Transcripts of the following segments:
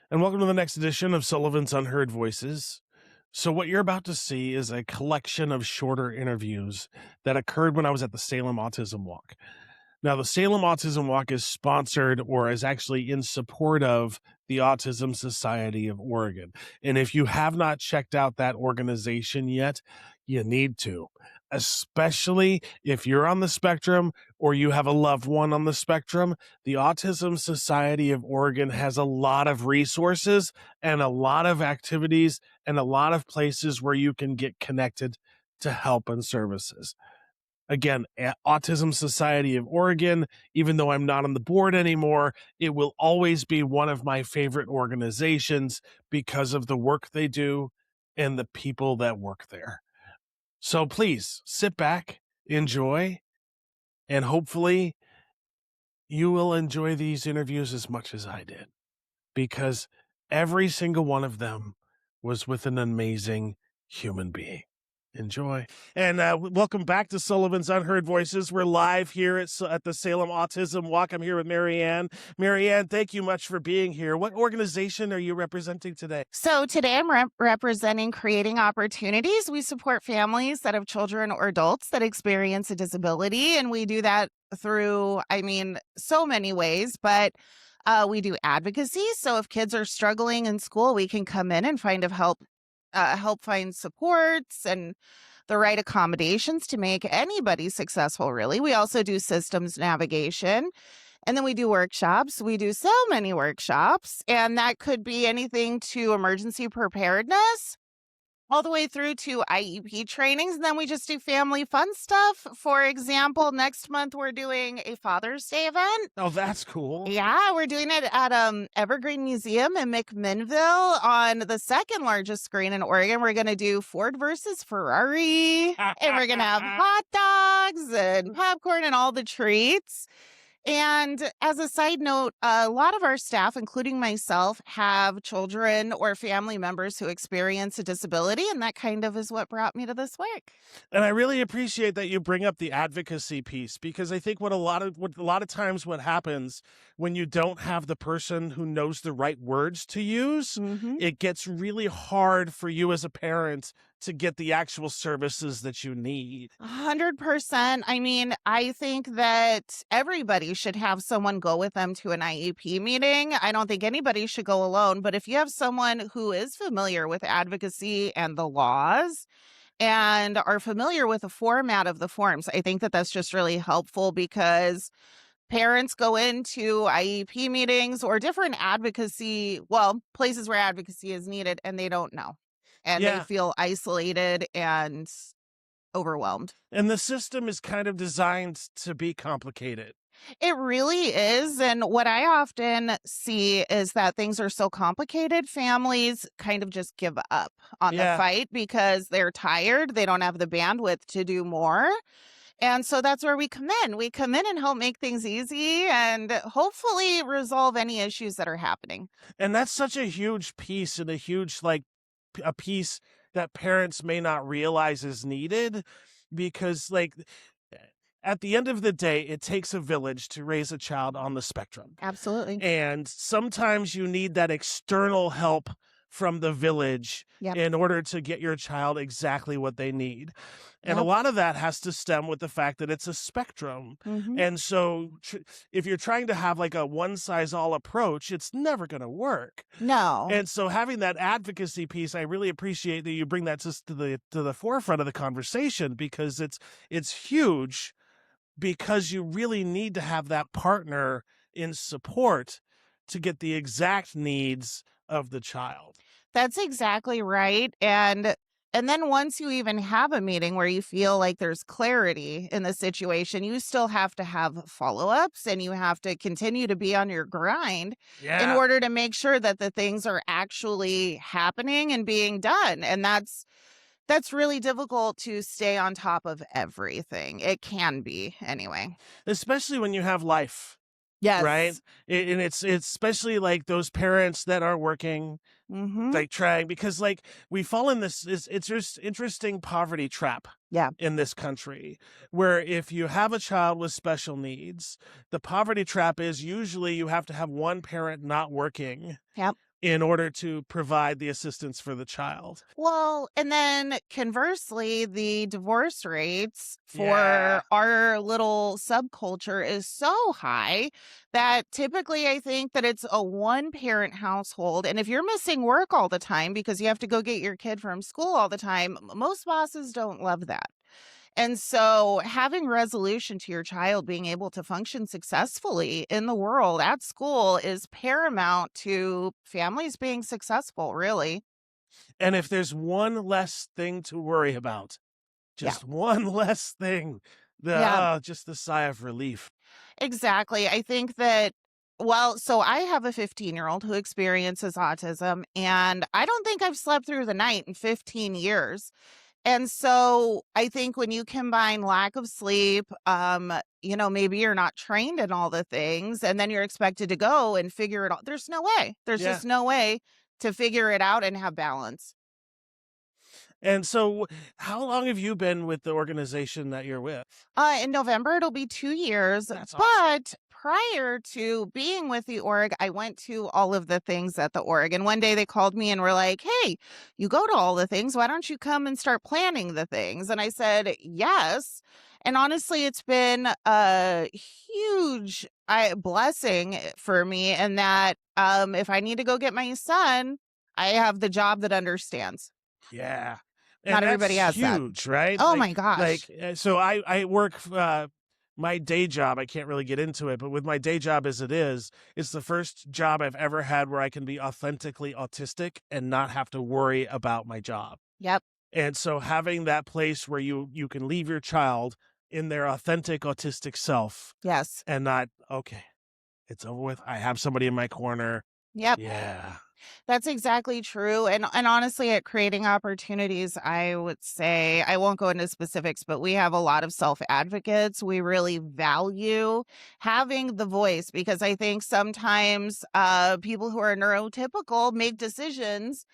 And welcome to the next edition of Sullivan's Unheard Voices. So what you're about to see is a collection of shorter interviews that occurred when I was at the Salem Autism Walk. Now, the Salem Autism Walk is sponsored or is actually in support of the Autism Society of Oregon. And if you have not checked out that organization yet, you need to, especially if you're on the spectrum or you have a loved one on the spectrum. The Autism Society of Oregon has a lot of resources and a lot of activities and a lot of places where you can get connected to help and services. Again, Autism Society of Oregon, even though I'm not on the board anymore, it will always be one of my favorite organizations because of the work they do and the people that work there. So please sit back, enjoy, and hopefully you will enjoy these interviews as much as I did, because every single one of them was with an amazing human being. Enjoy. And welcome back to Sullivan's Unheard Voices. We're live here at the Salem Autism Walk. I'm here with Marianne. Marianne, thank you much for being here. What organization are you representing today? So today I'm representing Creating Opportunities. We support families that have children or adults that experience a disability, and we do that through, so many ways, but we do advocacy. So if kids are struggling in school, we can come in and help find supports and the right accommodations to make anybody successful, really. We also do systems navigation, and then we do workshops. We do so many workshops, and that could be anything to emergency preparedness all the way through to IEP trainings. And then we just do family fun stuff. For example, next month we're doing a Father's Day event. Oh, that's cool. Yeah, we're doing it at Evergreen Museum in McMinnville on the second largest screen in Oregon. We're going to do Ford versus Ferrari, and we're going to have hot dogs and popcorn and all the treats. And as a side note, a lot of our staff, including myself, have children or family members who experience a disability, and that kind of is what brought me to this work. And I really appreciate that you bring up the advocacy piece, because I think what a lot of times what happens when you don't have the person who knows the right words to use, it gets really hard for you as a parent to get the actual services that you need. 100%. I think that everybody should have someone go with them to an IEP meeting. I don't think anybody should go alone, but if you have someone who is familiar with advocacy and the laws and are familiar with the format of the forms, I think that that's just really helpful, because parents go into IEP meetings or different places where advocacy is needed, and they don't know. And they feel isolated and overwhelmed. And the system is kind of designed to be complicated. It really is. And what I often see is that things are so complicated, families kind of just give up on the fight because they're tired. They don't have the bandwidth to do more. And so that's where we come in. We come in and help make things easy and hopefully resolve any issues that are happening. And that's such a huge piece, and a piece that parents may not realize is needed, because at the end of the day, it takes a village to raise a child on the spectrum. Absolutely. And sometimes you need that external help from the village in order to get your child exactly what they need. And a lot of that has to stem with the fact that it's a spectrum. And so if you're trying to have a one-size-all approach, it's never going to work. No. And so having that advocacy piece, I really appreciate that you bring that to the forefront of the conversation, because it's huge, because you really need to have that partner in support to get the exact needs of the child. That's exactly right. And then once you even have a meeting where you feel like there's clarity in the situation, you still have to have follow-ups, and you have to continue to be on your grind in order to make sure that the things are actually happening and being done. And that's really difficult to stay on top of everything. It can be, anyway. Especially when you have life. Yes. Right. And it's especially those parents that are working, trying, because we fall in it's just interesting poverty trap in this country, where if you have a child with special needs, the poverty trap is usually you have to have one parent not working in order to provide the assistance for the child. Well, and then conversely, the divorce rates Yeah. for our little subculture is so high that typically I think that it's a one parent household. And if you're missing work all the time because you have to go get your kid from school all the time, most bosses don't love that. And so having resolution to your child being able to function successfully in the world at school is paramount to families being successful, really. And if there's one less thing to worry about, Yeah. just one less thing, Yeah. just the sigh of relief. Exactly. I think that, well, so I have a 15-year-old who experiences autism, and I don't think I've slept through the night in 15 years. And so I think when you combine lack of sleep, maybe you're not trained in all the things, and then you're expected to go and figure it out. There's no way. There's Yeah. just no way to figure it out and have balance. And so, how long have you been with the organization that you're with? In November, it'll be 2 years, That's awesome. but prior to being with the org, I went to all of the things at the org, and one day they called me and were like, "Hey, you go to all the things, why don't you come and start planning the things?" And I said, "Yes." And honestly, it's been a huge blessing for me in that, if I need to go get my son, I have the job that understands. Yeah. Not And that's everybody has that. huge, right? Oh my gosh. So I work my day job, I can't really get into it, but with my day job as it is, it's the first job I've ever had where I can be authentically autistic and not have to worry about my job. Yep. And so having that place where you can leave your child in their authentic autistic self Yes. and not, okay, it's over with. I have somebody in my corner. Yep. Yeah. That's exactly true, and honestly, at creating opportunities, I would say I won't go into specifics, but we have a lot of self-advocates. We really value having the voice because I think sometimes, people who are neurotypical make decisions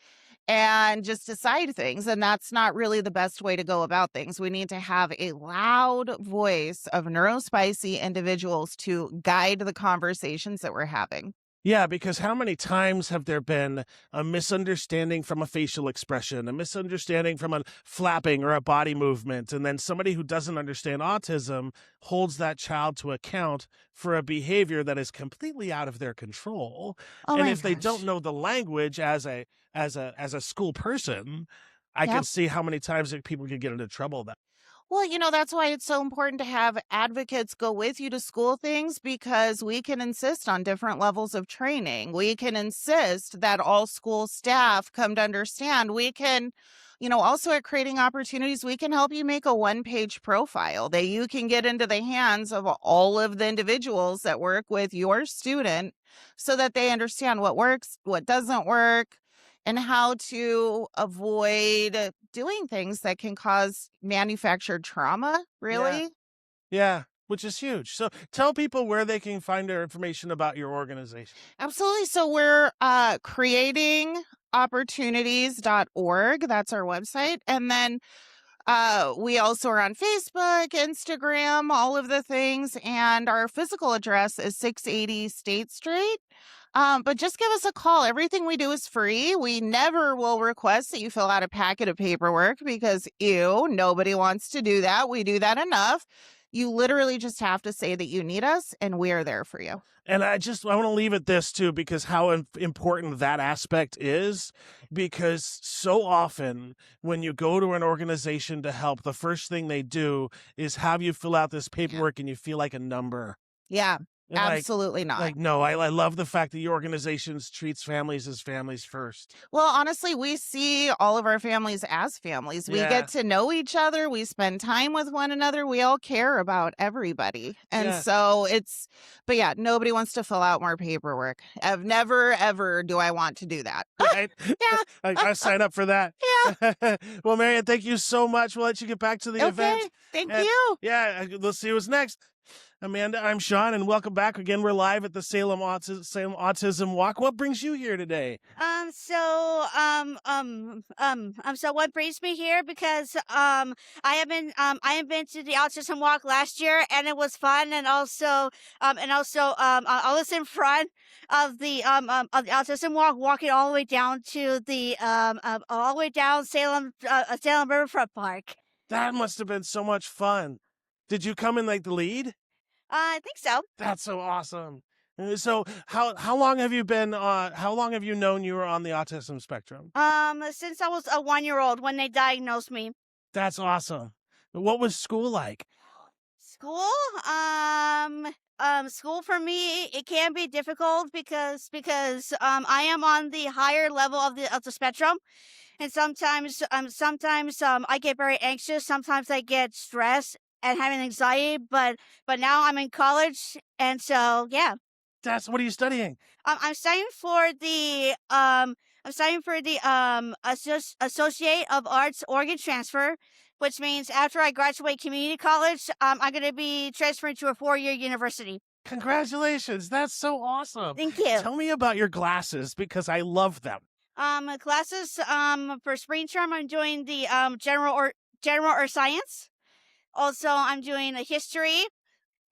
and just decide things, and that's not really the best way to go about things. We need to have a loud voice of neurospicy individuals to guide the conversations that we're having. Yeah, because how many times have there been a misunderstanding from a facial expression, a misunderstanding from a flapping or a body movement, and then somebody who doesn't understand autism holds that child to account for a behavior that is completely out of their control. Oh And my if they don't gosh. know the language as a school person, I can Yep. see how many times that people could get into trouble that. Well, that's why it's so important to have advocates go with you to school things because we can insist on different levels of training. We can insist that all school staff come to understand. We can, also at creating opportunities, we can help you make a one-page profile that you can get into the hands of all of the individuals that work with your student so that they understand what works, what doesn't work, and how to avoid doing things that can cause manufactured trauma, Yeah. really? Yeah, which is huge. So tell people where they can find their information about your organization. Absolutely. So we're creating opportunities.org. That's our website. And then we also are on Facebook, Instagram, all of the things. And our physical address is 680 State Street. But just give us a call. Everything we do is free. We never will request that you fill out a packet of paperwork because, ew, nobody wants to do that. We do that enough. You literally just have to say that you need us, and we are there for you. And I want to leave it this too, because how important that aspect is, because so often when you go to an organization to help, the first thing they do is have you fill out this Yeah. paperwork and you feel like a number. Yeah, And absolutely not. no, I love the fact that your organization treats families as families first. Well, honestly, we see all of our families as families. We get Yeah. to know each other. We spend time with one another. We all care about everybody. And Yeah. so but yeah, nobody wants to fill out more paperwork. I've never, ever do I want to do that. Right. Yeah. I sign up for that. Yeah. Well, Marian, thank you so much. We'll let you get back to the event. Okay. Thank And you. yeah, let's see what's next. Amanda, I'm Shawn, and welcome back again. We're live at the Salem Autism Walk. What brings you here today? So what brings me here because I have been to the Autism Walk last year and it was fun, and I was in front of the Autism Walk, walking all the way down to the all the way down Salem Riverfront Park. That must have been so much fun. Did you come in like the lead? I think so. That's so awesome. So how long have you been how long have you known you were on the autism spectrum? Since I was a 1-year-old when they diagnosed me. That's awesome. What was school like? School? School for me, it can be difficult because I am on the higher level of the spectrum, and sometimes I get very anxious. Sometimes I get stressed and having anxiety. But now I'm in college, and so yeah. What are you studying? I'm studying for the Associate of Arts Organ Transfer, which means after I graduate community college, I'm going to be transferring to a 4-year university. Congratulations. That's so awesome. Thank you. Tell me about your glasses because I love them. Classes for spring term, I'm doing the general or science. Also, I'm doing a history.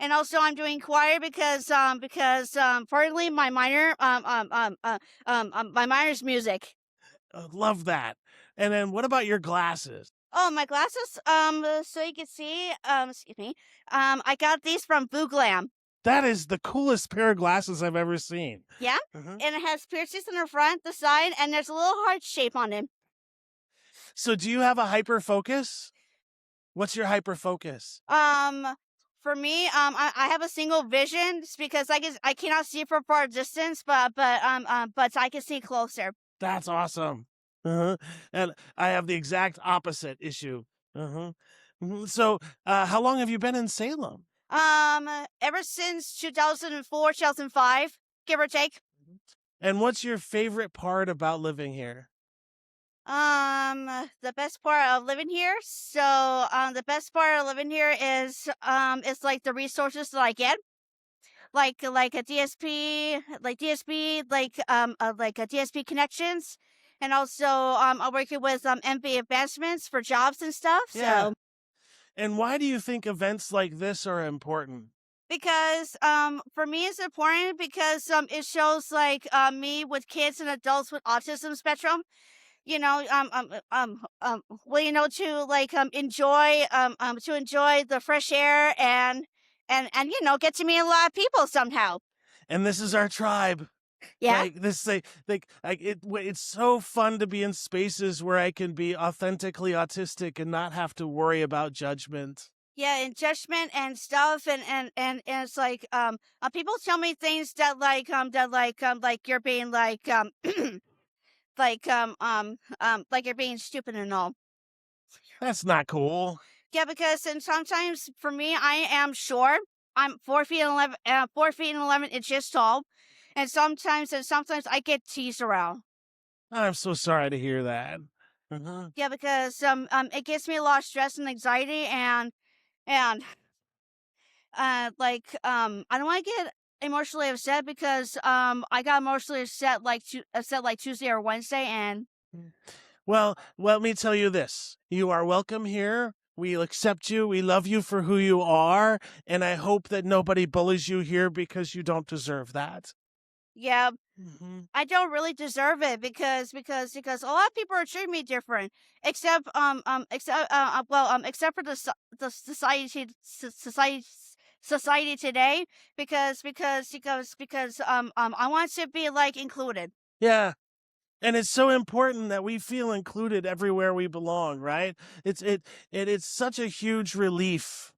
And also, I'm doing choir because partly my minor my minor is music. Love that. And then what about your glasses? Oh, my glasses. So you can see. Excuse me. I got these from Boo Glam. That is the coolest pair of glasses I've ever seen. Yeah, and it has piercings in the front, the side, and there's a little heart shape on it. So, do you have a hyper focus? What's your hyper focus? For me, I have a single vision just because I cannot see for far distance, but I can see closer. That's awesome. And I have the exact opposite issue. So, how long have you been in Salem? Ever since 2004, 2005, give or take. And what's your favorite part about living here? The best part of living here. So, the best part of living here is like the resources that I get, like a DSP, like a DSP connections, and also I'm working with MBA advancements for jobs and stuff. Yeah. So, And why do you think events like this are important? because for me it's important because it shows like me with kids and adults with autism spectrum. You know, well, you know, to like enjoy the fresh air and you know, get to meet a lot of people somehow. And this is our tribe. Yeah. Like this, it's so fun to be in spaces where I can be authentically autistic and not have to worry about judgment. Yeah, and judgment and stuff, and it's like people tell me things that like you're being like like you're being stupid and all. That's not cool. Yeah, because and sometimes for me, I am short. I'm 4 feet and 11 inches tall, and sometimes I get teased around. I'm so sorry to hear that. Yeah, because it gives me a lot of stress and anxiety, and I don't want to get emotionally upset because I got emotionally upset like Tuesday or Wednesday, and Well, let me tell you this. You are welcome here. We'll accept you. We love you for who you are. And I hope that nobody bullies you here because you don't deserve that. yeah, Mhm. I don't really deserve it because a lot of people are treating me different, except for the society today because I want to be like included. Yeah. And it's so important that we feel included everywhere we belong, right? It's such a huge relief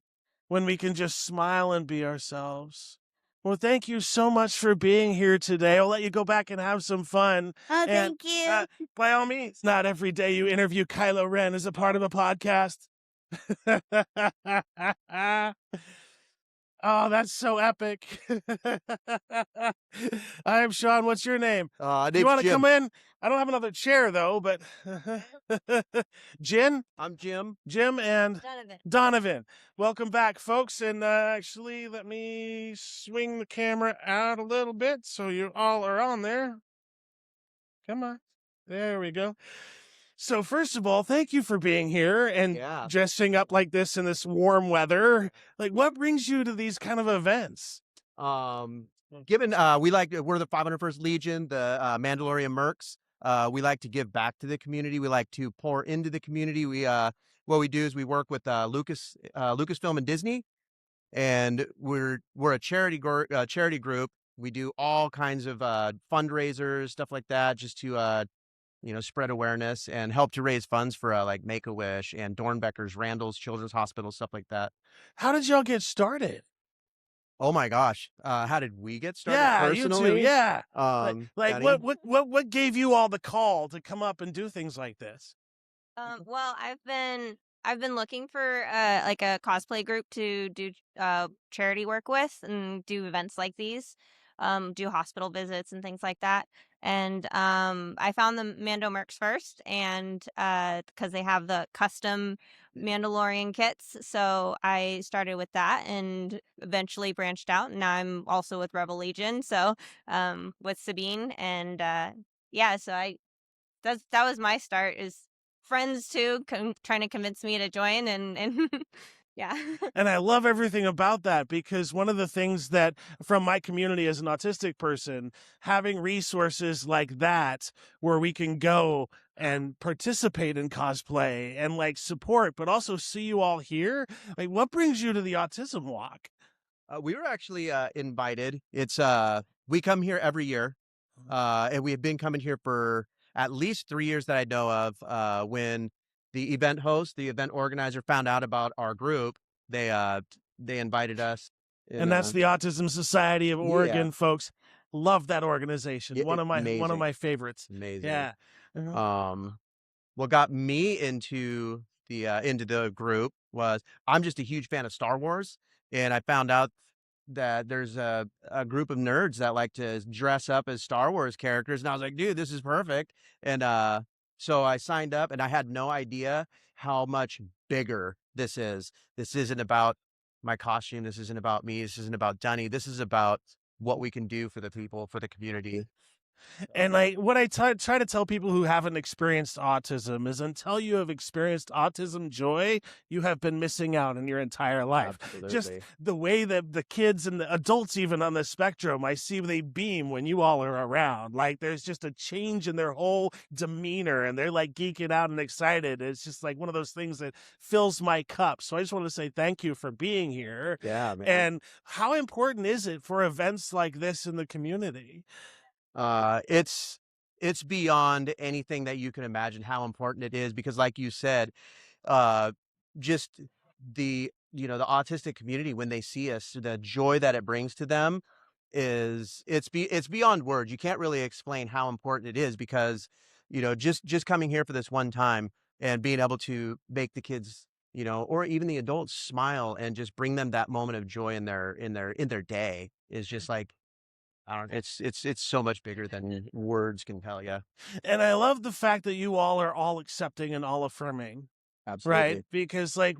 when we can just smile and be ourselves. Well, thank you so much for being here today. I'll let you go back and have some fun. Oh, And thank you. by all means, not every day you interview Kylo Ren as a part of a podcast. Oh, that's so epic. I'm Shawn. What's your name? You Name's want to Jim. come in? I don't have another chair though, but Jen, I'm Jim. Jim, and Donovan. Donovan. Welcome back, folks. And actually, let me swing the camera out a little bit so you all are on there. Come on. There we go. So first of all, thank you for being here and Yeah. dressing up like this in this warm weather. Like, what brings you to these kind of events? Given we're the 501st Legion, the Mandalorian Mercs. We like to give back to the community. We like to pour into the community. What we do is we work with Lucasfilm and Disney, and we're a charity group. We do all kinds of fundraisers, stuff like that, just to spread awareness and help to raise funds for like Make-A-Wish and Dornbecker's, Randall's Children's Hospital, stuff like that. How did y'all get started? Oh my gosh. How did we get started Yeah, you two. personally? Yeah. Like Danny? what gave you all the call to come up and do things like this? Well, I've been looking for like a cosplay group to do charity work with and do events like these, do hospital visits and things like that. And I found the Mando Mercs first, and because they have the custom Mandalorian kits, so I started with that and eventually branched out. And now I'm also with Rebel Legion, so with Sabine, and yeah, so that was my start, is friends too trying to convince me to join, and yeah. And I love everything about that, because one of the things that from my community as an autistic person, having resources like that where we can go and participate in cosplay and like support, but also see you all here. Like, what brings you to the Autism Walk? We were actually invited. It's we come here every year. And we have been coming here for at least 3 years that I know of. When the event host, the event organizer, found out about our group, they invited us. And that's the Autism Society of Oregon, Yeah. folks. Love that organization. Yeah, One of amazing. my favorites. Amazing. Yeah. What got me into the group was I'm just a huge fan of Star Wars, and I found out that there's a group of nerds that like to dress up as Star Wars characters, and I was like, dude, this is perfect. And so I signed up, and I had no idea how much bigger this is. This isn't about my costume. This isn't about me. This isn't about Dunny. This is about what we can do for the people, for the community. And like what I try to tell people who haven't experienced autism is, until you have experienced autism joy, you have been missing out in your entire life. Absolutely. Just the way that the kids and the adults, even on the spectrum, I see they beam when you all are around. Like, there's just a change in their whole demeanor, and they're like geeking out and excited. It's just like one of those things that fills my cup. So I just want to say thank you for being here. Yeah, man. And how important is it for events like this in the community? It's beyond anything that you can imagine how important it is, because like you said, just the autistic community, when they see us, the joy that it brings to them it's beyond words. You can't really explain how important it is, because just coming here for this one time and being able to make the kids, or even the adults, smile and just bring them that moment of joy in their day is just like, I don't know. It's so much bigger than words can tell you. And I love the fact that you all are all accepting and all affirming. Absolutely. Right, because like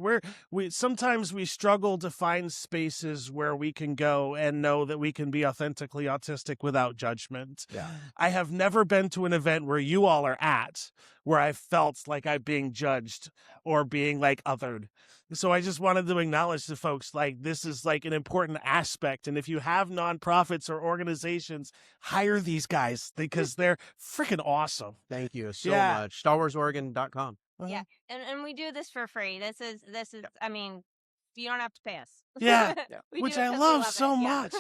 we sometimes we struggle to find spaces where we can go and know that we can be authentically autistic without judgment. Yeah. I have never been to an event where you all are at where I felt like I'm being judged or being like othered. So I just wanted to acknowledge to folks, like, this is like an important aspect. And if you have nonprofits or organizations, hire these guys, because they're freaking awesome. Thank you so Yeah. much. StarWarsOregon.com. Yeah, and we do this for free. This is I mean, you don't have to pay us. Yeah. We Which do it I 'cause we love it. so Yeah. much.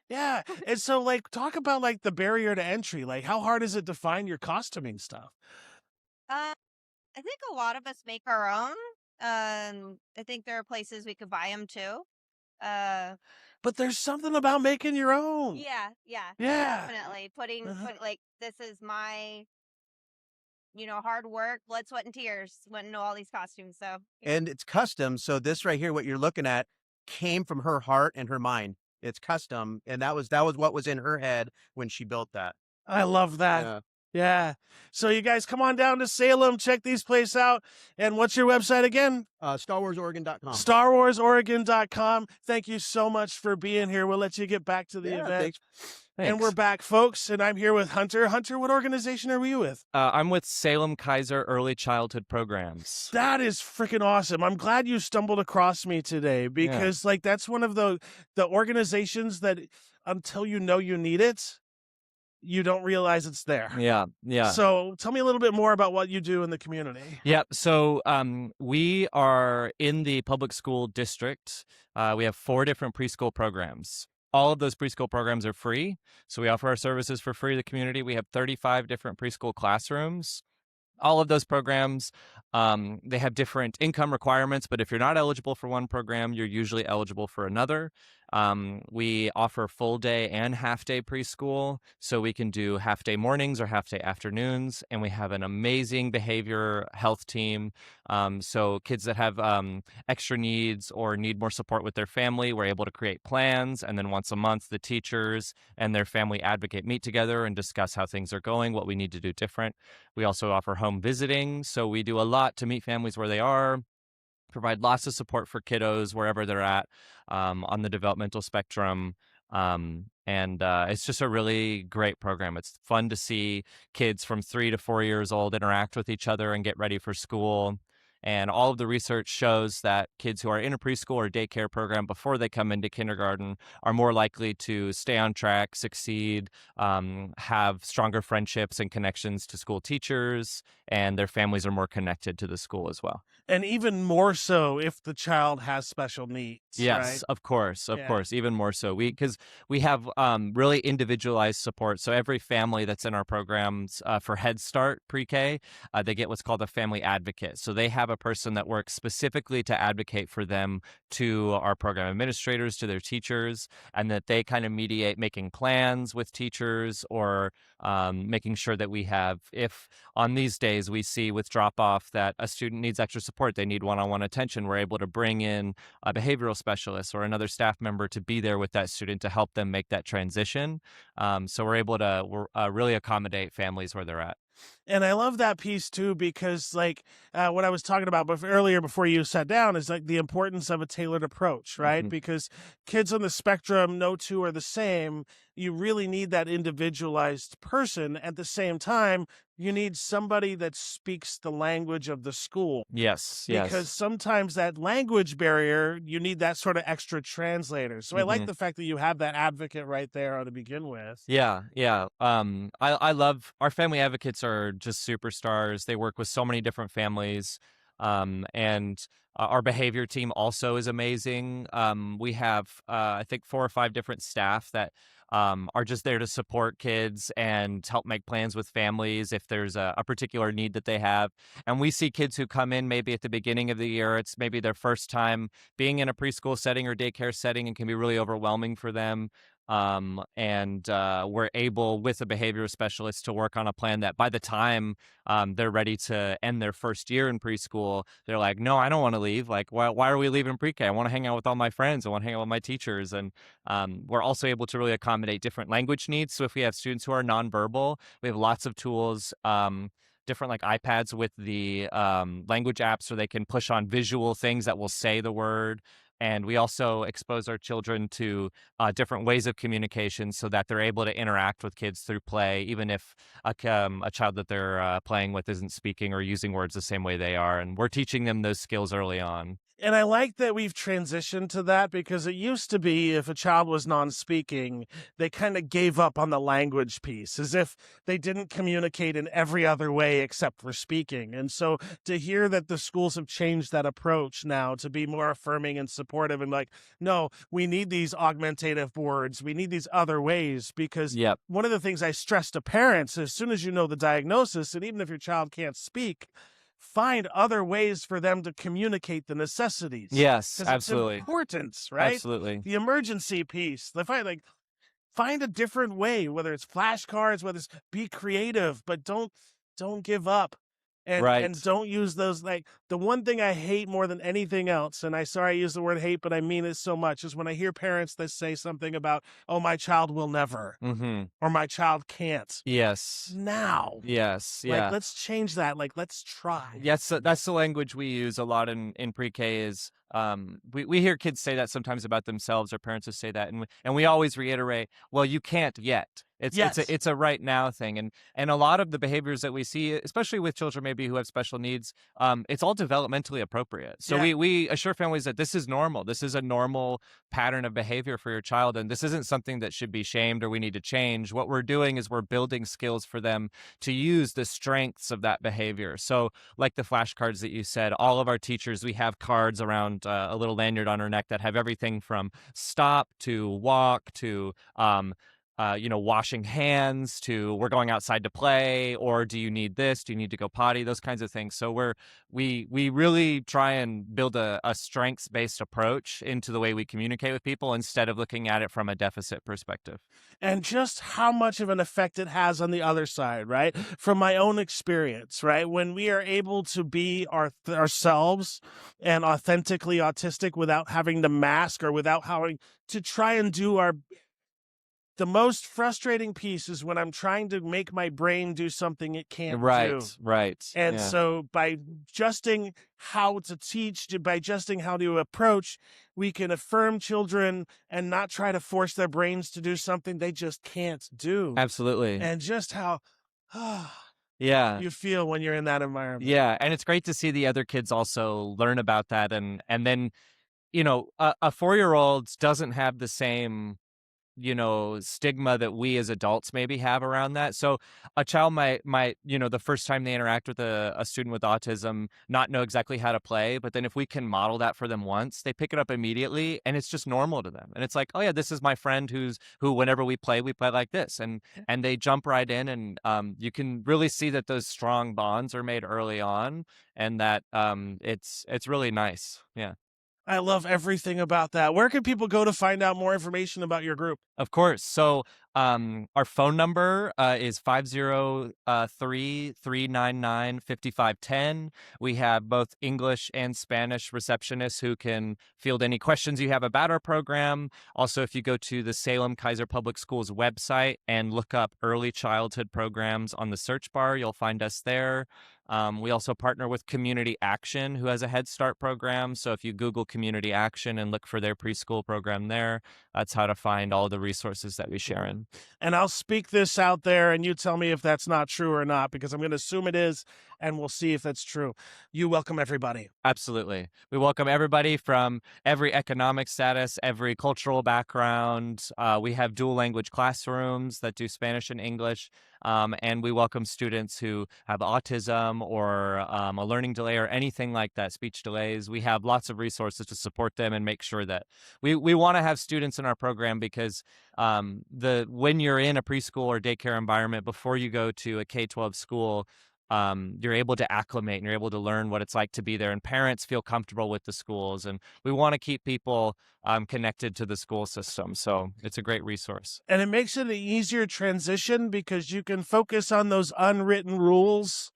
Yeah. And so, like, talk about like the barrier to entry. Like, how hard is it to find your costuming stuff? I think a lot of us make our own. I think there are places we could buy them too. But there's something about making your own. Yeah, Yeah. definitely put Uh-huh. like, this is my hard work, blood, sweat, and tears went into all these costumes. So And it's custom. So this right here, what you're looking at, came from her heart and her mind. It's custom, and that was what was in her head when she built that. I love that. Yeah. Yeah. So you guys come on down to Salem, check these places out. And what's your website again? StarWarsOregon.com. StarWarsOregon.com. Thank you so much for being here. We'll let you get back to the event. Thanks. And we're back, folks. And I'm here with Hunter. Hunter, what organization are you with? I'm with Salem Kaiser Early Childhood Programs. That is freaking awesome. I'm glad you stumbled across me today because like that's one of the organizations that until you know you need it, you don't realize it's there. Yeah. So tell me a little bit more about what you do in the community. Yeah. So we are in the public school district. We have 4 different preschool programs. All of those preschool programs are free. So we offer our services for free to the community. We have 35 different preschool classrooms. All of those programs, they have different income requirements, but if you're not eligible for one program, you're usually eligible for another. We offer full day and half day preschool, so we can do half day mornings or half day afternoons, and we have an amazing behavior health team. So kids that have extra needs or need more support with their family, we're able to create plans, and then once a month, the teachers and their family advocate meet together and discuss how things are going, what we need to do different. We also offer home visiting, so we do a lot to meet families where they are, provide lots of support for kiddos wherever they're at on the developmental spectrum. And it's just a really great program. It's fun to see kids from 3 to 4 years old interact with each other and get ready for school. And all of the research shows that kids who are in a preschool or daycare program before they come into kindergarten are more likely to stay on track, succeed, have stronger friendships and connections to school teachers, and their families are more connected to the school as well. And even more so if the child has special needs. Yes, right? of course, even more so. Because we have really individualized support. So every family that's in our programs for Head Start pre-K, they get what's called a family advocate. So they have a person that works specifically to advocate for them to our program administrators, to their teachers, and that they kind of mediate making plans with teachers or making sure that we have, if on these days we see with drop-off that a student needs extra support, they need one-on-one attention, we're able to bring in a behavioral specialist or another staff member to be there with that student to help them make that transition. So we're able to really accommodate families where they're at. And I love that piece too, because like what I was talking about earlier before you sat down is like the importance of a tailored approach, right? Mm-hmm. Because kids on the spectrum, no two are the same. You really need that individualized person. At the same time, you need somebody that speaks the language of the school. Yes. Because sometimes that language barrier, you need that sort of extra translator. So I like the fact that you have that advocate right there to begin with. Yeah. I love our family advocates are just superstars. They work with so many different families. And our behavior team also is amazing. We have, I think, 4 or 5 different staff that are just there to support kids and help make plans with families if there's a particular need that they have. And we see kids who come in maybe at the beginning of the year, it's maybe their first time being in a preschool setting or daycare setting and can be really overwhelming for them. And we're able with a behavioral specialist to work on a plan that by the time they're ready to end their first year in preschool, they're like, no, I don't want to leave. Like, why are we leaving pre-K? I want to hang out with all my friends. I want to hang out with my teachers. And we're also able to really accommodate different language needs. So if we have students who are nonverbal, we have lots of tools, different like iPads with the language apps so they can push on visual things that will say the word. And we also expose our children to different ways of communication so that they're able to interact with kids through play, even if a child that they're playing with isn't speaking or using words the same way they are. And we're teaching them those skills early on. And I like that we've transitioned to that because it used to be if a child was non-speaking, they kind of gave up on the language piece as if they didn't communicate in every other way except for speaking. And so to hear that the schools have changed that approach now to be more affirming and supportive and like, no, we need these augmentative boards. We need these other ways because one of the things I stress to parents, as soon as you know the diagnosis, and even if your child can't speak, find other ways for them to communicate the necessities. Yes, absolutely. It's important, right? Absolutely. The emergency piece. Find a different way, whether it's flashcards, whether it's be creative, but don't give up. and don't use those. Like, the one thing I hate more than anything else, and I use the word hate, but I mean it so much, is when I hear parents that say something about, oh, my child will never, or my child can't. Yes. Now. Yes. Like, Yeah. let's change that. Like, let's try. Yes, that's the language we use a lot in pre-K. Is we hear kids say that sometimes about themselves, or parents will say that, and we always reiterate, well, you can't yet. It's a right now thing, and a lot of the behaviors that we see, especially with children maybe who have special needs, it's all developmentally appropriate. So we assure families that this is normal. This is a normal pattern of behavior for your child, and this isn't something that should be shamed or we need to change. What we're doing is we're building skills for them to use the strengths of that behavior. So, like the flashcards that you said, all of our teachers, we have cards around a little lanyard on our neck that have everything from stop to walk to washing hands to we're going outside to play, or do you need this? Do you need to go potty? Those kinds of things. So we really try and build a strengths-based approach into the way we communicate with people instead of looking at it from a deficit perspective. And just how much of an effect it has on the other side, right? From my own experience, right? When we are able to be ourselves and authentically autistic without having to mask or without having to try and do the most frustrating piece is when I'm trying to make my brain do something it can't do. Right. And so by adjusting how to teach, by adjusting how to approach, we can affirm children and not try to force their brains to do something they just can't do. Absolutely. And just how yeah, you feel when you're in that environment. Yeah, and it's great to see the other kids also learn about that, and then a 4-year-old doesn't have the same stigma that we as adults maybe have around that. So a child might the first time they interact with a student with autism not know exactly how to play, but then if we can model that for them once, they pick it up immediately and it's just normal to them. And it's like, oh yeah, this is my friend who whenever we play like this, and they jump right in, and you can really see that those strong bonds are made early on, and that it's really nice. Yeah. I love everything about that. Where can people go to find out more information about your group? Of course. So our phone number is 503-399-5510. We have both English and Spanish receptionists who can field any questions you have about our program. Also, if you go to the Salem Kaiser Public Schools website and look up early childhood programs on the search bar, you'll find us there. We also partner with Community Action, who has a Head Start program. So if you Google Community Action and look for their preschool program there, that's how to find all the resources that we share in. And I'll speak this out there, and you tell me if that's not true or not, because I'm going to assume it is, and we'll see if that's true. You welcome everybody. Absolutely. We welcome everybody from every economic status, every cultural background. We have dual language classrooms that do Spanish and English. And we welcome students who have autism or a learning delay or anything like that, speech delays. We have lots of resources to support them and make sure that we want to have students in our program, because when you're in a preschool or daycare environment before you go to a K-12 school, you're able to acclimate and you're able to learn what it's like to be there, and parents feel comfortable with the schools, and we want to keep people connected to the school system. So it's a great resource. And it makes it an easier transition because you can focus on those unwritten rules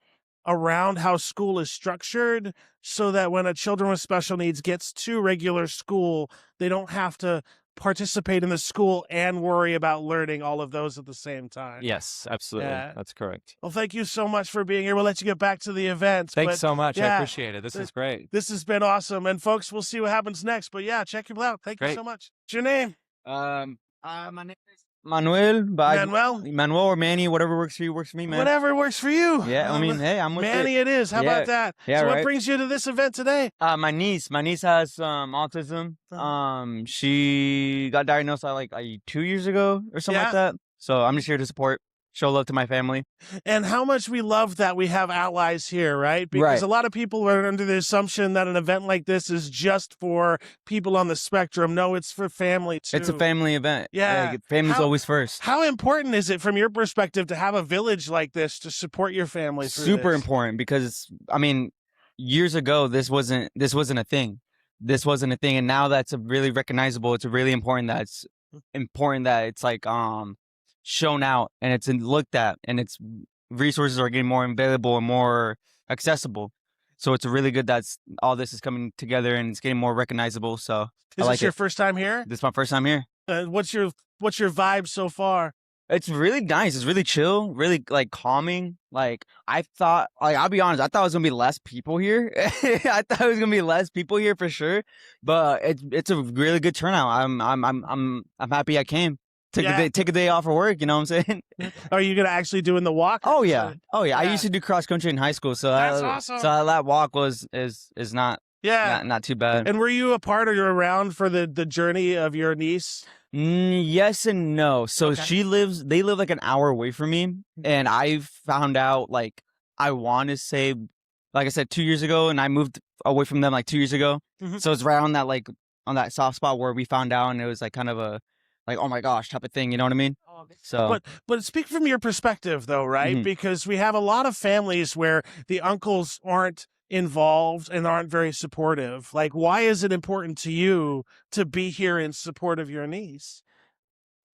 around how school is structured, so that when a children with special needs gets to regular school, they don't have to participate in the school and worry about learning all of those at the same time. Yes, absolutely. Yeah. That's correct. Well, thank you so much for being here. We'll let you get back to the event. Thanks so much. I yeah, appreciate it. This is great. This has been awesome. And folks, we'll see what happens next. But yeah, check you out. Thank you so much. What's your name? My name is Manuel, but Manuel or Manny, whatever works for you works for me, man. Whatever works for you. Yeah, I mean, hey, I'm with Manny. It is. How about that? Yeah, so right. What brings you to this event today? My niece has autism. She got diagnosed like 2 years ago or something like that. So I'm just here to support, show love to my family. And how much we love that we have allies here, right? Because a lot of people are under the assumption that an event like this is just for people on the spectrum. No, it's for family too. It's a family event. Yeah. Like, family's always first. How important is it from your perspective to have a village like this to support your family through Super this? important, because I mean, years ago this wasn't a thing. This wasn't a thing, and now that's really recognizable. It's really important that it's like shown out and it's looked at, and its resources are getting more available and more accessible. So it's really good that's all this is coming together and it's getting more recognizable. So I Is like this your it. first time here? This is my first time here. What's your vibe so far? It's really nice. It's really chill, really like calming. Like I thought, like I'll be honest, I thought it was gonna be less people here. I thought it was gonna be less people here for sure. But it's a really good turnout. I'm happy I came. Take a day off of work. You know what I'm saying? Are you gonna actually doing the walk? Oh yeah. I used to do cross country in high school, so That's awesome. So that walk is not not too bad. And were you a part or you're around for the journey of your niece? Yes and no. So Okay. they live like an hour away from me. And I found out like, I want to say, like I said, 2 years ago, and I moved away from them like 2 years ago. Mhm. So it's right on that, like on that soft spot where we found out, and it was like kind of a, like, oh my gosh type of thing. You know what I mean? So, But speak from your perspective though, right? Mhm. Because we have a lot of families where the uncles aren't involved and aren't very supportive. Like, why is it important to you to be here in support of your niece?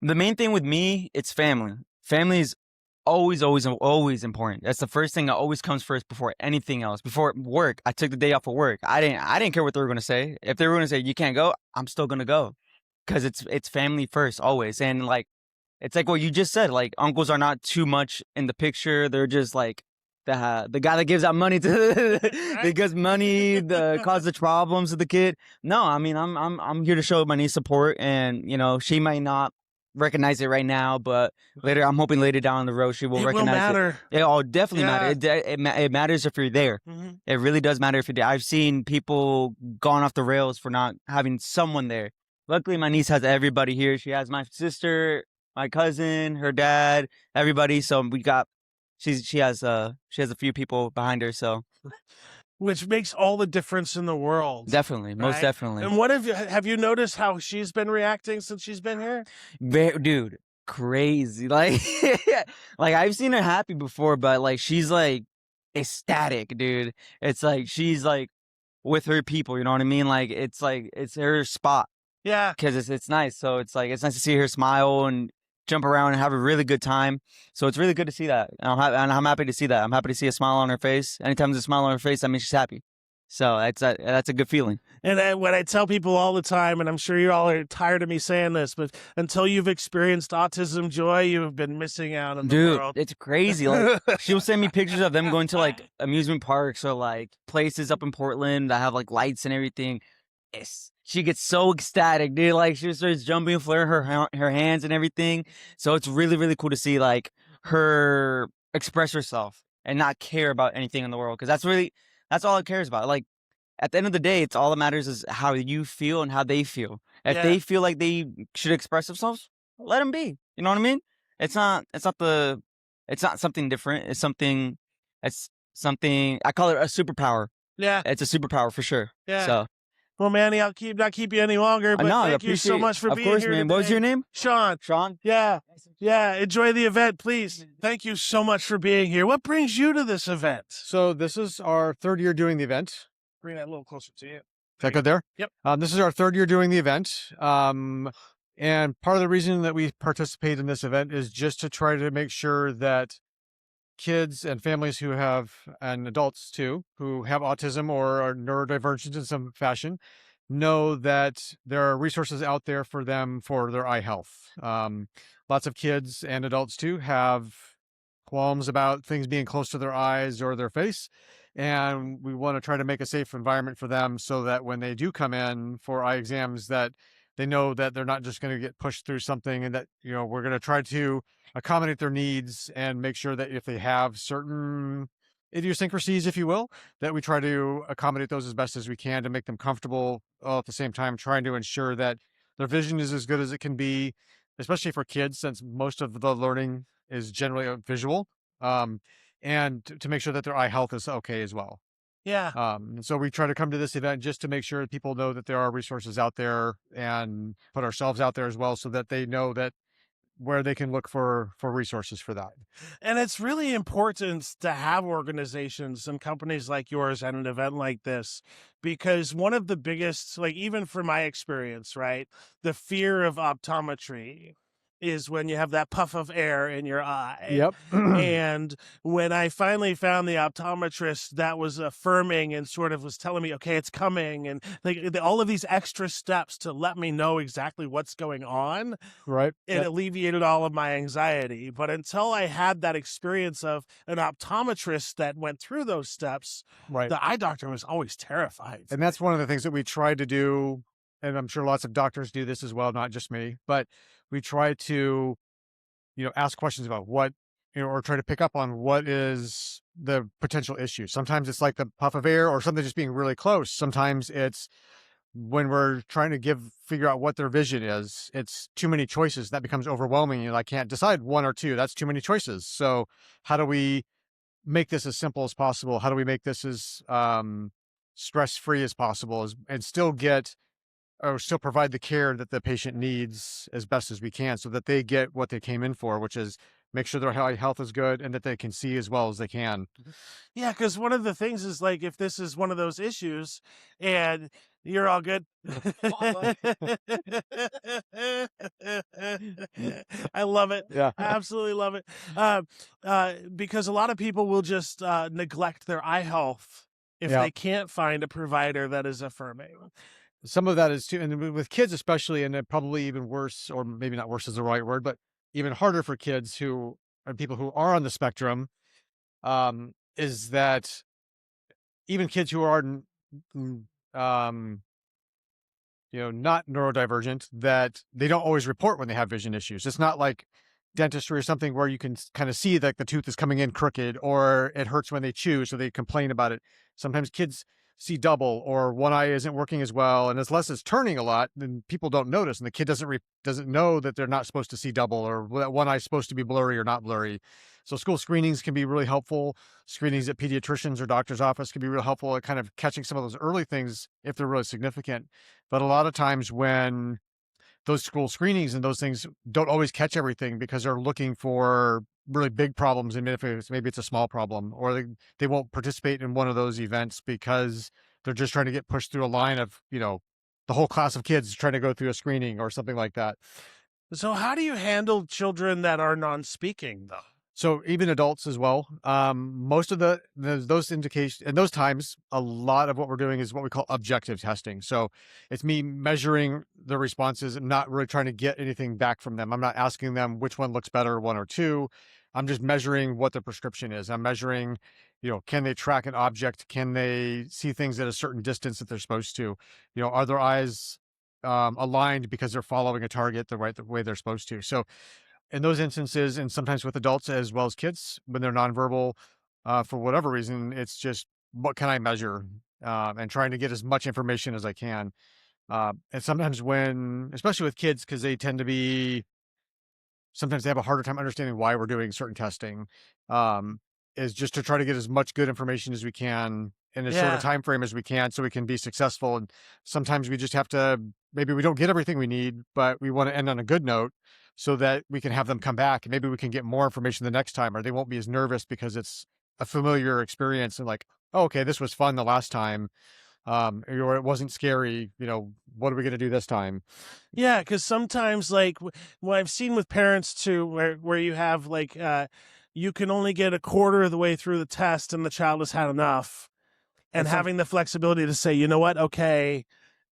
the main thing with me, it's family. Family is always important. That's the first thing that always comes first before anything else. Before work, I took the day off of work. I didn't care what they were gonna say. If they were gonna say you can't go, I'm still gonna go, because it's family first always. And like, it's like what you just said. Like, uncles are not too much in the picture. They're just like the guy that gives out money to that gives money, the cause the problems to the kid. No, I mean, I'm here to show my niece support, and you know, she might not recognize it right now, but later, I'm hoping later down the road she will recognize matter. it. It'll definitely matter. It matters if you're there. Mhm. It really does matter if you're there. I've seen people gone off the rails for not having someone there. Luckily, my niece has everybody here. She has my sister, my cousin, her dad, everybody. So she has a few people behind her. So Which makes all the difference in the world. definitely, most Right? definitely. And what have you noticed how she's been reacting since she's been here? Dude, crazy. Like, like I've seen her happy before, but like she's like ecstatic, dude. It's like she's like with her people. You know what I mean? Like it's her spot. Yeah. Because it's nice. So it's like it's nice to see her smile and jump around and have a really good time. So it's really good to see that. And I'm happy to see that. I'm happy to see a smile on her face. Anytime there's a smile on her face, that means she's happy. So that's a good feeling. And what I tell people all the time, and I'm sure you all are tired of me saying this, but until you've experienced autism joy, you've been missing out on the Dude, world. it's crazy. Like, she'll send me pictures of them going to like amusement parks or like places up in Portland that have like lights and everything. She gets so ecstatic, dude. Like, she starts jumping, flaring her hands and everything. So it's really, really cool to see like her express herself and not care about anything in the world, because that's all it cares about. Like, at the end of the day, it's all that matters is how you feel and how they feel. If they feel like they should express themselves, let them be. You know what I mean? It's not something different. It's something I call it a superpower. Yeah. It's a superpower for sure. Yeah. So, Well, Manny, I'll not keep you any longer, but no, I thank you so appreciate- much for of being course, here man. today. What was your name? Sean. Shawn? Yeah. Yeah. Enjoy the event, please. Thank you so much for being here. What brings you to this event? So this is our third year doing the event. Bring that a little closer to you. Is that good there? Yep. This is our third year doing the event. And part of the reason that we participate in this event is just to try to make sure that kids and families who have, and adults too, who have autism or are neurodivergent in some fashion, know that there are resources out there for them for their eye health. Lots of kids and adults too have qualms about things being close to their eyes or their face. And we want to try to make a safe environment for them so that when they do come in for eye exams, that they know that they're not just going to get pushed through something, and that, you know, we're going to try to accommodate their needs and make sure that if they have certain idiosyncrasies, if you will, that we try to accommodate those as best as we can to make them comfortable, all at the same time trying to ensure that their vision is as good as it can be, especially for kids, since most of the learning is generally visual, and to make sure that their eye health is okay as well. Yeah. So we try to come to this event just to make sure that people know that there are resources out there, and put ourselves out there as well, so that they know that where they can look for resources for that. And it's really important to have organizations and companies like yours at an event like this, because one of the biggest, like, even from my experience, right, the fear of optometry is when you have that puff of air in your eye. Yep. And when I finally found the optometrist that was affirming and sort of was telling me, okay, it's coming, and all of these extra steps to let me know exactly what's going on, Right. it Yep. alleviated all of my anxiety. But until I had that experience of an optometrist that went through those steps, Right. the eye doctor was always terrified. And that's one of the things that we try to do, and I'm sure lots of doctors do this as well, not just me, but we try to, ask questions about what, or try to pick up on what is the potential issue. Sometimes it's like the puff of air or something just being really close. Sometimes it's when we're trying to figure out what their vision is, it's too many choices. That becomes overwhelming. I can't decide one or two. That's too many choices. So how do we make this as simple as possible? How do we make this as stress-free as possible, and still provide the care that the patient needs as best as we can, so that they get what they came in for, which is make sure their health is good and that they can see as well as they can. Yeah, because one of the things is, like, if this is one of those issues and you're all good. I love it. Yeah. I absolutely love it. Because a lot of people will just neglect their eye health if Yeah. they can't find a provider that is affirming. Some of that is too, and with kids especially, and then probably even worse, or maybe not worse is the right word, but even harder for kids and people who are on the spectrum, is that even kids who are, um, not neurodivergent, that they don't always report when they have vision issues. It's not like dentistry or something where you can kind of see that the tooth is coming in crooked, or it hurts when they chew, so they complain about it. Sometimes kids see double, or one eye isn't working as well, and unless it's turning a lot, then people don't notice, and the kid doesn't know that they're not supposed to see double, or that one eye is supposed to be blurry or not blurry. So school screenings can be really helpful. Screenings at pediatricians or doctor's office can be real helpful at kind of catching some of those early things if they're really significant. But a lot of times when those school screenings and those things don't always catch everything, because they're looking for really big problems, and maybe it's a small problem, or they won't participate in one of those events because they're just trying to get pushed through a line of, the whole class of kids trying to go through a screening or something like that. So how do you handle children that are non-speaking, though? So even adults as well. Most of those indications and those times, a lot of what we're doing is what we call objective testing. So it's me measuring the responses and not really trying to get anything back from them. I'm not asking them which one looks better, one or two. I'm just measuring what the prescription is. I'm measuring, can they track an object? Can they see things at a certain distance that they're supposed to? Are their eyes aligned because they're following a target the way they're supposed to? So in those instances, and sometimes with adults as well as kids, when they're nonverbal, for whatever reason, it's just, what can I measure? And trying to get as much information as I can. And sometimes especially with kids, because sometimes they have a harder time understanding why we're doing certain testing, is just to try to get as much good information as we can in as short Yeah. a time frame as we can, so we can be successful. And sometimes we just have to, maybe we don't get everything we need, but we want to end on a good note so that we can have them come back, and maybe we can get more information the next time, or they won't be as nervous because it's a familiar experience, and like, oh, okay, this was fun the last time. Or it wasn't scary, what are we going to do this time? Yeah, because sometimes, like, what I've seen with parents too, where you have, like, you can only get a quarter of the way through the test and the child has had enough, and having the flexibility to say, you know what, okay,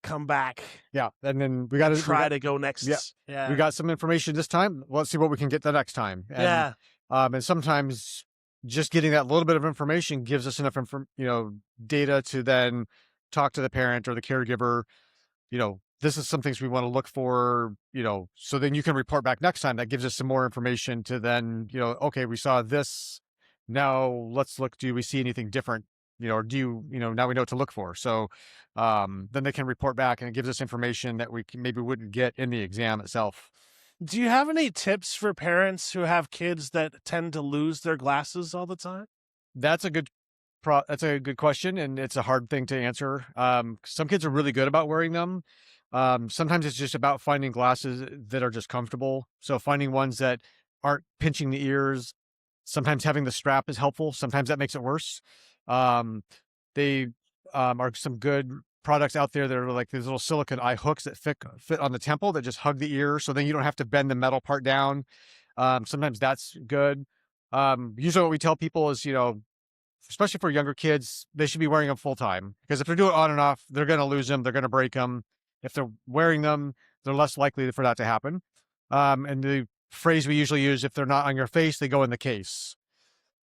come back. Yeah. And then we got to go next. We got some information this time. Let's see what we can get the next time. And, and sometimes just getting that little bit of information gives us enough, data to then talk to the parent or the caregiver. This is some things we want to look for, so then you can report back next time. That gives us some more information to then, okay, we saw this. Now let's look, do we see anything different? Or do now we know what to look for. So then they can report back, and it gives us information that we maybe wouldn't get in the exam itself. Do you have any tips for parents who have kids that tend to lose their glasses all the time? That's a good question, and it's a hard thing to answer. Some kids are really good about wearing them. Sometimes it's just about finding glasses that are just comfortable. So finding ones that aren't pinching the ears. Sometimes having the strap is helpful. Sometimes that makes it worse. They are some good products out there that are like these little silicone eye hooks that fit on the temple that just hug the ear, so then you don't have to bend the metal part down. Sometimes that's good. Usually what we tell people is, especially for younger kids, they should be wearing them full time, because if they're doing it on and off, they're going to lose them. They're going to break them. If they're wearing them, they're less likely for that to happen. And the phrase we usually use, if they're not on your face, they go in the case.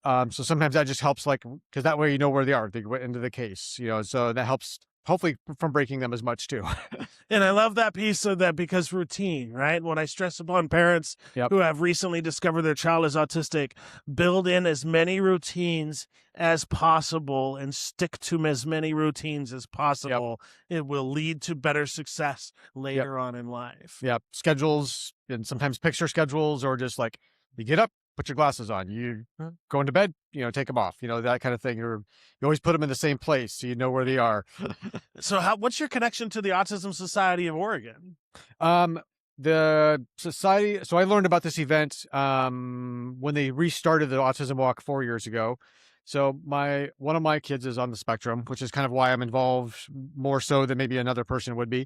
So sometimes that just helps, like, because that way you know where they are. They go into the case, so that helps hopefully from breaking them as much too. And I love that piece of that, because routine, right? When I stress upon parents who have recently discovered their child is autistic, build in as many routines as possible and stick to as many routines as possible. It will lead to better success later on in life. Schedules, and sometimes picture schedules, or just like you get up, put your glasses on, you go into bed, take them off, that kind of thing. You always put them in the same place so you know where they are. So what's your connection to the Autism Society of Oregon? The society, so I learned about this event when they restarted the Autism Walk 4 years ago. So one of my kids is on the spectrum, which is kind of why I'm involved more so than maybe another person would be.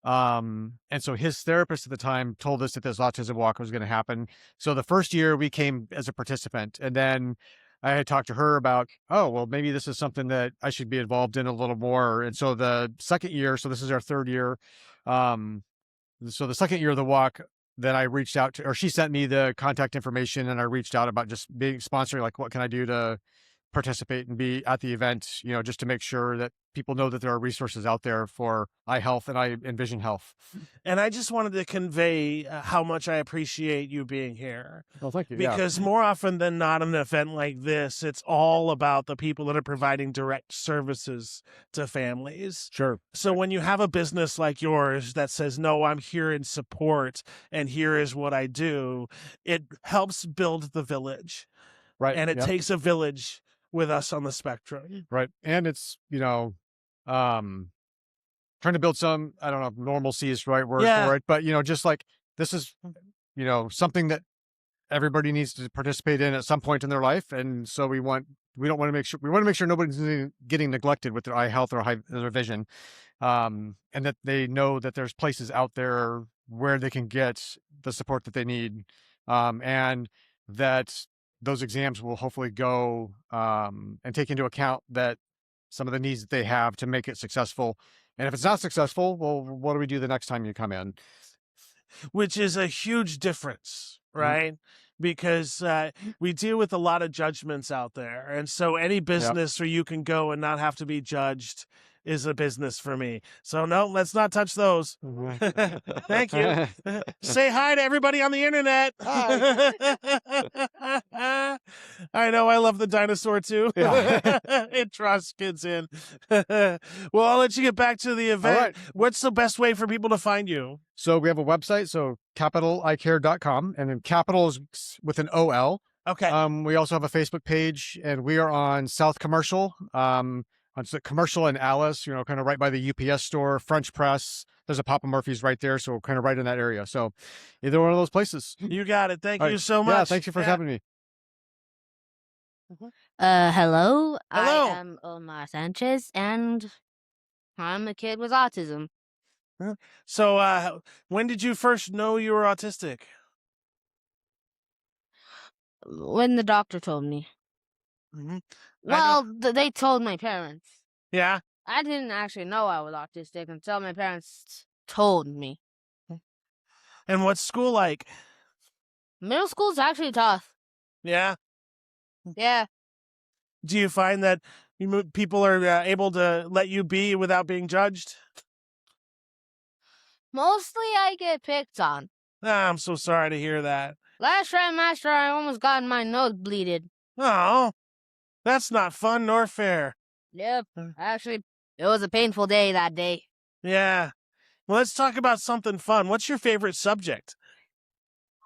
And so his therapist at the time told us that this autism walk was going to happen. So the first year we came as a participant, and then I had talked to her about, oh, well, maybe this is something that I should be involved in a little more. And so the second year, so this is our third year. So the second year of the walk, then I reached out to, or she sent me the contact information, and I reached out about just being sponsoring, like, what can I do to participate and be at the event, just to make sure that people know that there are resources out there for eye health and eye and vision health. And I just wanted to convey how much I appreciate you being here. Well, thank you. Because more often than not, an event like this, it's all about the people that are providing direct services to families. Sure. So when you have a business like yours that says, no, I'm here in support and here is what I do, it helps build the village. Right. And it takes a village with us on the spectrum. Right. And it's, trying to build some, I don't know if normalcy is the right word for it, but, just like, this is, something that everybody needs to participate in at some point in their life. And so we want to make sure nobody's getting neglected with their eye health or their vision. And that they know that there's places out there where they can get the support that they need. And that those exams will hopefully go and take into account that some of the needs that they have to make it successful. And if it's not successful, well, what do we do the next time you come in? Which is a huge difference, right? Because we deal with a lot of judgments out there. And so any business where you can go and not have to be judged is a business for me. So no, let's not touch those. Thank you. Say hi to everybody on the internet. Hi. I know, I love the dinosaur too. It draws kids in. Well, I'll let you get back to the event. All right. What's the best way for people to find you? So we have a website, so capitalicare.com, and then capital is with an OL. Okay. We also have a Facebook page, and we are on South Commercial, on Commercial and Alice, kind of right by the UPS store, French Press. There's a Papa Murphy's right there, so kind of right in that area. So either one of those places. You got it. Thank All you right. so much. Yeah, thank you for having me. Hello. Hello. I am Omar Sanchez, and I'm a kid with autism. So when did you first know you were autistic? When the doctor told me. Mm-hmm. Well, they told my parents. Yeah. I didn't actually know I was autistic until my parents told me. And what's school like? Middle school's actually tough. Yeah. Yeah. Do you find that people are able to let you be without being judged? Mostly I get picked on. I'm so sorry to hear that. Last trimester, I almost got my nose bleeded. Oh, that's not fun nor fair. Yep. Actually, it was a painful day that day. Yeah. Well, let's talk about something fun. What's your favorite subject?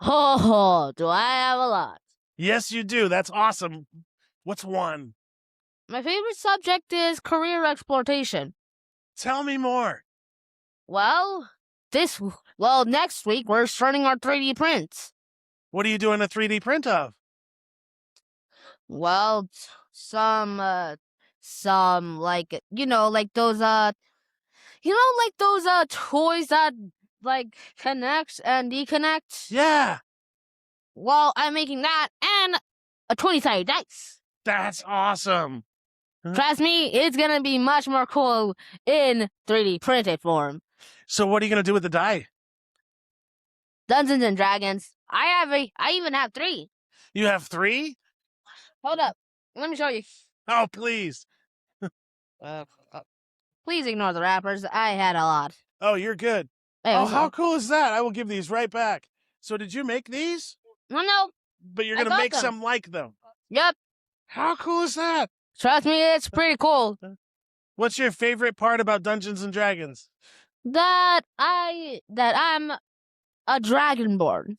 Oh, do I have a lot? Yes, you do. That's awesome. What's one? My favorite subject is career exploitation. Tell me more. Well, next week we're starting our 3D prints. What are you doing a 3D print of? Well, some like those You know, like those toys that like connect and deconnect? Yeah, Well, I'm making that and a 20-sided dice. that's awesome. Trust me, it's gonna be much more cool in 3D printed form. So what are you going to do with the die? Dungeons and Dragons. I even have 3. You have 3? Hold up. Let me show you. Oh, please. Please ignore the wrappers. I had a lot. Oh, you're good. Hey, Oh, what's how up? cool is that? I will give these right back. So did you make these? No. But you're I going to got make them. some like them. Yep. How cool is that? Trust me, it's pretty cool. What's your favorite part about Dungeons and Dragons? That I'm a dragonborn.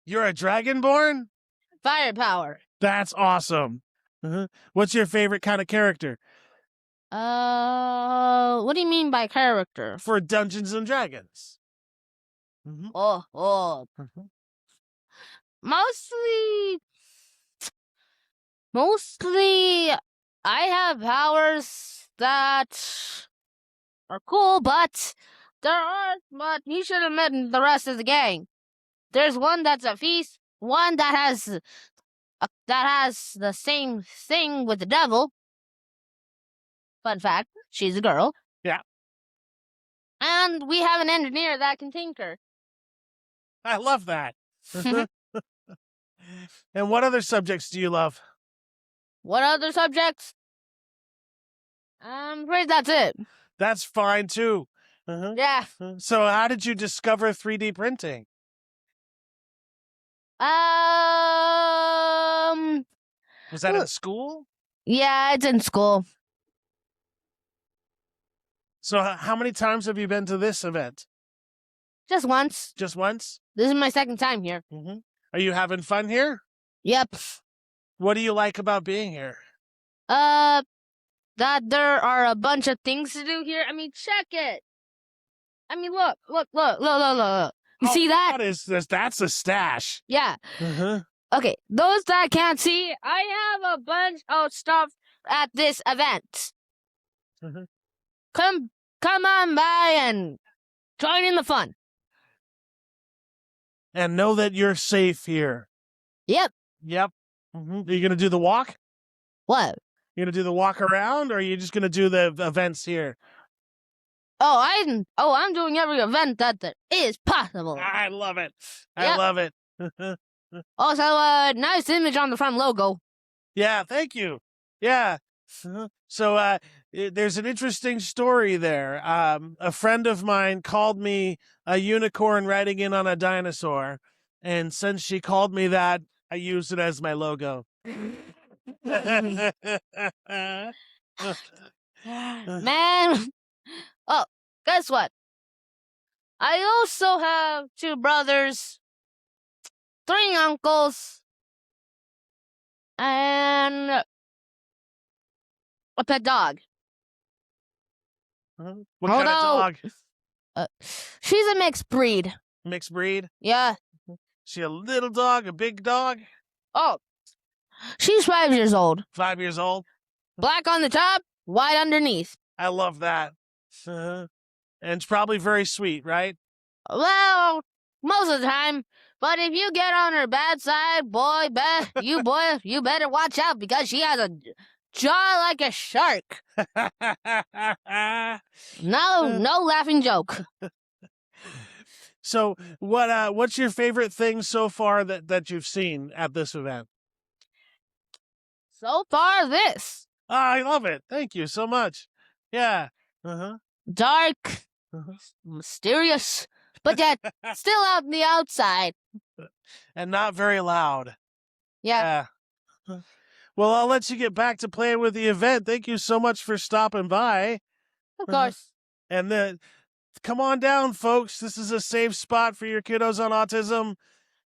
You're a dragonborn? Firepower. That's awesome. What's your favorite kind of character What do you mean by character? for Dungeons and Dragons? Oh. Mostly, I have powers that are cool, but but you should have met the rest of the gang. There's one that's a feast, one that has the same thing with the devil. Fun fact, she's a girl. Yeah. And we have an engineer that can tinker. I love that. And what other subjects do you love? What other subjects? I'm afraid that's it. That's fine too. Yeah. So how did you discover 3D printing? Was that in school? Yeah, it's in school. So how many times have you been to this event? Just once. Just once? This is my second time here. Are you having fun here? Yep. What do you like about being here? That there are a bunch of things to do here. I mean, check it. I mean, look. You see that? That's a stash. Yeah. Okay, those that can't see, I have a bunch of stuff at this event. Come on by and join in the fun. And know that you're safe here. Yep. Yep. Are you going to do the walk? What? You're going to do the walk around, or are you just going to do the events here? I'm doing every event that there is possible. I love it. Yep. I love it. Also, nice image on the front logo. Yeah, thank you. Yeah. So there's an interesting story there. A friend of mine called me a unicorn riding in on a dinosaur, and since she called me that, I use it as my logo. Man. Oh, guess what? I also have 2 brothers, 3 uncles, and a pet dog. What kind of dog? She's a mixed breed. Mixed breed? Yeah. She a little dog, a big dog? Oh, she's 5 years old. 5 years old? Black on the top, white underneath. I love that. And it's probably very sweet, right? Well, most of the time. But if you get on her bad side, you better watch out because she has a jaw like a shark. No laughing joke. So, what's your favorite thing so far that you've seen at this event? So far, this. I love it. Thank you so much. Yeah. Dark, mysterious, but yet still out on the outside. And not very loud. Yeah. Well, I'll let you get back to playing with the event. Thank you so much for stopping by. Of course. And then, come on down, folks. This is a safe spot for your kiddos on autism,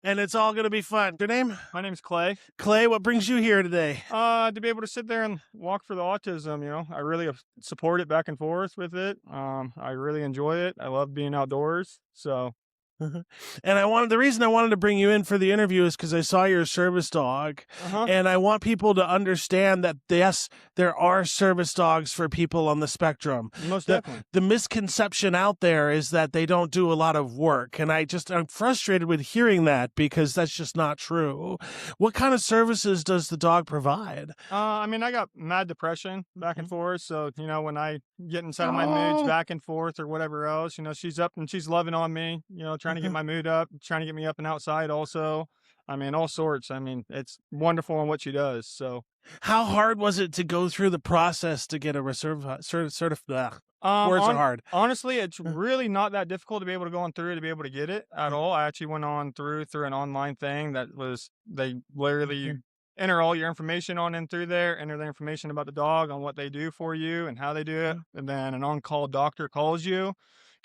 and it's all going to be fun. Your name? My name's Clay. Clay, what brings you here today? To be able to sit there and walk for the autism, I really support it back and forth with it. I really enjoy it. I love being outdoors. So Mhm. And the reason I wanted to bring you in for the interview is because I saw your service dog, and I want people to understand that yes, there are service dogs for people on the spectrum. Most definitely. The misconception out there is that they don't do a lot of work, and I'm frustrated with hearing that because that's just not true. What kind of services does the dog provide? I mean, I got mad depression back and forth. So, when I get inside of my Oh. moods back and forth or whatever else, she's up and she's loving on me, trying to get my mood up, trying to get me up and outside also. I mean, all sorts. I mean, it's wonderful in what she does. So, How hard was it to go through the process to get a words are hard. honestly, it's really not that difficult to be able to go on through to be able to get it at all. I actually went on through an online thing that was, they literally enter all your information on in through there, enter the information about the dog, on what they do for you and how they do it. And then an on-call doctor calls you,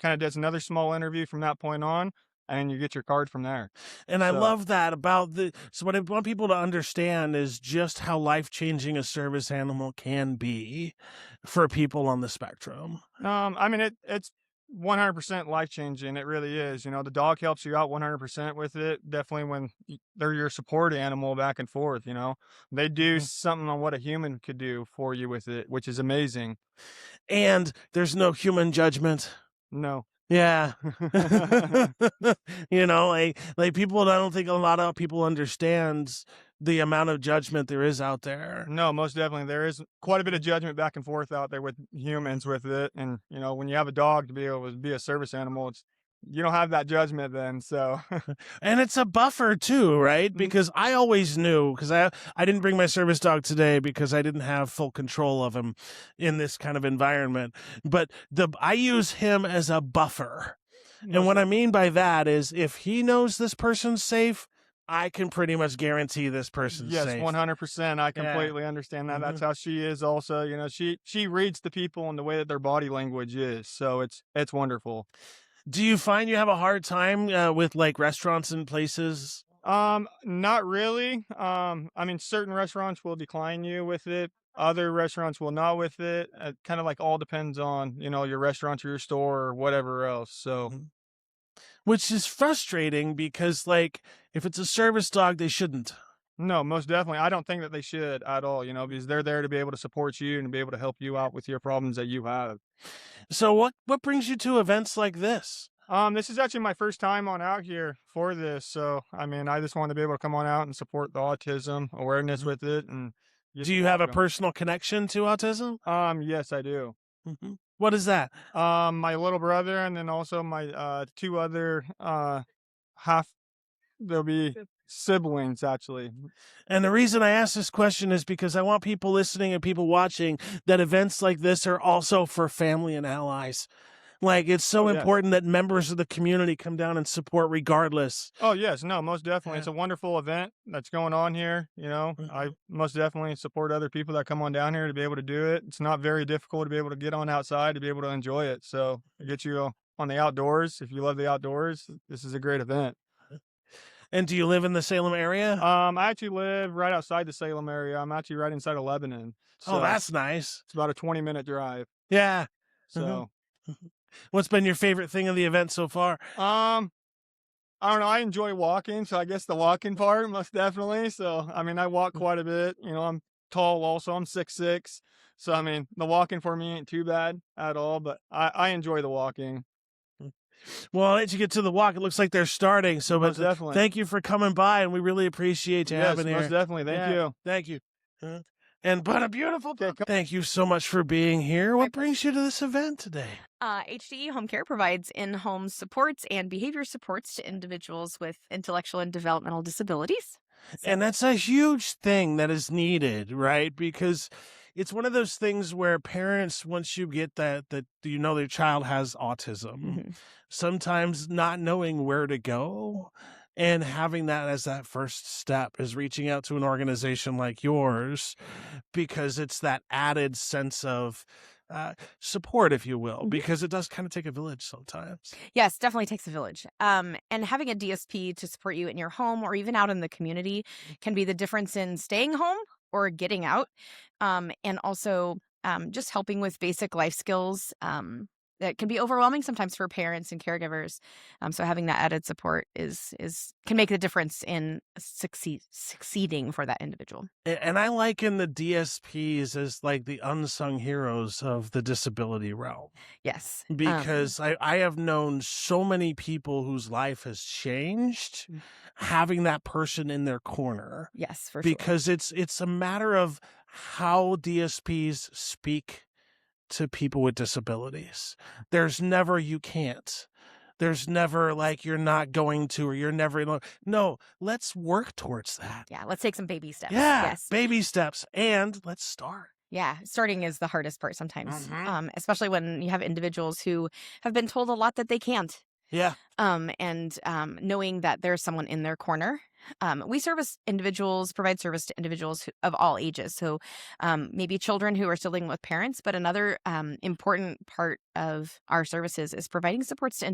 kind of does another small interview from that point on, and you get your card from there. And I So- love that so what I want people to understand is just how life-changing a service animal can be for people on the spectrum. I mean, it's 100% life changing. It really is. The dog helps you out 100% with it. Definitely when they're your support animal back and forth. They do something on what a human could do for you with it, which is amazing. And there's no human judgment. No. Yeah. Like people, I don't think a lot of people understands the amount of judgment there is out there. No, most definitely. There is quite a bit of judgment back and forth out there with humans with it. And, when you have a dog to be able to be a service animal, you don't have that judgment then. So, And it's a buffer too, right? Because I always knew, because I didn't bring my service dog today because I didn't have full control of him in this kind of environment. But I use him as a buffer. And what I mean by that is if he knows this person's safe, I can pretty much guarantee this person's yes, safe. 100%. I completely understand that. That's how she is also. She reads the people and the way that their body language is. So it's wonderful. Do you find you have a hard time with like restaurants and places? Not really. I mean, certain restaurants will decline you with it. Other restaurants will not with it. It kind of like all depends on, your restaurant or your store or whatever else. So, Which is frustrating because, like, if it's a service dog, they shouldn't. no, most definitely. I don't think that they should at all, because they're there to be able to support you and be able to help you out with your problems that you have. So what brings you to events like this? This is actually my first time on out here for this. So, I mean, I just want to be able to come on out and support the autism awareness with it. And Do you have a personal connection to autism? Yes, I do. What is that? My little brother, and then also my two other they'll be siblings actually. And the reason I ask this question is because I want people listening and people watching that events like this are also for family and allies. Like, it's so important that members of the community come down and support regardless. Oh, yes. No, most definitely. It's a wonderful event that's going on here. I most definitely support other people that come on down here to be able to do it. It's not very difficult to be able to get on outside, to be able to enjoy it. So it gets you on the outdoors. If you love the outdoors, this is a great event. And do you live in the Salem area? I actually live right outside the Salem area. I'm actually right inside of Lebanon. So that's nice. It's about a 20-minute drive. Yeah. So what's been your favorite thing of the event so far? I don't know. I enjoy walking, so I guess the walking part most definitely. So I mean, I walk quite a bit. I'm tall also. I'm 6'6". So I mean, the walking for me ain't too bad at all. But I enjoy the walking. Well, I'll let you get to the walk. It looks like they're starting. So, Most definitely. Thank you for coming by, and we really appreciate you having here. Most definitely. Thank you. Thank you. And but a beautiful day. Thank you so much for being here. What brings you to this event today? HDE Home Care provides in-home supports and behavior supports to individuals with intellectual and developmental disabilities. And that's a huge thing that is needed, right? Because it's one of those things where parents, once you get that their child has autism, sometimes not knowing where to go and having that as that first step is reaching out to an organization like yours, because it's that added sense of support, if you will, because it does kind of take a village sometimes. Yes, definitely takes a village. And having a DSP to support you in your home or even out in the community can be the difference in staying home or getting out. And also just helping with basic life skills that can be overwhelming sometimes for parents and caregivers. So having that added support can make a difference in succeeding for that individual. And I liken the DSPs as like the unsung heroes of the disability realm. Yes. Because I have known so many people whose life has changed having that person in their corner. Yes, for sure. Because it's a matter of how DSPs speak to people with disabilities. There's never you can't. There's never like you're not going to, or you're never. No, let's work towards that. Yeah, let's take some baby steps. Yeah, Yes. baby steps, and let's start. Yeah, starting is the hardest part sometimes, Mhm. especially when you have individuals who have been told a lot that they can't. Yeah. And knowing that there's someone in their corner. We provide service to individuals of all ages. So maybe children who are still living with parents, but another important part of our services is providing supports to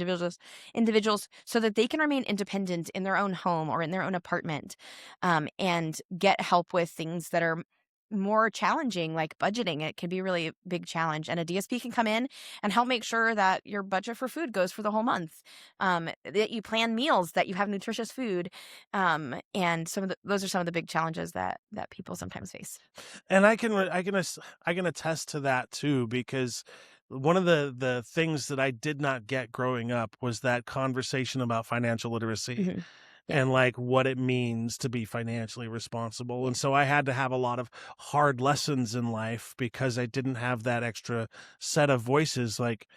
individuals so that they can remain independent in their own home or in their own apartment, and get help with things that are more challenging, like budgeting. It can be really a big challenge, and a DSP can come in and help make sure that your budget for food goes for the whole month, that you plan meals, that you have nutritious food, and those are some of the big challenges that people sometimes face. And I can attest to that too, because one of the things that I did not get growing up was that conversation about financial literacy. Mm-hmm. And like what it means to be financially responsible. And so I had to have a lot of hard lessons in life because I didn't have that extra set of voices. Like,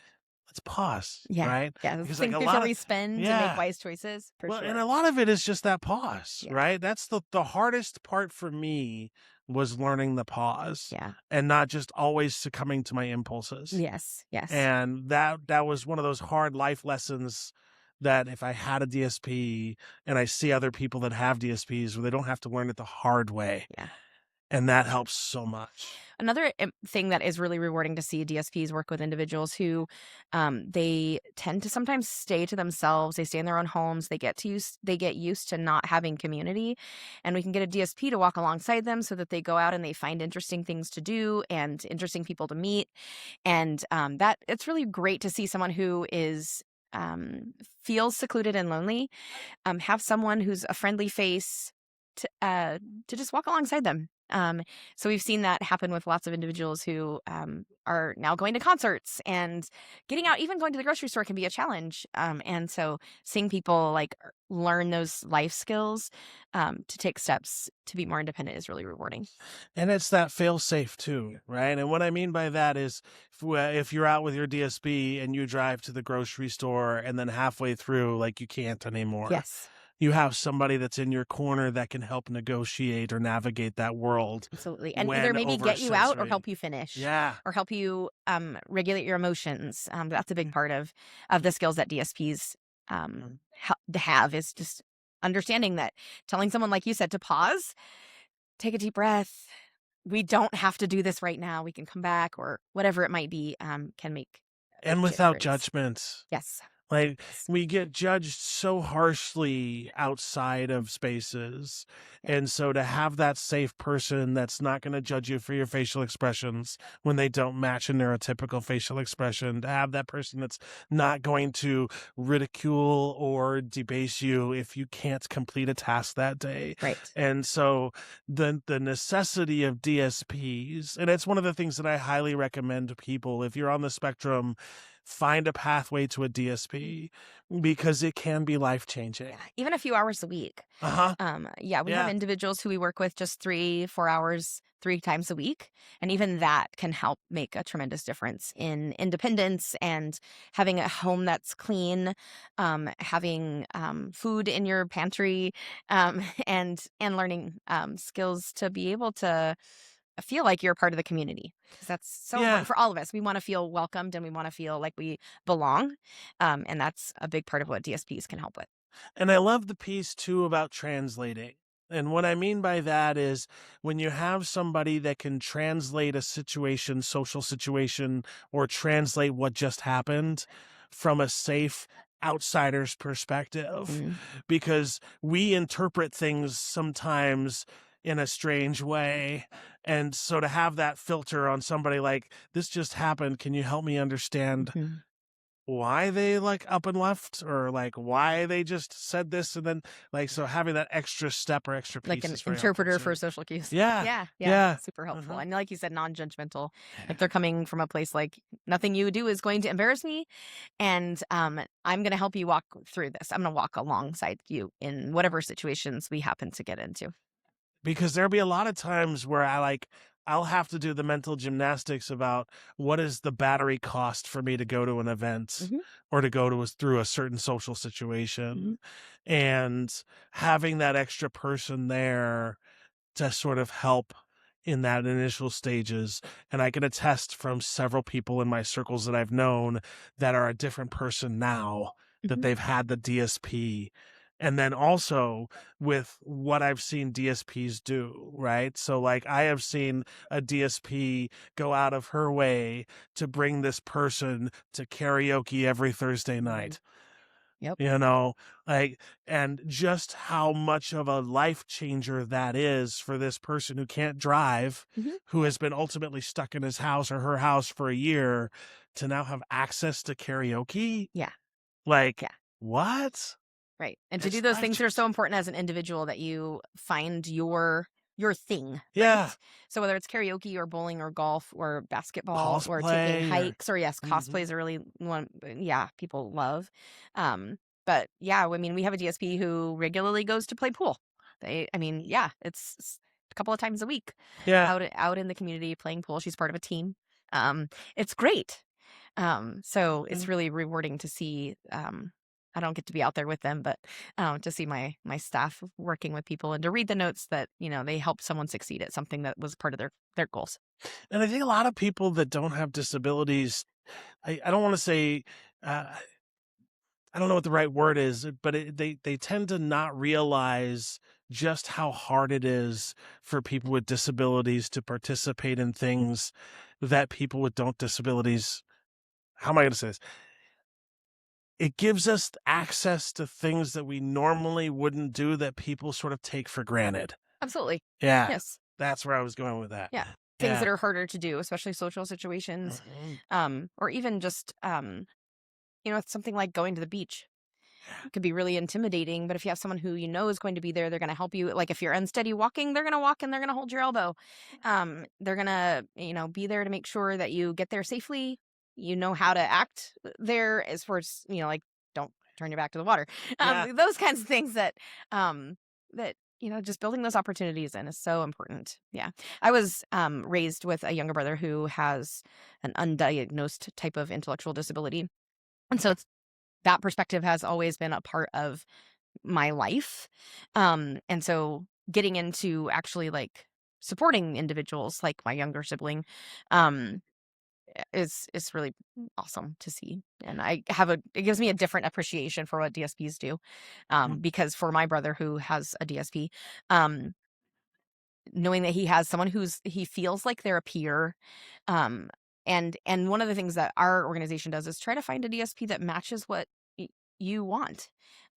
let's pause, Yeah. right? Yeah. Because Think like a before lot we of, spend and yeah. make wise choices. For well, sure. and a lot of it is just that pause, Yeah. right? That's the hardest part for me was learning the pause. Yeah. And not just always succumbing to my impulses. Yes. Yes. And that was one of those hard life lessons that if I had a DSP and I see other people that have DSPs where they don't have to learn it the hard way. Yeah. And that helps so much. Another thing that is really rewarding to see DSPs work with individuals who they tend to sometimes stay to themselves. They stay in their own homes. They get used to not having community, and we can get a DSP to walk alongside them so that they go out and they find interesting things to do and interesting people to meet. And that it's really great to see someone who is feels secluded and lonely, have someone who's a friendly face to just walk alongside them. So we've seen that happen with lots of individuals who are now going to concerts, and getting out, even going to the grocery store can be a challenge. And so seeing people like learn those life skills to take steps to be more independent is really rewarding. And it's that fail safe too, right? And what I mean by that is if you're out with your DSP and you drive to the grocery store and then halfway through, like you can't anymore. Yes. You have somebody that's in your corner that can help negotiate or navigate that world. Absolutely. And either maybe get you out or help you finish. Yeah. Or help you regulate your emotions. That's a big part of the skills that DSPs have, is just understanding that telling someone, like you said, to pause, take a deep breath. We don't have to do this right now. We can come back, or whatever it might be, can make a And without difference. judgment. Yes. Like, we get judged so harshly outside of spaces. And so to have that safe person that's not going to judge you for your facial expressions when they don't match a neurotypical facial expression, to have that person that's not going to ridicule or debase you if you can't complete a task that day. Right. And so the necessity of DSPs, and it's one of the things that I highly recommend to people, if you're on the spectrum, find a pathway to a DSP, because it can be life-changing. Yeah. Even a few hours a week. Uh-huh. We have Yeah. individuals who we work with just 3-4 hours 3 times a week, and even that can help make a tremendous difference in independence and having a home that's clean, having food in your pantry, and learning skills to be able to feel like you're a part of the community, because that's so Yeah. important for all of us. We want to feel welcomed, and we want to feel like we belong, and that's a big part of what DSPs can help with. And I love the piece too about translating. And what I mean by that is when you have somebody that can translate a situation, social situation, or translate what just happened from a safe outsider's perspective, Mhm. because we interpret things sometimes in a strange way. And so to have that filter on somebody like, this just happened, can you help me understand Mhm. why they like up and left, or like why they just said this and then like, so having that extra step or extra piece Like an is very helpful interpreter for too. social cues. Yeah. Yeah, super helpful. Uh-huh. And like you said, non-judgmental. Like they're coming from a place like nothing you do is going to embarrass me, and I'm going to help you walk through this. I'm going to walk alongside you in whatever situations we happen to get into. Because there'll be a lot of times where I'll have to do the mental gymnastics about what is the battery cost for me to go to an event Mhm. or to go to through a certain social situation, and having that extra person there to sort of help in that initial stages. And I can attest from several people in my circles that I've known that are a different person now that Mhm. they've had the DSP. And then also with what I've seen DSPs do, right? So like I have seen a DSP go out of her way to bring this person to karaoke every Thursday night. Yep. You know, like, and just how much of a life changer that is for this person who can't drive, Mhm. who has been ultimately stuck in his house or her house for a year, to now have access to karaoke. Yeah. Like, Yeah. what? Right. And to It's do those things that are so life-changing. important as an individual that you find your thing. Yeah. Right? So whether it's karaoke or bowling or golf or basketball or taking Cosplay or hikes or yes, cosplay is a really one people love. But yeah, I mean we have a DSP who regularly goes to play pool. It's a couple of times a week yeah. out in the community playing pool. She's part of a team. It's great. So it's Mhm. really rewarding to see. I don't get to be out there with them, but to see my staff working with people and to read the notes that they helped someone succeed at something that was part of their goals. And I think a lot of people that don't have disabilities, I don't want to say, uh, I don't know what the right word is, but they tend to not realize just how hard it is for people with disabilities to participate in things that people with don't disabilities. How am I going to say this? It gives us access to things that we normally wouldn't do that people sort of take for granted. Absolutely. Yeah, Yes. that's where I was going with that. Yeah. Things that Yeah. are harder to do, especially social situations, or even just it's something like going to the beach. It could be really intimidating, but if you have someone who is going to be there, they're going to help you. Like if you're unsteady walking, they're going to walk and they're going to hold your elbow. They're going to, be there to make sure that you get there safely. You know how to act there as far as, like don't turn your back to the water. Yeah. Those kinds of things that just building those opportunities in is so important. Yeah. I was raised with a younger brother who has an undiagnosed type of intellectual disability. And so that perspective has always been a part of my life. And so getting into actually like supporting individuals like my younger sibling is really awesome to see. And it gives me a different appreciation for what DSPs do. Because for my brother who has a DSP, knowing that he has someone he feels like they're a peer, um, and one of the things that our organization does is try to find a DSP that matches what you want.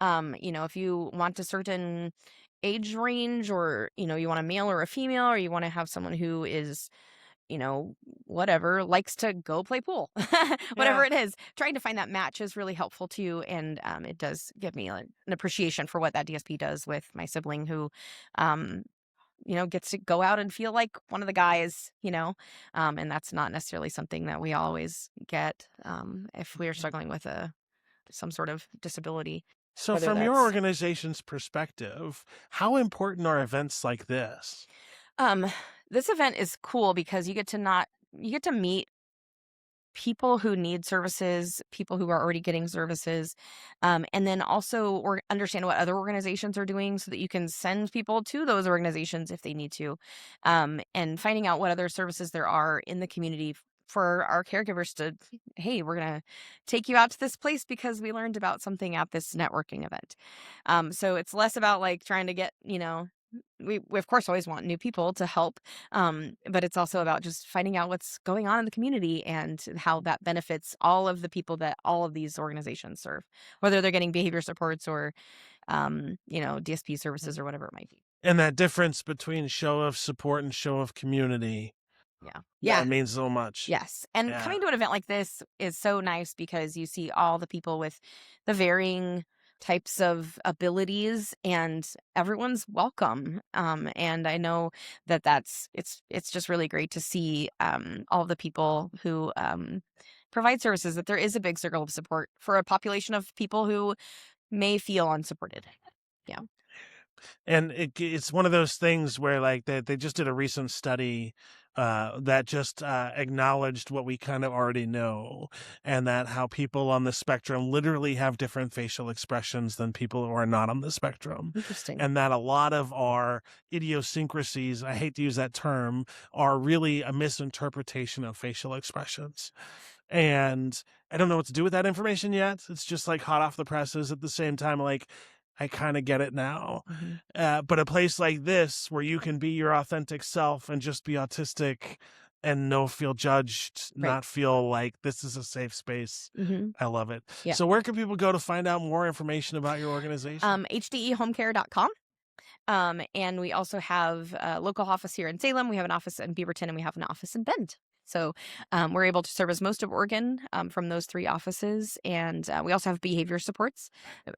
If you want a certain age range, or you want a male or a female, or you want to have someone who is whatever, likes to go play pool, whatever it is, trying to find that match is really helpful too. And it does give me an appreciation for what that DSP does with my sibling who gets to go out and feel like one of the guys, and that's not necessarily something that we always get if we are struggling with some sort of disability. So Whether from your that's organization's perspective, how important are events like this? this event is cool because you get to meet people who need services, people who are already getting services, and then also or understand what other organizations are doing so that you can send people to those organizations if they need to, and finding out what other services there are in the community for our caregivers to, hey, we're going to take you out to this place because we learned about something at this networking event. So it's less about like trying to get, we of course always want new people to help, but it's also about just finding out what's going on in the community and how that benefits all of the people that all of these organizations serve, whether they're getting behavior supports or DSP services or whatever it might be. And that difference between show of support and show of community. Yeah. That means so much. Yes. And Yeah. coming to an event like this is so nice because you see all the people with the varying types of abilities and everyone's welcome. And I know that it's just really great to see all the people who provide services, that there is a big circle of support for a population of people who may feel unsupported. Yeah. And it's one of those things where like they just did a recent study that just acknowledged what we kind of already know, and that how people on the spectrum literally have different facial expressions than people who are not on the spectrum. Interesting. And that a lot of our idiosyncrasies, I hate to use that term, are really a misinterpretation of facial expressions. And I don't know what to do with that information yet. It's just like hot off the presses. At the same time, like, I kind of get it now. But a place like this where you can be your authentic self and just be autistic and no feel judged, Right. not feel like this is a safe space. I love it. Yeah. So where can people go to find out more information about your organization? HDEhomecare.com. And we also have a local office here in Salem. We have an office in Beaverton, and we have an office in Bend. So we're able to service most of Oregon from those 3 offices. And we also have behavior supports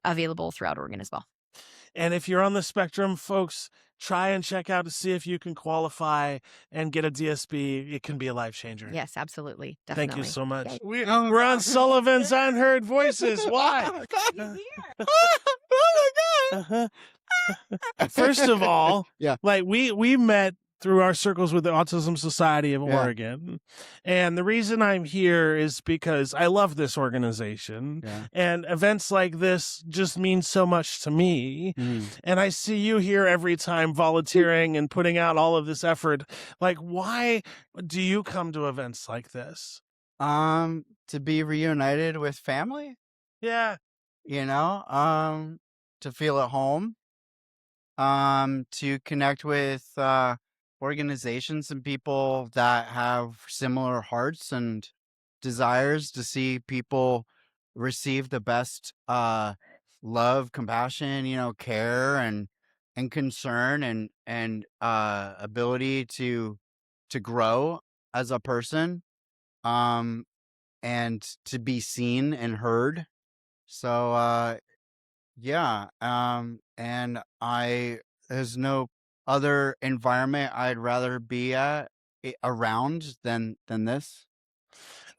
available throughout Oregon as well. And if you're on the spectrum, folks, try and check out to see if you can qualify and get a DSP. It can be a life changer. Yes, absolutely. Definitely. Thank you so much. Yay. We're on Sullivan's Unheard Voices. Why? First of all, Yeah. like we met through our circles with the Autism Society of Yeah. Oregon. And the reason I'm here is because I love this organization. Yeah. And events like this just mean so much to me. And I see you here every time volunteering and putting out all of this effort. Like, why do you come to events like this? To be reunited with family, Yeah. to feel at home, to connect with organizations and people that have similar hearts and desires, to see people receive the best love, compassion, care and concern and ability to grow as a person, and to be seen and heard. So yeah, and there's no other environment I'd rather be around than this.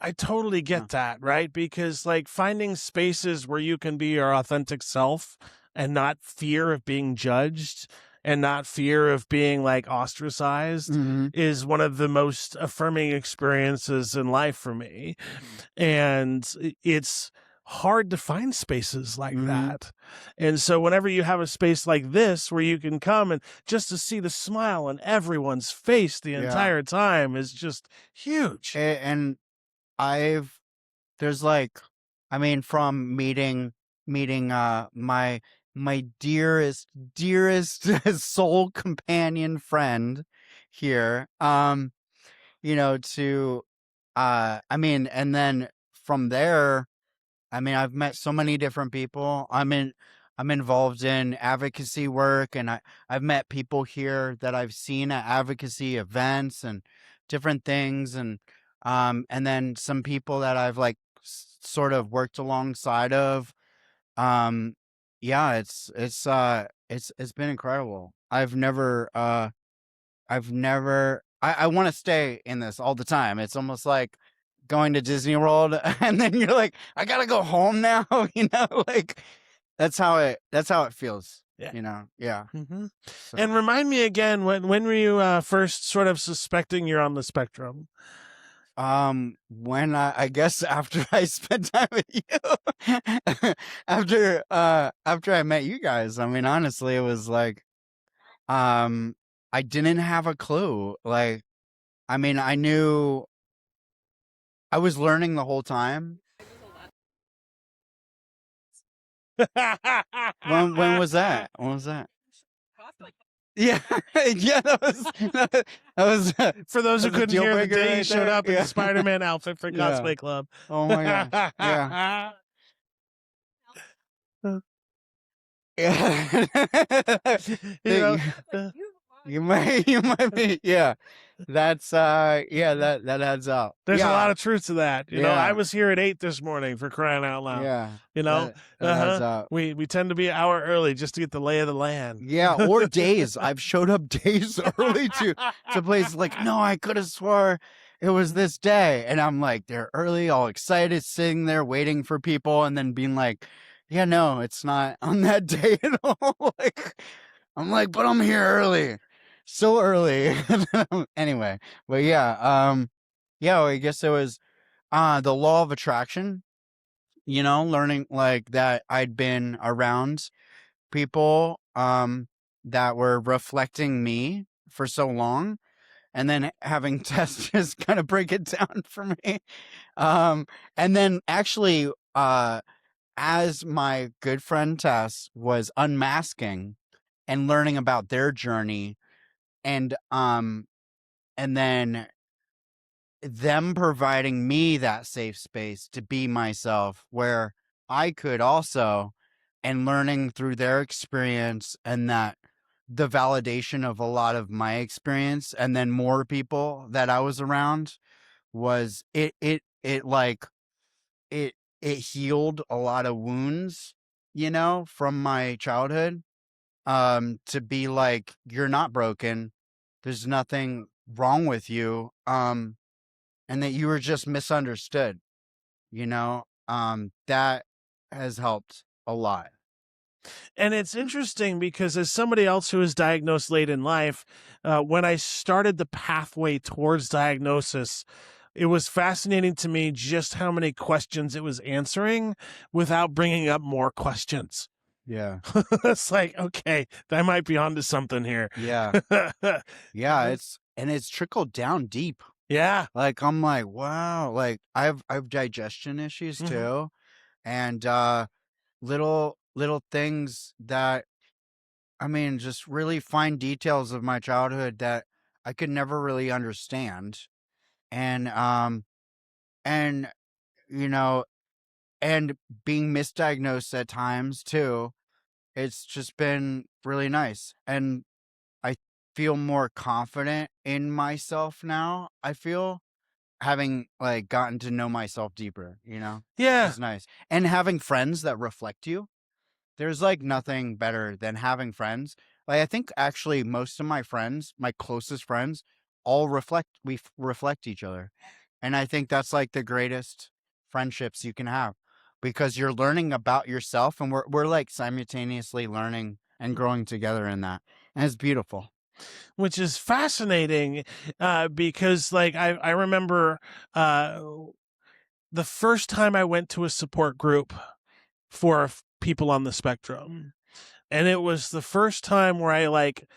I totally get that, right? Because like finding spaces where you can be your authentic self and not fear of being judged and not fear of being like ostracized is one of the most affirming experiences in life for me. And it's hard to find spaces like that. And so whenever you have a space like this where you can come and just to see the smile on everyone's face the entire time is just huge. And there's like, I mean, from meeting my dearest soul companion friend here, to I mean, and then from there, I mean, I've met so many different people. I'm involved in advocacy work, and I've met people here that I've seen at advocacy events and different things, and then some people that I've like sort of worked alongside of. Yeah, it's been incredible. I want to stay in this all the time. It's almost like going to Disney World and then you're like, I gotta go home now, like that's how it feels. Yeah. Yeah. So, And remind me again, when were you first sort of suspecting you're on the spectrum? when I guess after I spent time with you, after I met you guys, I mean, honestly, it was like, I didn't have a clue. Like, I mean, I knew I was learning the whole time. When was that? When was that? Yeah, yeah, that was For those who That's a couldn't deal hear, the breaker day he right showed there. up in Yeah. the Spider-Man outfit for Yeah. Cosplay Club. Oh my gosh. Yeah. Yeah. You know, you might be, yeah. That's yeah, that adds up. There's a Yeah. lot of truth to that. You know, I Yeah. was here at 8 this morning, for crying out loud. Yeah. You know, That adds uh-huh. up. We tend to be an hour early just to get the lay of the land. Yeah, or days. I've showed up days early to places like, no, I could have swore it was this day. And I'm like, they're early, all excited, sitting there waiting for people, and then being like, yeah, no, it's not on that day at all. Like, I'm like, but I'm here early. So early. Anyway, but yeah, yeah, I guess it was the law of attraction, you know, learning like that I'd been around people that were reflecting me for so long, and then having Tess just kind of break it down for me. And then actually as my good friend Tess was unmasking and learning about their journey, and then them providing me that safe space to be myself where I could also, and learning through their experience, and that the validation of a lot of my experience, and then more people that I was around, was it like it healed a lot of wounds, you know, from my childhood. To be like, you're not broken, there's nothing wrong with you, and that you were just misunderstood, you know. That has helped a lot. And it's interesting because, as somebody else who was diagnosed late in life, when I started the pathway towards diagnosis, it was fascinating to me just how many questions it was answering without bringing up more questions. Yeah. It's like, okay, I might be onto something here. Yeah. Yeah, it's trickled down deep. Yeah. Like, I'm like, wow, like I've digestion issues Mhm. too, and little things that, I mean, just really fine details of my childhood that I could never really understand. And you know, and being misdiagnosed at times too. It's just been really nice. And I feel more confident in myself now. I feel, having like gotten to know myself deeper, you know, Yeah. is nice. And having friends that reflect you. There's like nothing better than having friends. Like, I think actually most of my friends, my closest friends, all reflect each other. And I think that's like the greatest friendships you can have, because you're learning about yourself, and we're like simultaneously learning and growing together in that. And it's beautiful. Which is fascinating, because, like, I remember the first time I went to a support group for people on the spectrum, and it was the first time where I, like,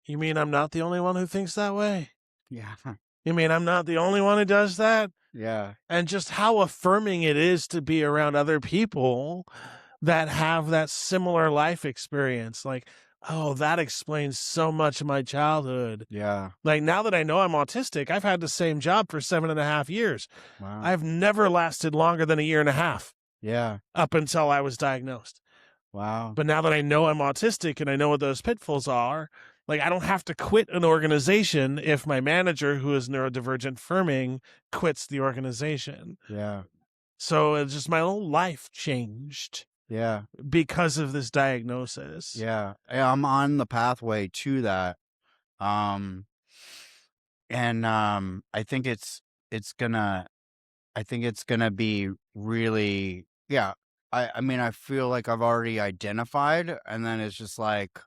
you mean I'm not the only one who thinks that way? Yeah. You mean I'm not the only one who does that? Yeah. And just how affirming it is to be around other people that have that similar life experience. Like, oh, that explains so much of my childhood. Yeah. Like, now that I know I'm autistic, I've had the same job for 7.5 years. Wow. I've never lasted longer than 1.5 years Yeah. up until I was diagnosed. Wow. But now that I know I'm autistic and I know what those pitfalls are, like, I don't have to quit an organization if my manager, who is neurodivergent firming, quits the organization. Yeah. So it's just, my whole life changed Yeah. because of this diagnosis. Yeah. I'm on the pathway to that. And I think it's gonna be really, yeah. I mean, I feel like I've already identified, and then it's just like,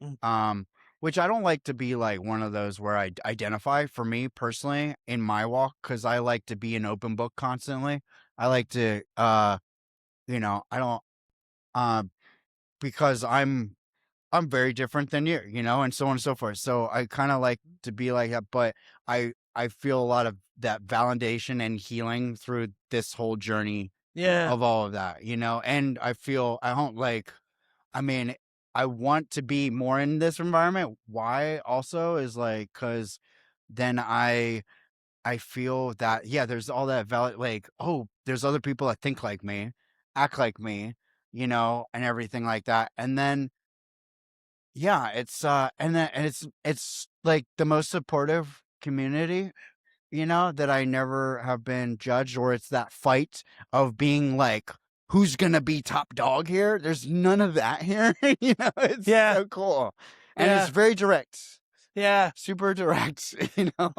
Mm. which I don't like to be like one of those where I identify, for me personally in my walk, because I like to be an open book constantly. I like to, you know, I don't, because I'm very different than you know, and so on and so forth. So I kind of like to be like that, but I feel a lot of that validation and healing through this whole journey Yeah. of all of that, you know. And I feel, I don't like, I mean, I want to be more in this environment. Why also is like, because then I feel that, yeah, there's all that valid, like, oh, there's other people that think like me, act like me, you know, and everything like that. And then, yeah, it's and then, and it's like the most supportive community, that I never have been judged, or it's that fight of being like, who's gonna be top dog here? There's none of that here. It's Yeah. so cool. And Yeah. it's very direct. Yeah. Super direct, And I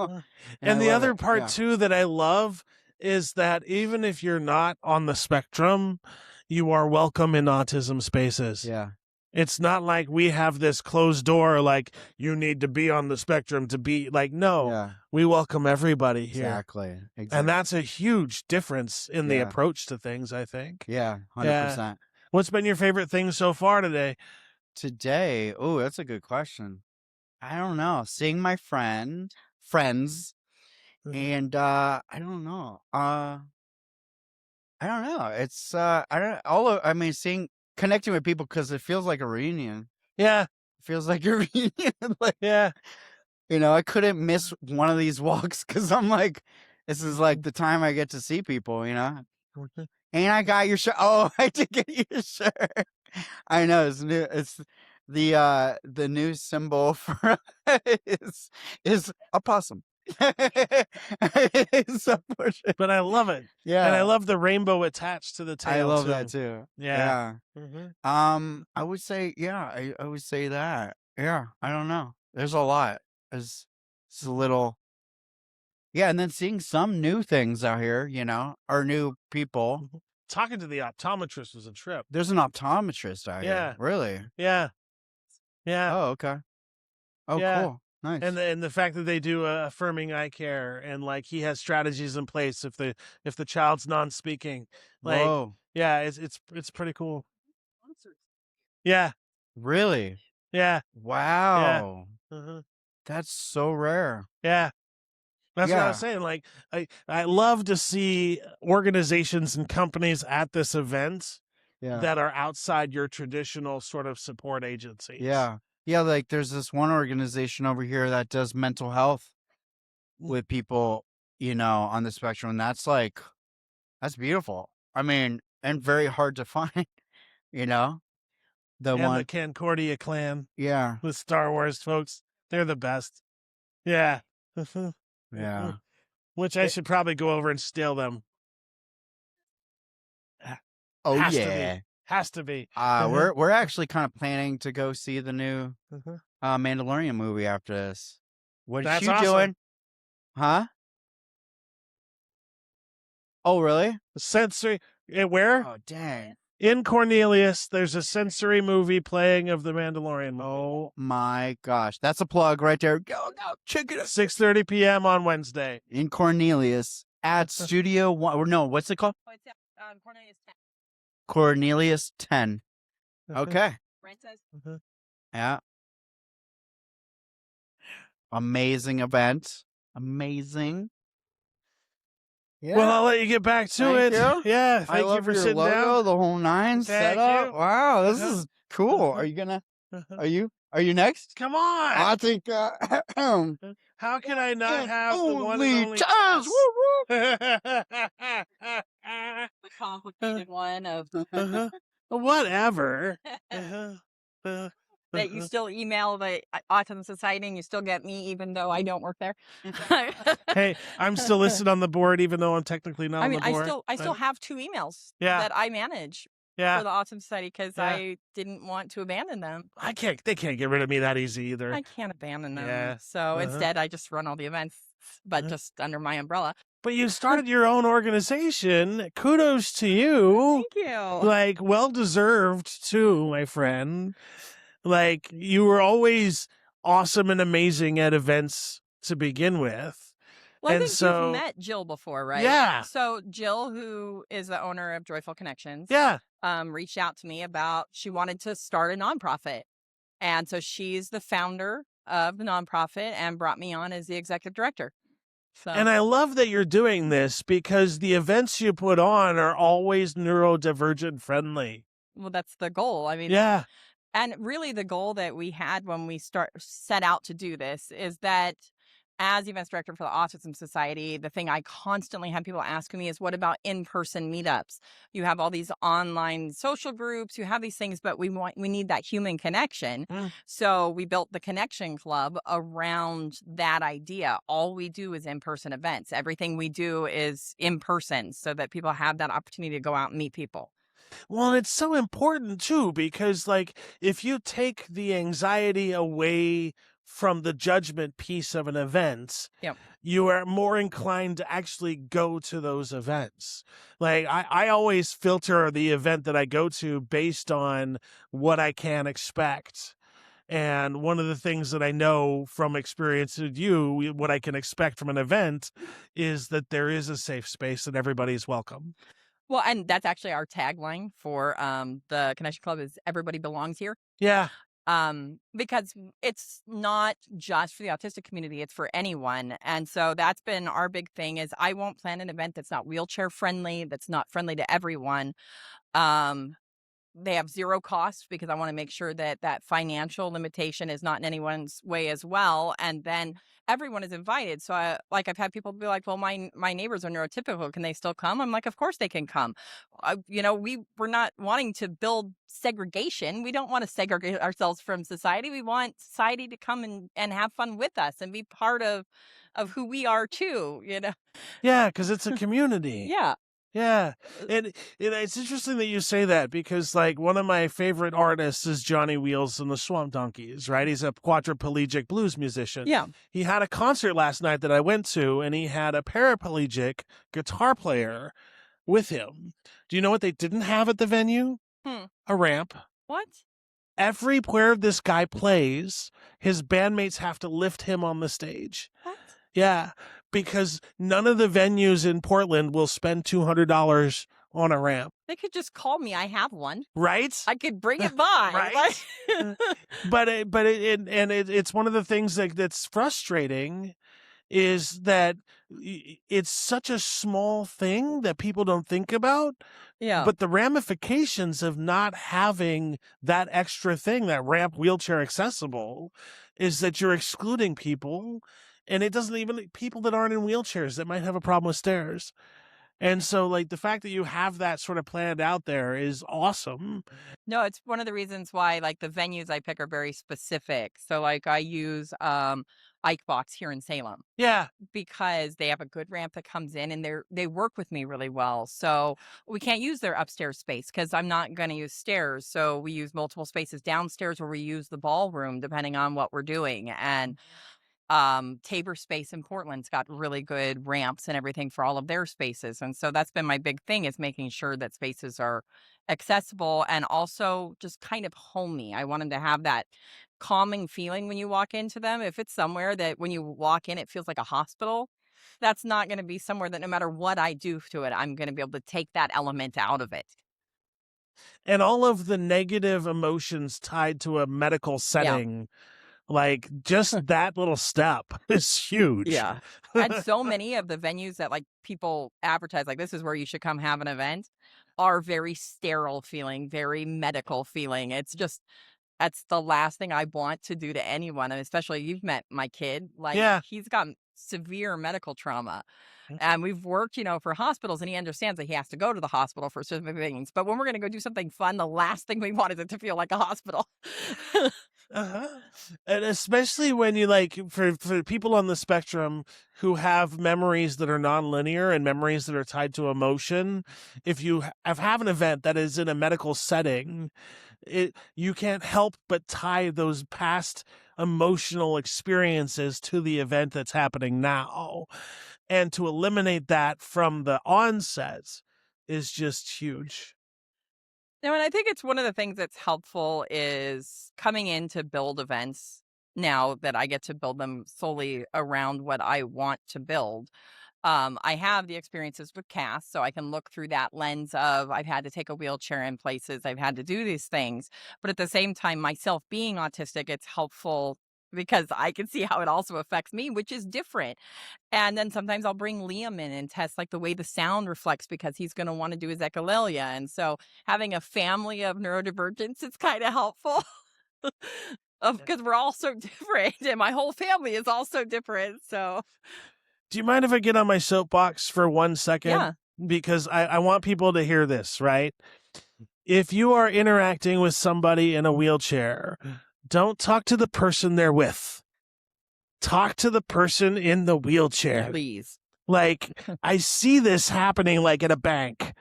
the love other it. part Yeah. too that I love is that even if you're not on the spectrum, you are welcome in autism spaces. Yeah. It's not like we have this closed door, like you need to be on the spectrum to be like, no, Yeah. we welcome everybody here. Exactly. And that's a huge difference in the Yeah. approach to things, I think. Yeah. Yeah. 100%. What's been your favorite thing so far today? Today, oh, that's a good question. I don't know. Seeing my friends, Mhm. and I don't know. I don't know. It's I mean, connecting with people, because it feels like a reunion. Yeah. It feels like a reunion. Like, Yeah. I couldn't miss one of these walks, because I'm like, this is like the time I get to see people. Mhm. And I got your shirt. Oh, I did get your shirt. I know it's new. It's the new symbol for is a possum. It's unfortunate. But I love it. Yeah. And I love the rainbow attached to the tail. I love too. that too. Yeah. Yeah. Mhm. I would say, yeah, I would say that. Yeah. I don't know. There's a lot. It's a little. Yeah, and then seeing some new things out here, or new people. Talking to the optometrist was a trip. There's an optometrist out Yeah. here. Really? Yeah. Yeah. Oh, okay. Oh, Yeah. cool. Nice. And the fact that they do affirming eye care, and like he has strategies in place if the child's non-speaking. Like, Whoa. yeah, it's pretty cool. Yeah. Really? Yeah. Wow. Uh-huh. That's so rare. Yeah. That's what I Yeah. was saying. Like, I love to see organizations and companies at this event Yeah. that are outside your traditional sort of support agencies. Yeah. Yeah, like there's this one organization over here that does mental health with people, on the spectrum. And that's beautiful. I mean, and very hard to find, the And one. the Concordia clan, Yeah. the Star Wars folks, they're the best. Yeah. Yeah. Which I should probably go over and steal them. Oh, Has to yeah. be. Has to be. We're actually kind of planning to go see the new Mhm. Mandalorian movie after this. What is That's you awesome. doing? Huh? Oh, really? Sensory. Where? Oh, dang. In Cornelius, there's a sensory movie playing of the Mandalorian movie. Oh my gosh. That's a plug right there. Go, check it out. 6:30 p.m. on Wednesday. In Cornelius at Studio One. Or no, what's it called? Cornelius 10. Cornelius 10. Okay. Right says. Yeah. Amazing event. Amazing. Yeah. Well, I'll let you get back to Thank it. you. Yeah, I thank you love for your sitting logo, down. the whole nine Thank setup. you. Wow, this Uh-huh. is cool. Are you gonna? Are you next? Come on. I think. How can I not and have the one and only only Taz. Taz? The complicated one of Whatever. that you still email the Autism Society and you still get me even though I don't work there. Hey, I'm still listed on the board even though I'm technically not I on mean, the board. I still have 2 emails Yeah. that I manage Yeah. for the Autism Society because Yeah. I didn't want to abandon them. They can't get rid of me that easy either. I can't abandon them. Yeah. So Uh-huh. instead, I just run all the events, but Uh-huh. just under my umbrella. But you started your own organization. Kudos to you. Thank you. Like, well deserved too, my friend. Like, you were always awesome and amazing at events to begin with. Well, I And think so- you've met Jill before, right? Yeah. So Jill, who is the owner of Joyful Connections, Yeah. reached out to me about she wanted to start a nonprofit. And so she's the founder of the nonprofit and brought me on as the executive director. So And I love that you're doing this because the events you put on are always neurodivergent friendly. well, that's the goal. I mean, Yeah. and really the goal that we had when we set out to do this is that as events director for the Autism Society, the thing I constantly have people asking me is, what about in-person meetups? You have all these online social groups, you have these things, but we need that human connection. So we built the Connection Club around that idea. All we do is in-person events. Everything we do is in person so that people have that opportunity to go out and meet people. Well, it's so important too, because like if you take the anxiety away from the judgment piece of an event, Yep. you are more inclined to actually go to those events. Like I always filter the event that I go to based on what I can expect. And one of the things that I know from experience with you, what I can expect from an event is that there is a safe space and everybody's welcome. Well, and that's actually our tagline for the Connection Club is everybody belongs here. Yeah. Because it's not just for the autistic community, it's for anyone. And so that's been our big thing is I won't plan an event that's not wheelchair friendly, that's not friendly to everyone. They have zero cost because I want to make sure that that financial limitation is not in anyone's way as well. And then everyone is invited. So I've had people be like, well, my neighbors are neurotypical. Can they still come? I'm like, of course they can come. We're not wanting to build segregation. We don't want to segregate ourselves from society. We want society to come and have fun with us and be part of who we are too, Yeah, because it's a community. Yeah. Yeah. And it's interesting that you say that because, like, one of my favorite artists is Johnny Wheels and the Swamp Donkeys, right? He's a quadriplegic blues musician. Yeah. He had a concert last night that I went to, and he had a paraplegic guitar player with him. Do you know what they didn't have at the venue? A ramp. What? Everywhere this guy plays, his bandmates have to lift him on the stage. What? Yeah, because none of the venues in Portland will spend $200 on a ramp. They could just call me. I have one. Right? I could bring it by. Right? It's one of the things that's frustrating is that it's such a small thing that people don't think about. Yeah. But the ramifications of not having that extra thing, that ramp wheelchair accessible, is that you're excluding people. And it doesn't even people that aren't in wheelchairs that might have a problem with stairs. And so, like, the fact that you have that sort of planned out there is awesome. No, it's one of the reasons why, like, the venues I pick are very specific. So, like, I use Ike Box here in Salem. Yeah. Because they have a good ramp that comes in and they work with me really well. So we can't use their upstairs space because I'm not going to use stairs. So we use multiple spaces downstairs where we use the ballroom depending on what we're doing. And Tabor space in Portland's got really good ramps and everything for all of their spaces. And so that's been my big thing is making sure that spaces are accessible and also just kind of homey. I want them to have that calming feeling when you walk into them. If it's somewhere that when you walk in, it feels like a hospital, that's not going to be somewhere that no matter what I do to it, I'm going to be able to take that element out of it. And all of the negative emotions tied to a medical setting. Like, just that little step is huge. Yeah. And so many of the venues that, like, people advertise, like, this is where you should come have an event, are very sterile feeling, very medical feeling. It's just, that's the last thing I want to do to anyone. And especially you've met my kid. Like, he's got severe medical trauma. And we've worked, for hospitals, and he understands that he has to go to the hospital for certain things. But when we're going to go do something fun, the last thing we want is it to feel like a hospital. And especially when you for people on the spectrum who have memories that are nonlinear and memories that are tied to emotion, if you have an event that is in a medical setting, you can't help but tie those past emotional experiences to the event that's happening now. And to eliminate that from the onset is just huge. No, and I think it's one of the things that's helpful is coming in to build events now that I get to build them solely around what I want to build. I have the experiences with CAS, so I can look through that lens of I've had to take a wheelchair in places, I've had to do these things. But at the same time, myself being autistic, it's helpful because I can see how it also affects me, which is different. And then sometimes I'll bring Liam in and test like the way the sound reflects because he's going to want to do his echolalia. And so having a family of neurodivergents is kind of helpful. because we're all so different, and my whole family is all so different. So, Do you mind if I get on my soapbox for 1 second? yeah. Because I want people to hear this, right? If you are interacting with somebody in a wheelchair, don't talk to the person they're with. Talk to the person in the wheelchair. Please. Like, I see this happening like at a bank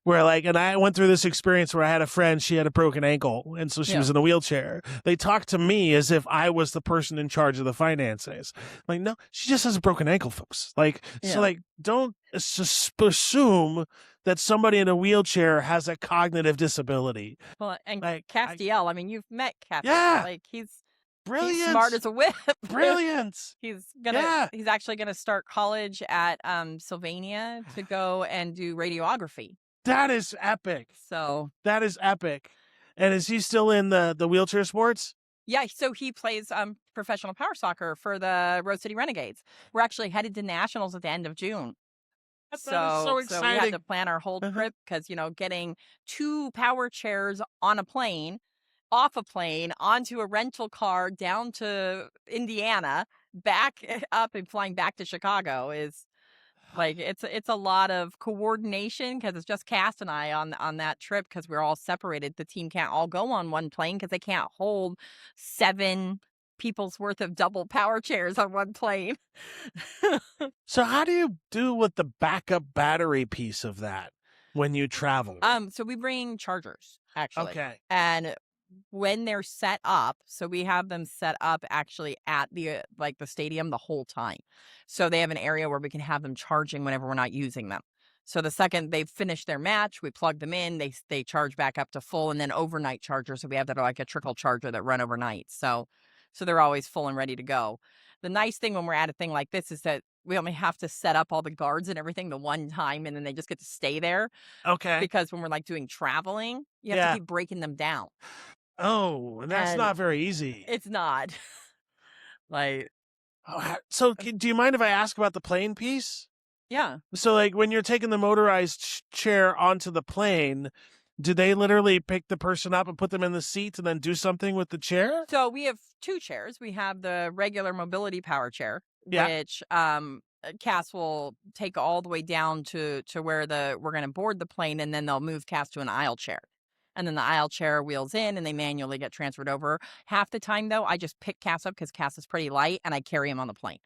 where like, and I went through this experience where I had a friend, she had a broken ankle. And so she was in a wheelchair. They talked to me as if I was the person in charge of the finances. Like, no, she just has a broken ankle, folks. Like, so like, don't assume that somebody in a wheelchair has a cognitive disability. Well, and Like, Castiel, I mean, you've met Castiel. Yeah. Like, he's Brilliant. smart as a whip. Brilliant. He's actually gonna start college at Sylvania to go and do radiography. That is epic. So That is epic. And is he still in the wheelchair sports? yeah, so he plays professional power soccer for the Rose City Renegades. We're actually headed to nationals at the end of June. That is so we had exciting. to plan our whole trip because, getting 2 power chairs on a plane, off a plane, onto a rental car, down to Indiana, back up and flying back to Chicago is like, it's a lot of coordination because it's just Cass and I on that trip because we're all separated. The team can't all go on one plane because they can't hold 7 people's worth of double power chairs on one plane. So how do you do with the backup battery piece of that when you travel? So we bring chargers, actually. Okay. And when they're set up, so we have them set up actually at the stadium the whole time. So they have an area where we can have them charging whenever we're not using them. So the second they've finished their match, we plug them in, they charge back up to full, and then overnight chargers. So we have that like a trickle charger that run overnight. So they're always full and ready to go. The nice thing when we're at a thing like this is that we only have to set up all the guards and everything the one time, and then they just get to stay there. Okay. Because when we're like doing traveling, you have to keep breaking them down. Oh, and that's not very easy. It's not. So do you mind if I ask about the plane piece? Yeah. So like when you're taking the motorized chair onto the plane, do they literally pick the person up and put them in the seat and then do something with the chair? So we have 2 chairs. We have the regular mobility power chair, which Cass will take all the way down to where we're going to board the plane, and then they'll move Cass to an aisle chair. And then the aisle chair wheels in and they manually get transferred over. Half the time, though, I just pick Cass up because Cass is pretty light and I carry him on the plane.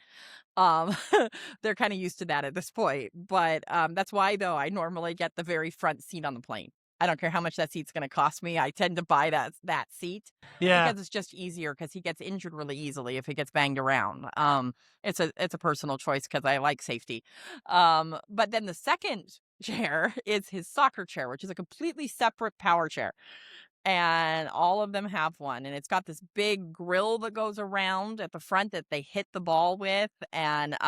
They're kind of used to that at this point. But that's why, though, I normally get the very front seat on the plane. I don't care how much that seat's going to cost me. I tend to buy that seat because it's just easier because he gets injured really easily if he gets banged around. It's a personal choice because I like safety. But then the second chair is his soccer chair, which is a completely separate power chair. And all of them have one. And it's got this big grill that goes around at the front that they hit the ball with, and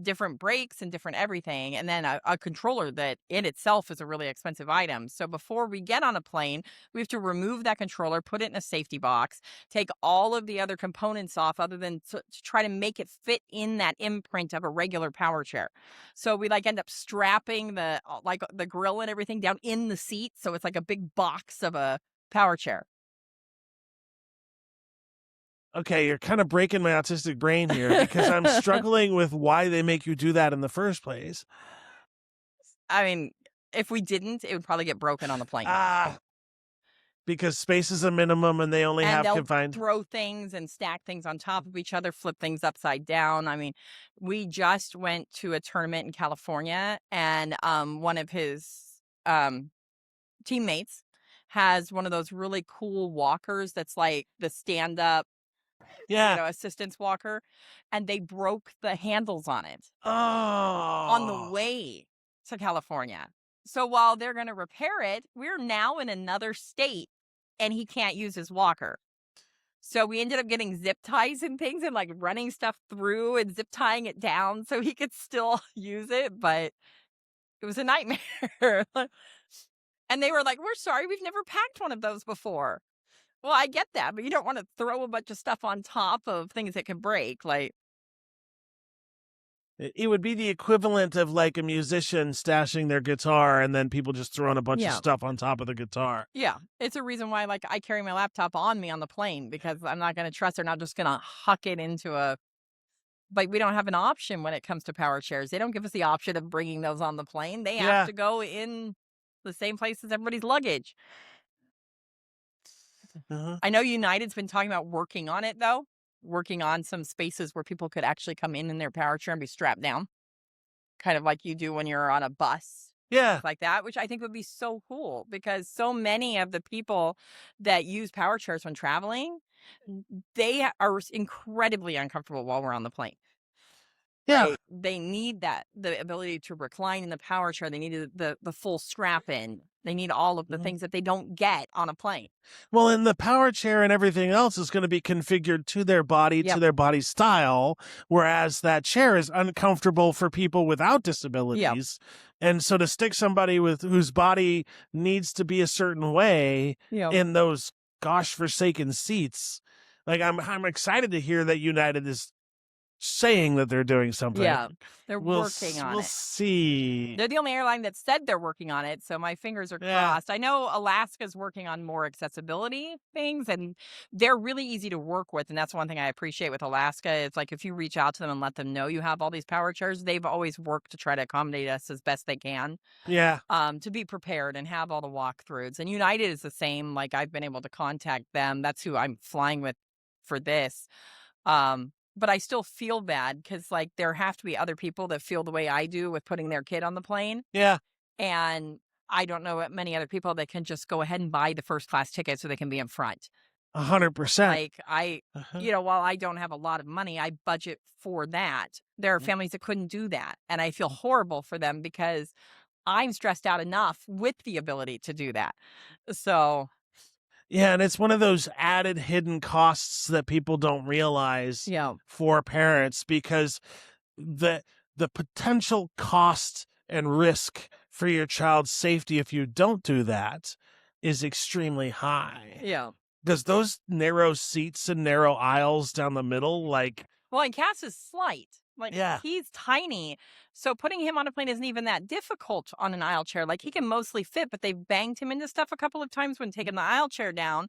different brakes and different everything. And then a controller that in itself is a really expensive item. So before we get on a plane, we have to remove that controller, put it in a safety box, take all of the other components off other than to try to make it fit in that imprint of a regular power chair. So we end up strapping the grill and everything down in the seat. So it's like a big box of a power chair. Okay, you're kind of breaking my autistic brain here because I'm struggling with why they make you do that in the first place. I mean, if we didn't, it would probably get broken on the plane. Because space is a minimum and they only have they'll confined. Throw things and stack things on top of each other, flip things upside down. I mean, we just went to a tournament in California, and one of his teammates has one of those really cool walkers that's like the stand-up assistance walker, and they broke the handles on it on the way to California. So while they're going to repair it, we're now in another state and he can't use his walker. So we ended up getting zip ties and things and running stuff through and zip tying it down so he could still use it, but it was a nightmare. And they were like, "We're sorry, we've never packed one of those before." Well, I get that, but you don't want to throw a bunch of stuff on top of things that can break. It would be the equivalent of like a musician stashing their guitar and then people just throwing a bunch of Yeah. stuff on top of the guitar. Yeah, it's a reason why like I carry my laptop on me on the plane because I'm not going to trust they're not just going to huck it into a. But we don't have an option when it comes to power chairs. They don't give us the option of bringing those on the plane. They Yeah. have to go in the same place as everybody's luggage. Uh-huh. I know United's been talking about working on it though, working on some spaces where people could actually come in their power chair and be strapped down, kind of like you do when you're on a bus. Yeah. Like that, which I think would be so cool because so many of the people that use power chairs when traveling, they are incredibly uncomfortable while we're on the plane. Yeah. They need that, the ability to recline in the power chair. They need the full strap in. They need all of the things that they don't get on a plane. Well, and the power chair and everything else is going to be configured to their body, to their body style, whereas that chair is uncomfortable for people without disabilities. And so to stick somebody with whose body needs to be a certain way in those gosh forsaken seats, like I'm excited to hear that United is saying that they're doing something. Yeah, they're working on it. We'll see. They're the only airline that said they're working on it, so my fingers are crossed. I know Alaska's working on more accessibility things, and they're really easy to work with, and that's one thing I appreciate with Alaska. It's like if you reach out to them and let them know you have all these power chairs, they've always worked to try to accommodate us as best they can. Yeah. To be prepared and have all the walkthroughs. And United is the same. Like I've been able to contact them. That's who I'm flying with for this. But I still feel bad because, like, there have to be other people that feel the way I do with putting their kid on the plane. Yeah. And I don't know many other people that can just go ahead and buy the first class ticket so they can be in front. 100%. Like, while I don't have a lot of money, I budget for that. There are families that couldn't do that. And I feel horrible for them because I'm stressed out enough with the ability to do that. So. Yeah, and it's one of those added hidden costs that people don't realize for parents because the potential cost and risk for your child's safety if you don't do that is extremely high. Yeah. Because those narrow seats and narrow aisles down the middle, like... Well, and Cass is slight. Like, Yeah. he's tiny. So putting him on a plane isn't even that difficult on an aisle chair. Like, he can mostly fit, but they've banged him into stuff a couple of times when taking the aisle chair down.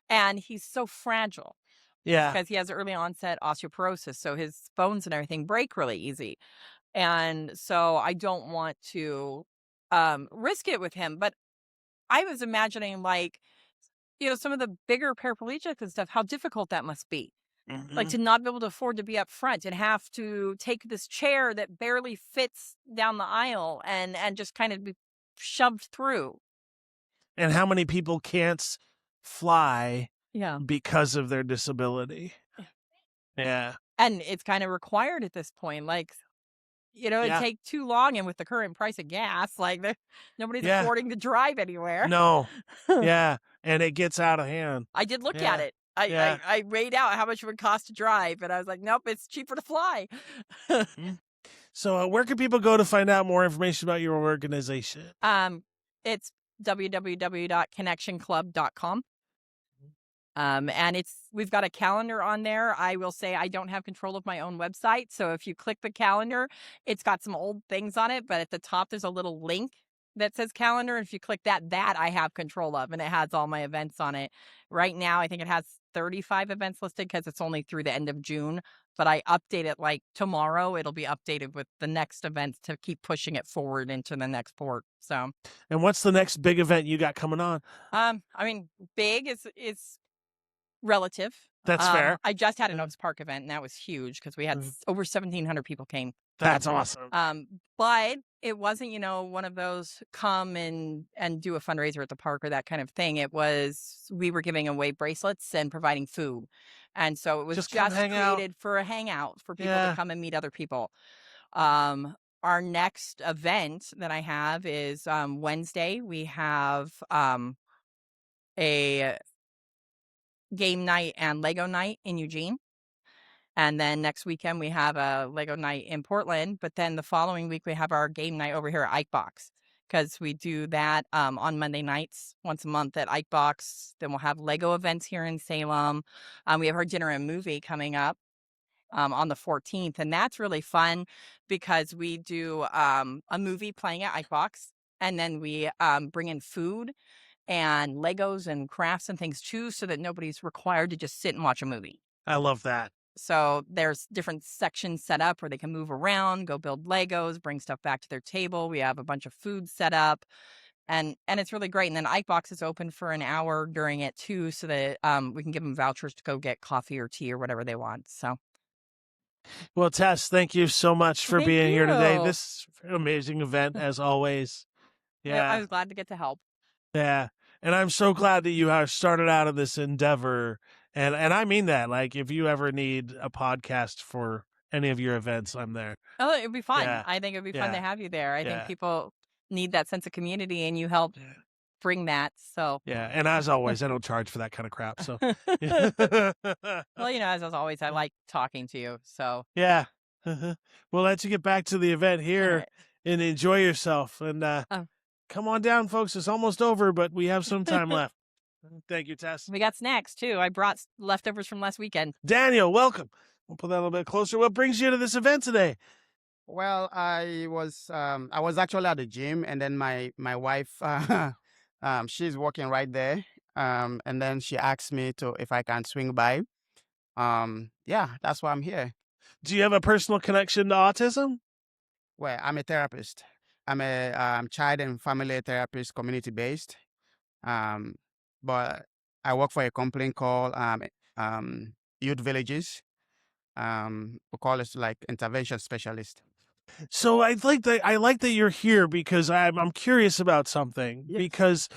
And he's so fragile. Yeah. Because he has early onset osteoporosis. So his bones and everything break really easy. And so I don't want to risk it with him. But I was imagining, like, some of the bigger paraplegics and stuff, how difficult that must be. Like to not be able to afford to be up front and have to take this chair that barely fits down the aisle and just kind of be shoved through. And how many people can't fly because of their disability? Yeah. And it's kind of required at this point. Like, it'd take too long. And with the current price of gas, like nobody's affording to drive anywhere. No. Yeah. And it gets out of hand. I did look at it. I weighed out how much it would cost to drive, and I was like, nope, it's cheaper to fly. So where can people go to find out more information about your organization? It's www.connectionclub.com. And we've got a calendar on there. I will say I don't have control of my own website. So if you click the calendar, it's got some old things on it, but at the top, there's a little link that says calendar. If you click that I have control of, and it has all my events on it. Right now, I think it has 35 events listed because it's only through the end of June, but I update it like tomorrow. It'll be updated with the next events to keep pushing it forward into the next port. So, and what's the next big event you got coming on? I mean, big is relative. That's fair. I just had an Oaks Park event, and that was huge because we had over 1,700 people came. That's awesome. But it wasn't, one of those come and do a fundraiser at the park or that kind of thing. It was, we were giving away bracelets and providing food. And so it was just created for a hangout for people to come and meet other people. Our next event that I have is Wednesday. We have a game night and Lego night in Eugene. And then next weekend we have a Lego night in Portland. But then the following week we have our game night over here at Ikebox, because we do that on Monday nights once a month at Ikebox. Then we'll have Lego events here in Salem. We have our dinner and movie coming up. on the 14th. And that's really fun because we do a movie playing at Icebox. And then we bring in food and Legos and crafts and things too, so that nobody's required to just sit and watch a movie. I love that. So there's different sections set up where they can move around, go build Legos, bring stuff back to their table. We have a bunch of food set up. And it's really great. And then Icebox is open for an hour during it too, so that we can give them vouchers to go get coffee or tea or whatever they want. So, Well, Tess, thank you so much for Thank being here today. you. This amazing event, as always. I Yeah, was glad to get to help. yeah. And I'm so glad that you have started out of this endeavor. And I mean that. Like, if you ever need a podcast for any of your events, I'm there. Oh, it'd be fun. Yeah, I think it'd be fun to yeah, have you there. I yeah. think people need that sense of community, and you help Yeah. bring that. So, Yeah, and as always, I don't charge for that kind of crap. So, well, as always, I like talking to you. So, yeah. We'll let you get back to the event all here right. and enjoy yourself. And Oh. come on down, folks. It's almost over, but we have some time left. Thank you, Tess. We got snacks too. I brought leftovers from last weekend. Daniel, welcome. We'll put that a little bit closer. What brings you to this event today? Well, I was actually at the gym, and then my wife she's working right there. And then she asked me to if I can swing by. Yeah, that's why I'm here. Do you have a personal connection to autism? Well, I'm a therapist. I'm a child and family therapist, community based. But I work for a company called Youth Villages. We call it like intervention specialist. So I like that you're here because I'm curious about something. Yes. Because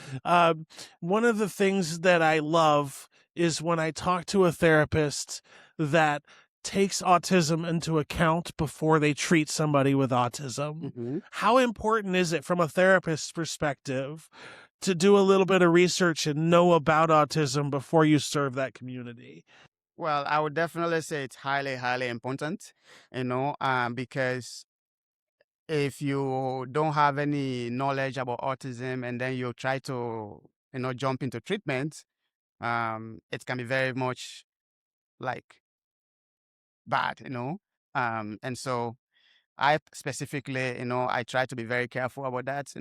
one of the things that I love is when I talk to a therapist that takes autism into account before they treat somebody with autism. Mhm. How important is it from a therapist's perspective to do a little bit of research and know about autism before you serve that community? Well, I would definitely say it's highly, highly important, because if you don't have any knowledge about autism and then you try to, jump into treatment, it can be very much like bad, and so I specifically, I try to be very careful about that,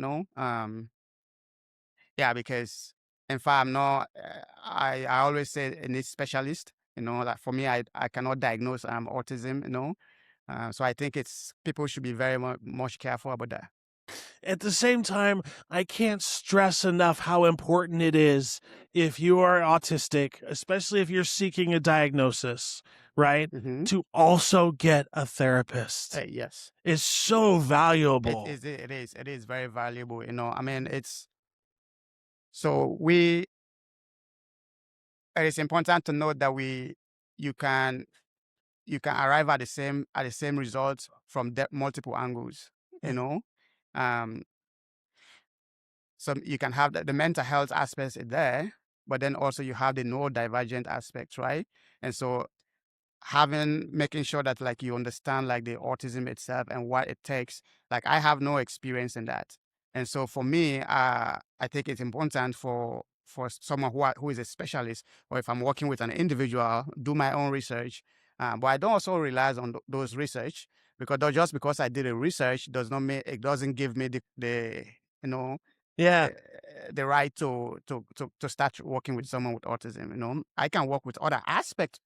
yeah, because in fact, I'm not, I always say a needs specialist, like for me, I cannot diagnose autism, so I think people should be very much careful about that. At the same time, I can't stress enough how important it is if you are autistic, especially if you're seeking a diagnosis, right? Mhm. To also get a therapist. Yes, It's so valuable. it is very valuable, I mean, so it is important to note that you can arrive at the same results from multiple angles, um so you can have the mental health aspects in there, but then also you have the neurodivergent aspects, right? And so making sure that like you understand like the autism itself and what it takes. Like I have no experience in that, and so for me, I think it's important for someone who is a specialist, or if I'm working with an individual, do my own research. But I don't also rely on those research, because just because I did a research does not mean it doesn't give me the Yeah. the right to start working with someone with autism. I can work with other aspects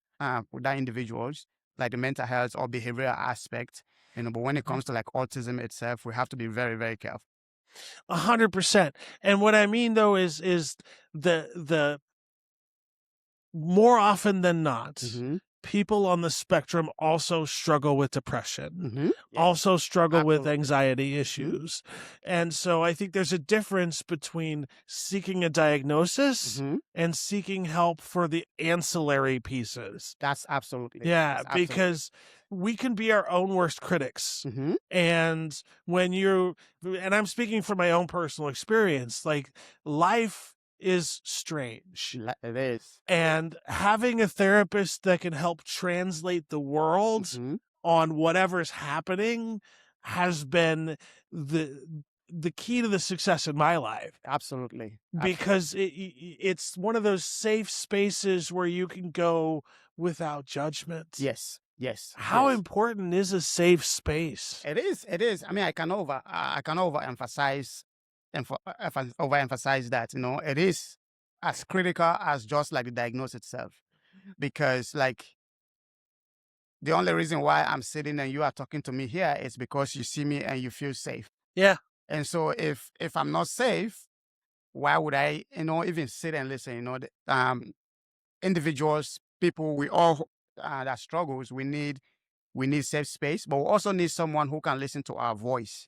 with that individuals, like the mental health or behavioral aspect. But when it comes to like autism itself, we have to be very, very careful. 100%. And what I mean though is the more often than not, Mm-hmm. people on the spectrum also struggle with depression, Mm-hmm. also struggle with Absolutely. anxiety issues. And so I think there's a difference between seeking a diagnosis Mm-hmm. and seeking help for the ancillary pieces. That's absolutely. Yeah, That's absolutely. because we can be our own worst critics. Mm-hmm. And and I'm speaking from my own personal experience, like life is strange. It is. And having a therapist that can help translate the world Mm-hmm. on whatever's happening has been the key to the success in my life, Absolutely. because it's one of those safe spaces where you can go without judgment. Yes. Yes. How yes. important is a safe space? It is. It is. I mean, I can overemphasize overemphasize that. It is as critical as just like the diagnosis itself, because like the only reason why I'm sitting and you are talking to me here is because you see me and you feel safe. Yeah. And so if I'm not safe, why would I even sit and listen? Individuals, people, we all that struggles, we need safe space, but we also need someone who can listen to our voice.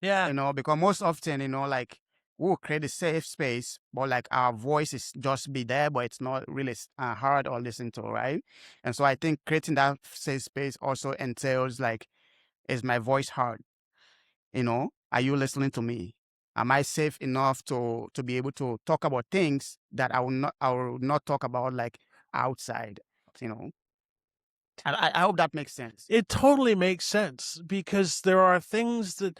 Yeah. Because most often, like we'll create a safe space, but like our voice is just be there, but it's not really heard or listened to, right? And so I think creating that safe space also entails like, is my voice heard? Are you listening to me? Am I safe enough to be able to talk about things that I will not talk about like outside, you know? And I hope that makes sense. It totally makes sense, because there are things that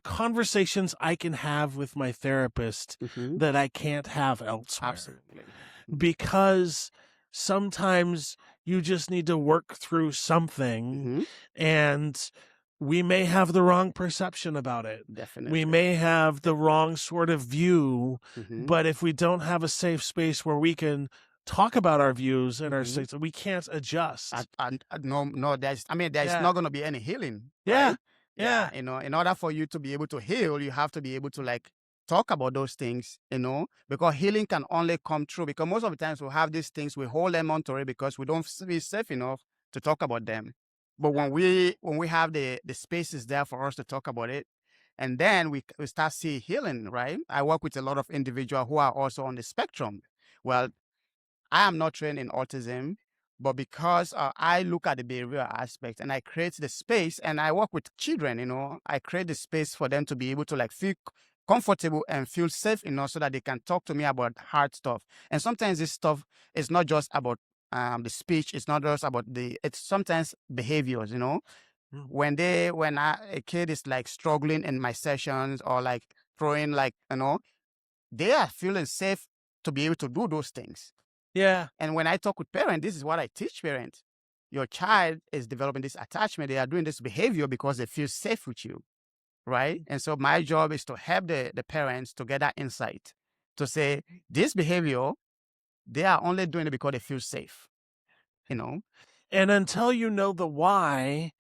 conversations I can have with my therapist Mhm. that I can't have elsewhere. Absolutely. Because sometimes you just need to work through something, Mhm. and we may have the wrong perception about it. Definitely. We may have the wrong sort of view, Mhm. but if we don't have a safe space where we can talk about our views and our Mhm. states, we can't adjust. No, there's Yeah. not going to be any healing. Yeah. Right? Yeah. In order for you to be able to heal, you have to be able to like talk about those things, because healing can only come true because most of the times we have these things, we hold them onto it because we don't feel safe enough to talk about them. But when we have the spaces there for us to talk about it, and then we start seeing healing, right? I work with a lot of individuals who are also on the spectrum. Well, I am not trained in autism, but because I look at the behavioral aspect and I create the space, and I work with children, I create the space for them to be able to like feel comfortable and feel safe enough so that they can talk to me about hard stuff. And sometimes this stuff is not just about the speech. It's not just about it's sometimes behaviors, Mm. when a kid is like struggling in my sessions or like throwing like, they are feeling safe to be able to do those things. Yeah. And when I talk with parents, this is what I teach parents. Your child is developing this attachment. They are doing this behavior because they feel safe with you, right? And so my job is to help the parents to get that insight, to say, this behavior, they are only doing it because they feel safe, And until you know the why,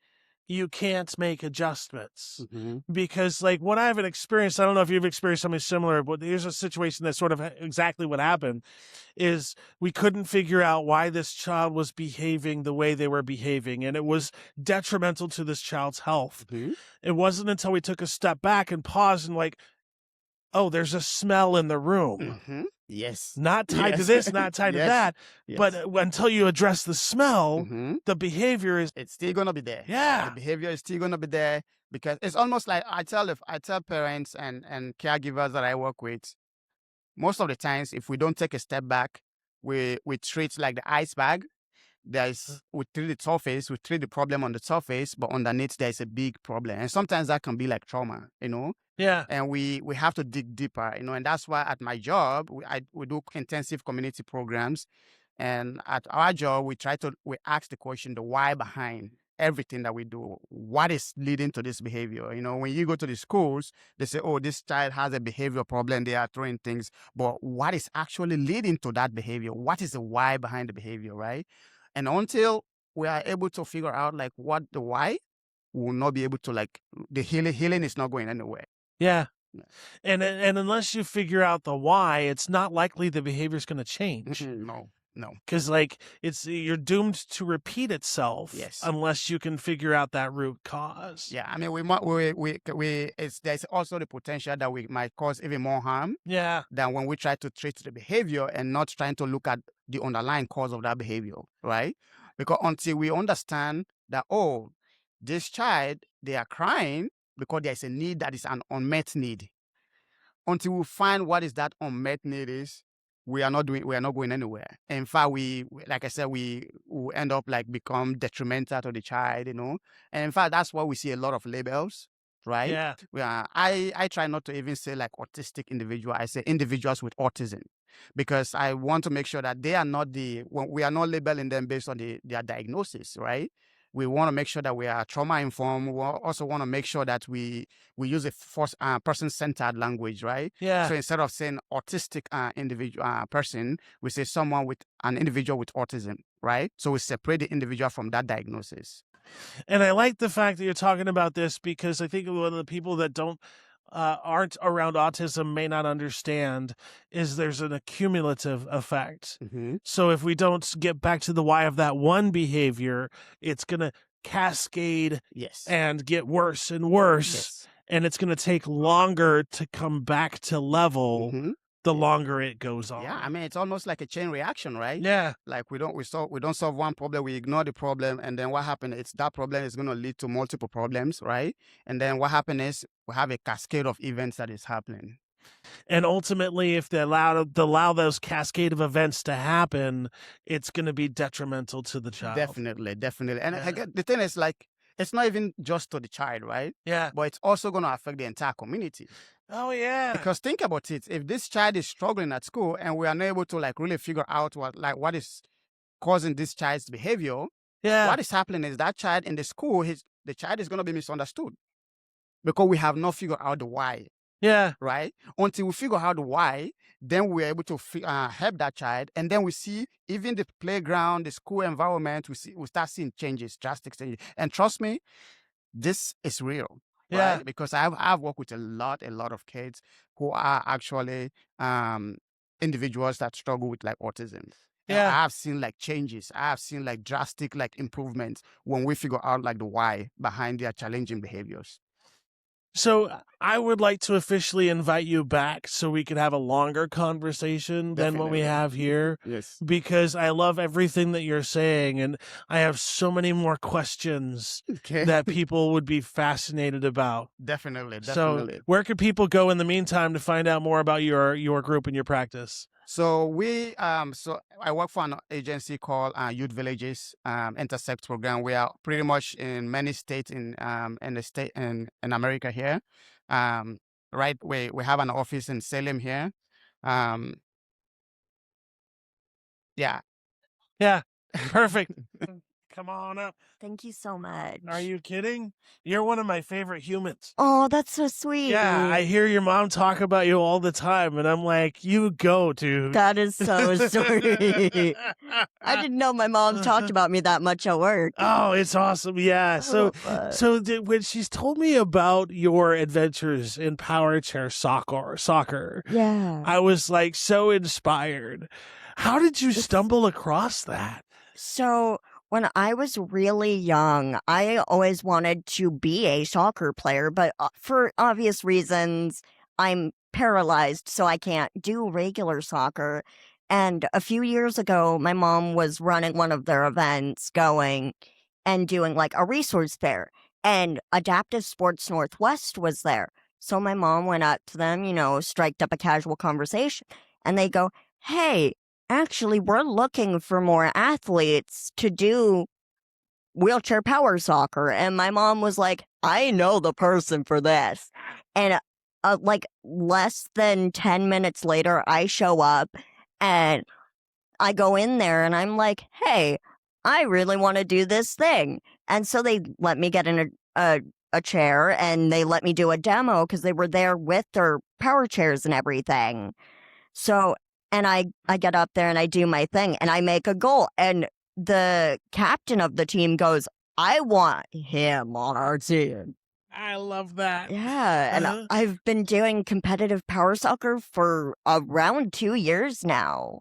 you can't make adjustments. Mhm. Because like what I haven't experienced, I don't know if you've experienced something similar, but here's a situation that's sort of exactly what happened, is we couldn't figure out why this child was behaving the way they were behaving, and it was detrimental to this child's health. Mhm. It wasn't until we took a step back and paused and like, oh, there's a smell in the room. Mhm. Yes. Not tied to Yes. this, not tied to Yes. that. Yes. But until you address the smell, Mhm. the behavior is, It's still gonna be there. yeah. The behavior is still gonna be there because it's almost like I tell parents and caregivers that I work with, most of the times if we don't take a step back, we treat like the iceberg. We treat the surface, we treat the problem on the surface, but underneath there's a big problem. And sometimes that can be like trauma, Yeah. and we have to dig deeper, and that's why at my job, we do intensive community programs. And at our job, we ask the question, the why behind everything that we do. What is leading to this behavior? When you go to the schools, they say, oh, this child has a behavior problem. They are throwing things. But what is actually leading to that behavior? What is the why behind the behavior, right? And until we are able to figure out like what the why, we will not be able to like, the healing is not going anywhere. Yeah. Yeah. And unless you figure out the why, it's not likely the behavior is going to change. No. Because like you're doomed to repeat itself. Yes. Unless you can figure out that root cause. Yeah, I mean, there's also the potential that we might cause even more harm. Yeah. Than when we try to treat the behavior and not trying to look at the underlying cause of that behavior, right? Because until we understand that, oh, this child, they are crying because there's a need that is an unmet need. Until we find what is that unmet need is, we are not going anywhere. In fact, like I said, we will end up like become detrimental to the child, And in fact, that's why we see a lot of labels, right? Yeah. I try not to even say like autistic individual. I say individuals with autism, because I want to make sure that they are not we are not labeling them based on their diagnosis, right? We want to make sure that we are trauma informed. We also want to make sure that we use a person centered language, right? Yeah. So instead of saying autistic individual person, we say someone with an individual with autism, right? So we separate the individual from that diagnosis. And I like the fact that you're talking about this, because I think one of the people that aren't around autism may not understand is there's an accumulative effect. Mm-hmm. So if we don't get back to the why of that one behavior, it's going to cascade Yes. and get worse and worse. Yes. And it's going to take longer to come back to level Mm-hmm. the longer it goes on. Yeah, I mean, it's almost like a chain reaction, right? Yeah. Like we don't solve one problem, we ignore the problem, and then what happens? It's that problem is going to lead to multiple problems, right? And then what happens is we have a cascade of events that is happening. And ultimately, if they allow those cascade of events to happen, it's going to be detrimental to the child. Definitely. And Yeah. again, the thing is, like, it's not even just to the child, right? Yeah. But it's also going to affect the entire community. Oh, yeah. Because think about it. If this child is struggling at school and we are not able to like really figure out what is causing this child's behavior, Yeah. what is happening is that child in the school, the child is going to be misunderstood because we have not figured out the why. Yeah. Right? Until we figure out the why, then we're able to help that child. And then we see even the playground, the school environment, we start seeing changes, drastic changes. And trust me, this is real. Yeah. Right? Because I've worked with a lot of kids who are actually individuals that struggle with like autism. Yeah. And I've seen like changes. I've seen like drastic like improvements when we figure out like the why behind their challenging behaviors. So I would like to officially invite you back so we could have a longer conversation than what we Definitely. have here, Yes. because I love everything that you're saying, and I have so many more questions Okay. that people would be fascinated about. Definitely. So where could people go in the meantime to find out more about your group and your practice? So I work for an agency called Youth Villages Intersect Program. We are pretty much in many states in the state in America here. Right, we have an office in Salem here. Yeah. Yeah. Perfect. Come on up. Thank you so much. Are you kidding? You're one of my favorite humans. Oh, that's so sweet. Yeah, I hear your mom talk about you all the time, and I'm like, you go, dude. That is so sweet. I didn't know my mom talked about me that much at work. Oh, it's awesome. Yeah. When she's told me about your adventures in power chair soccer, Yeah. I was like so inspired. How did you stumble across that? So when I was really young, I always wanted to be a soccer player, but for obvious reasons, I'm paralyzed, so I can't do regular soccer. And a few years ago, my mom was running one of their events, going and doing like a resource fair, and Adaptive Sports Northwest was there. So my mom went up to them, striked up a casual conversation, and they go, "Hey, actually, we're looking for more athletes to do wheelchair power soccer." And my mom was like, "I know the person for this." And like less than 10 minutes later, I show up and I go in there and I'm like, "Hey, I really want to do this thing." And so they let me get in a chair and they let me do a demo because they were there with their power chairs and everything. So, and I get up there and I do my thing and I make a goal. And the captain of the team goes, "I want him on our team." I love that. Yeah. And I've been doing competitive power soccer for around 2 years now.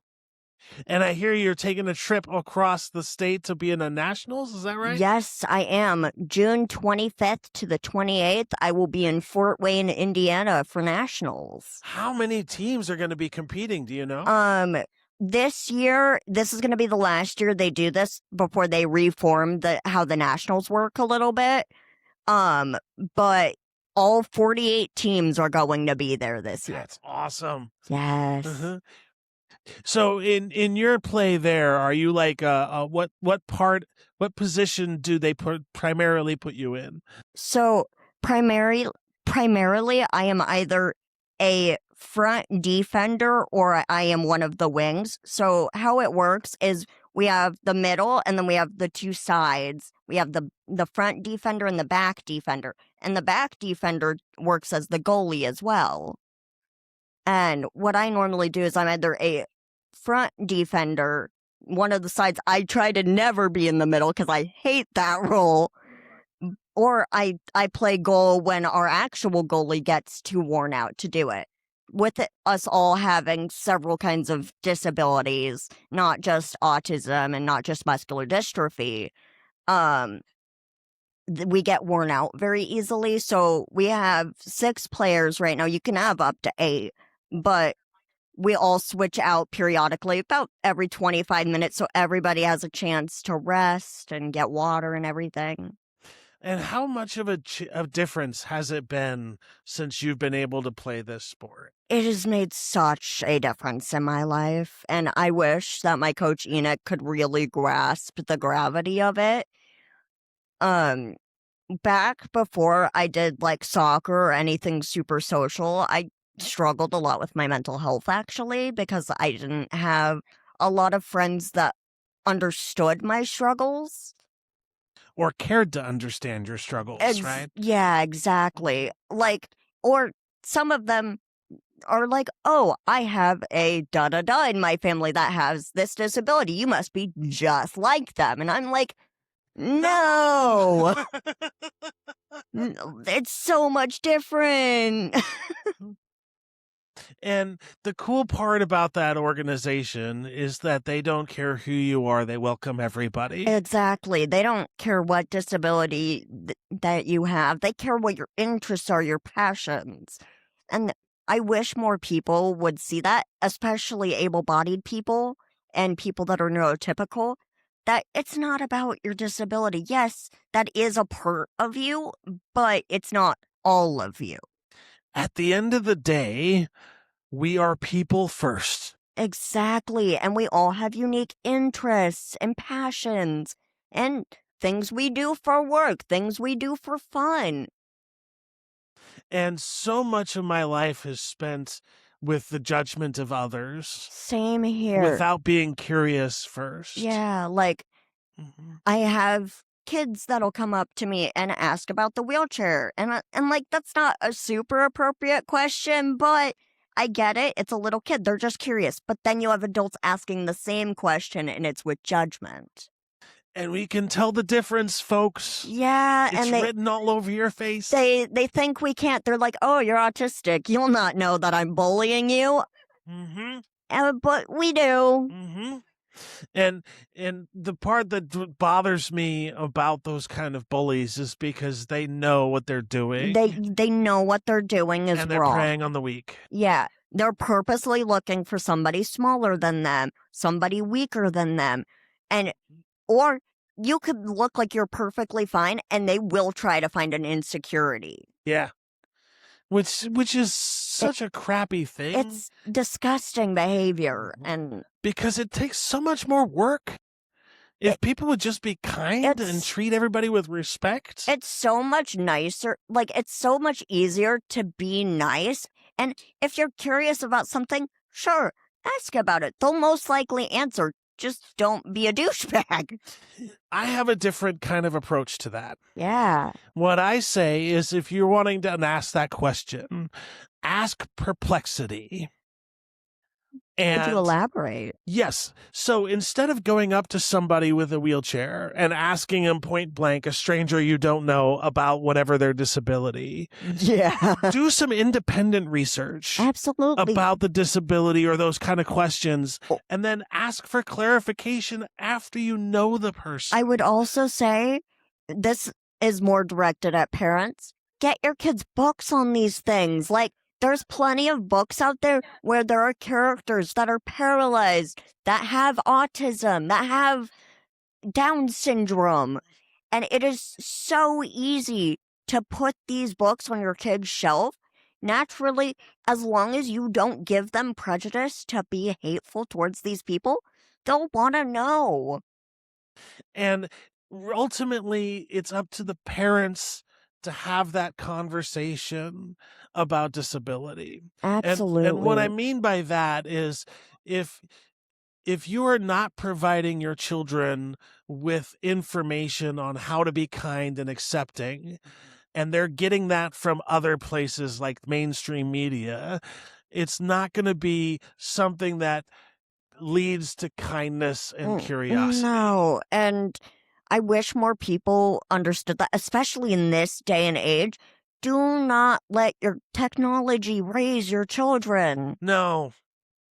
And I hear you're taking a trip across the state to be in the nationals. Is that right? Yes, I am. June 25th to the 28th, I will be in Fort Wayne, Indiana for nationals. How many teams are going to be competing? Do you know? This year, this is going to be the last year they do this before they reform how the nationals work a little bit. But all 48 teams are going to be there this year. That's awesome. Yes. So in your play there, are you like what position do they primarily put you in? So primarily I am either a front defender or I am one of the wings. So how it works is We have the middle, and then we have the two sides. We have the front defender and the back defender. And the back defender works as the goalie as well. And what I normally do is I'm either a front defender, one of the sides. I try to never be in the middle because I hate that role. Or I play goal when our actual goalie gets too worn out to do it. With us all having several kinds of disabilities, not just autism and not just muscular dystrophy, we get worn out very easily. So we have 6 players right now. You can have up to 8, but we all switch out periodically about every 25 minutes so everybody has a chance to rest and get water and everything. And how much of a difference has it been since you've been able to play this sport? It has made such a difference in my life, and I wish that my coach Enoch could really grasp the gravity of it. Back before I did like soccer or anything super social, I struggled a lot with my mental health actually because I didn't have a lot of friends that understood my struggles. Or cared to understand your struggles, right? Yeah, exactly. Like, or some of them are like, oh, I have a da-da-da in my family that has this disability. You must be just like them. And I'm like, no. It's so much different. And the cool part about that organization is that they don't care who you are. They welcome everybody. Exactly. They don't care what disability that you have. They care what your interests are, your passions. And I wish more people would see that, especially able-bodied people and people that are neurotypical, that it's not about your disability. Yes, that is a part of you, but it's not all of you. At the end of the day, we are people first. Exactly. And we all have unique interests and passions and things we do for work, things we do for fun. And so much of my life is spent with the judgment of others. Same here. Without being curious first. Yeah, like I have kids that'll come up to me and ask about the wheelchair. And like, that's not a super appropriate question, but I get it. It's a little kid. They're just curious. But then you have adults asking the same question and it's with judgment. And we can tell the difference, folks. Yeah. It's written all over your face. They think we can't. They're like, oh, you're autistic. You'll not know that I'm bullying you. But we do. And the part that bothers me about those kind of bullies is because they know what they're doing. They know what they're doing is and they're wrong. preying on the weak. Yeah, they're purposely looking for somebody smaller than them, somebody weaker than them, or you could look like you're perfectly fine, and they will try to find an insecurity. Yeah. Which is such a crappy thing. It's disgusting behavior, and because it takes so much more work. If people would just be kind and treat everybody with respect. It's so much nicer. Like, it's so much easier to be nice. And if you're curious about something, sure, ask about it. They'll most likely answer. Just don't be a douchebag. I have a different kind of approach to that. Yeah. What I say is if you're wanting to ask that question, ask perplexity. And could you elaborate? Yes. So instead of going up to somebody with a wheelchair and asking them point blank, a stranger you don't know, about whatever their disability, do some independent research. Absolutely. About the disability or those kind of questions, and then ask for clarification after you know the person. I would also say this is more directed at parents. Get your kids books on these things. Like, there's plenty of books out there where there are characters that are paralyzed, that have autism, that have Down syndrome. And it is so easy to put these books on your kid's shelf. Naturally, as long as you don't give them prejudice to be hateful towards these people, they'll want to know. And ultimately, it's up to the parents to have that conversation about disability. Absolutely. And what I mean by that is if if you are not providing your children with information on how to be kind and accepting, and they're getting that from other places like mainstream media, it's not going to be something that leads to kindness and curiosity. No, and I wish more people understood that, especially in this day and age. Do not let your technology raise your children. No.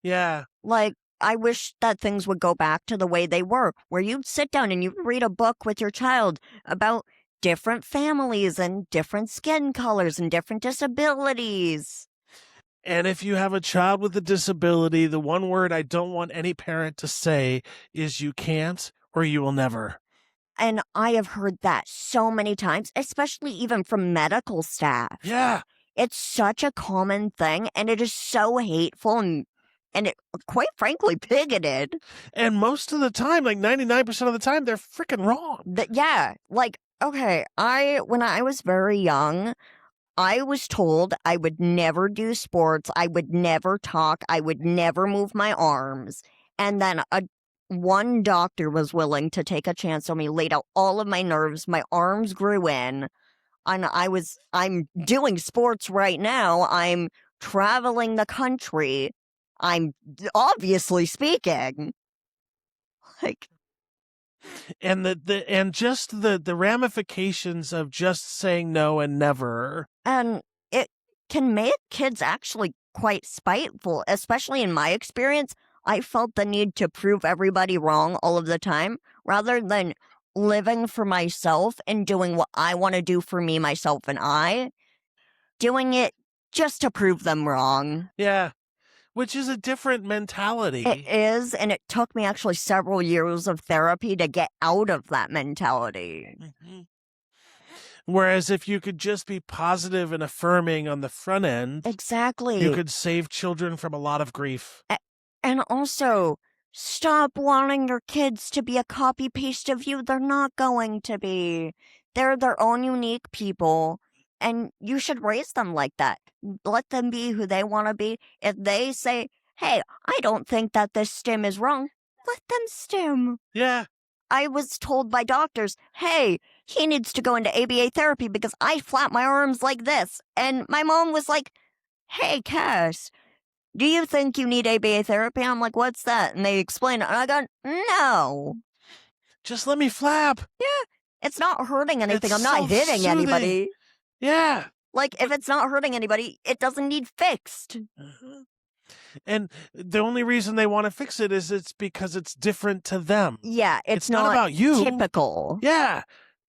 Yeah. Like, I wish that things would go back to the way they were, where you'd sit down and you'd read a book with your child about different families and different skin colors and different disabilities. And if you have a child with a disability, the one word I don't want any parent to say is you can't or you will never. And I have heard that so many times, especially even from medical staff. Yeah. It's such a common thing, and it is so hateful and it, quite frankly, bigoted. And most of the time, like 99% of the time, they're freaking wrong. Yeah. Like, okay, when I was very young, I was told I would never do sports, I would never talk, I would never move my arms. And then one doctor was willing to take a chance on me, laid out all of my nerves, my arms grew in, and I'm doing sports right now. I'm traveling the country. I'm obviously speaking. Like, and just the ramifications of just saying no and never. And it can make kids actually quite spiteful, especially in my experience. I felt the need to prove everybody wrong all of the time, rather than living for myself and doing what I want to do for me, myself, and I. Doing it just to prove them wrong. Yeah. Which is a different mentality. It is, and it took me actually several years of therapy to get out of that mentality. Mm-hmm. Whereas if you could just be positive and affirming on the front end, exactly, you could save children from a lot of grief. And also, stop wanting your kids to be a copy-paste of you. They're not going to be. They're their own unique people. And you should raise them like that. Let them be who they want to be. If they say, hey, I don't think that this stim is wrong, let them stim. Yeah. I was told by doctors, hey, he needs to go into ABA therapy because I flap my arms like this. And my mom was like, hey, Cass, do you think you need ABA therapy? I'm like, what's that? And they explain it. And I go, no. Just let me flap. Yeah. It's not hurting anything. I'm not hitting anybody. Yeah. Like, if it's not hurting anybody, it doesn't need fixed. Uh-huh. And the only reason they want to fix it is it's because it's different to them. Yeah, it's not about you. Typical. Yeah.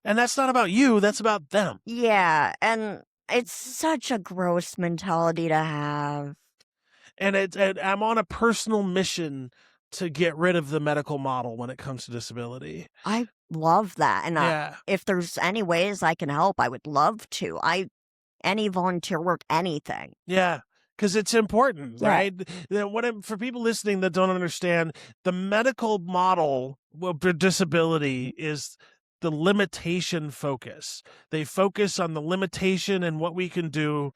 And that's not about you. That's about them. Yeah. And it's such a gross mentality to have. And I'm on a personal mission to get rid of the medical model when it comes to disability. I love that. And if there's any ways I can help, I would love to. Any volunteer work, anything. Yeah, because it's important, right? For people listening that don't understand, the medical model for disability is the limitation focus. They focus on the limitation and what we can do.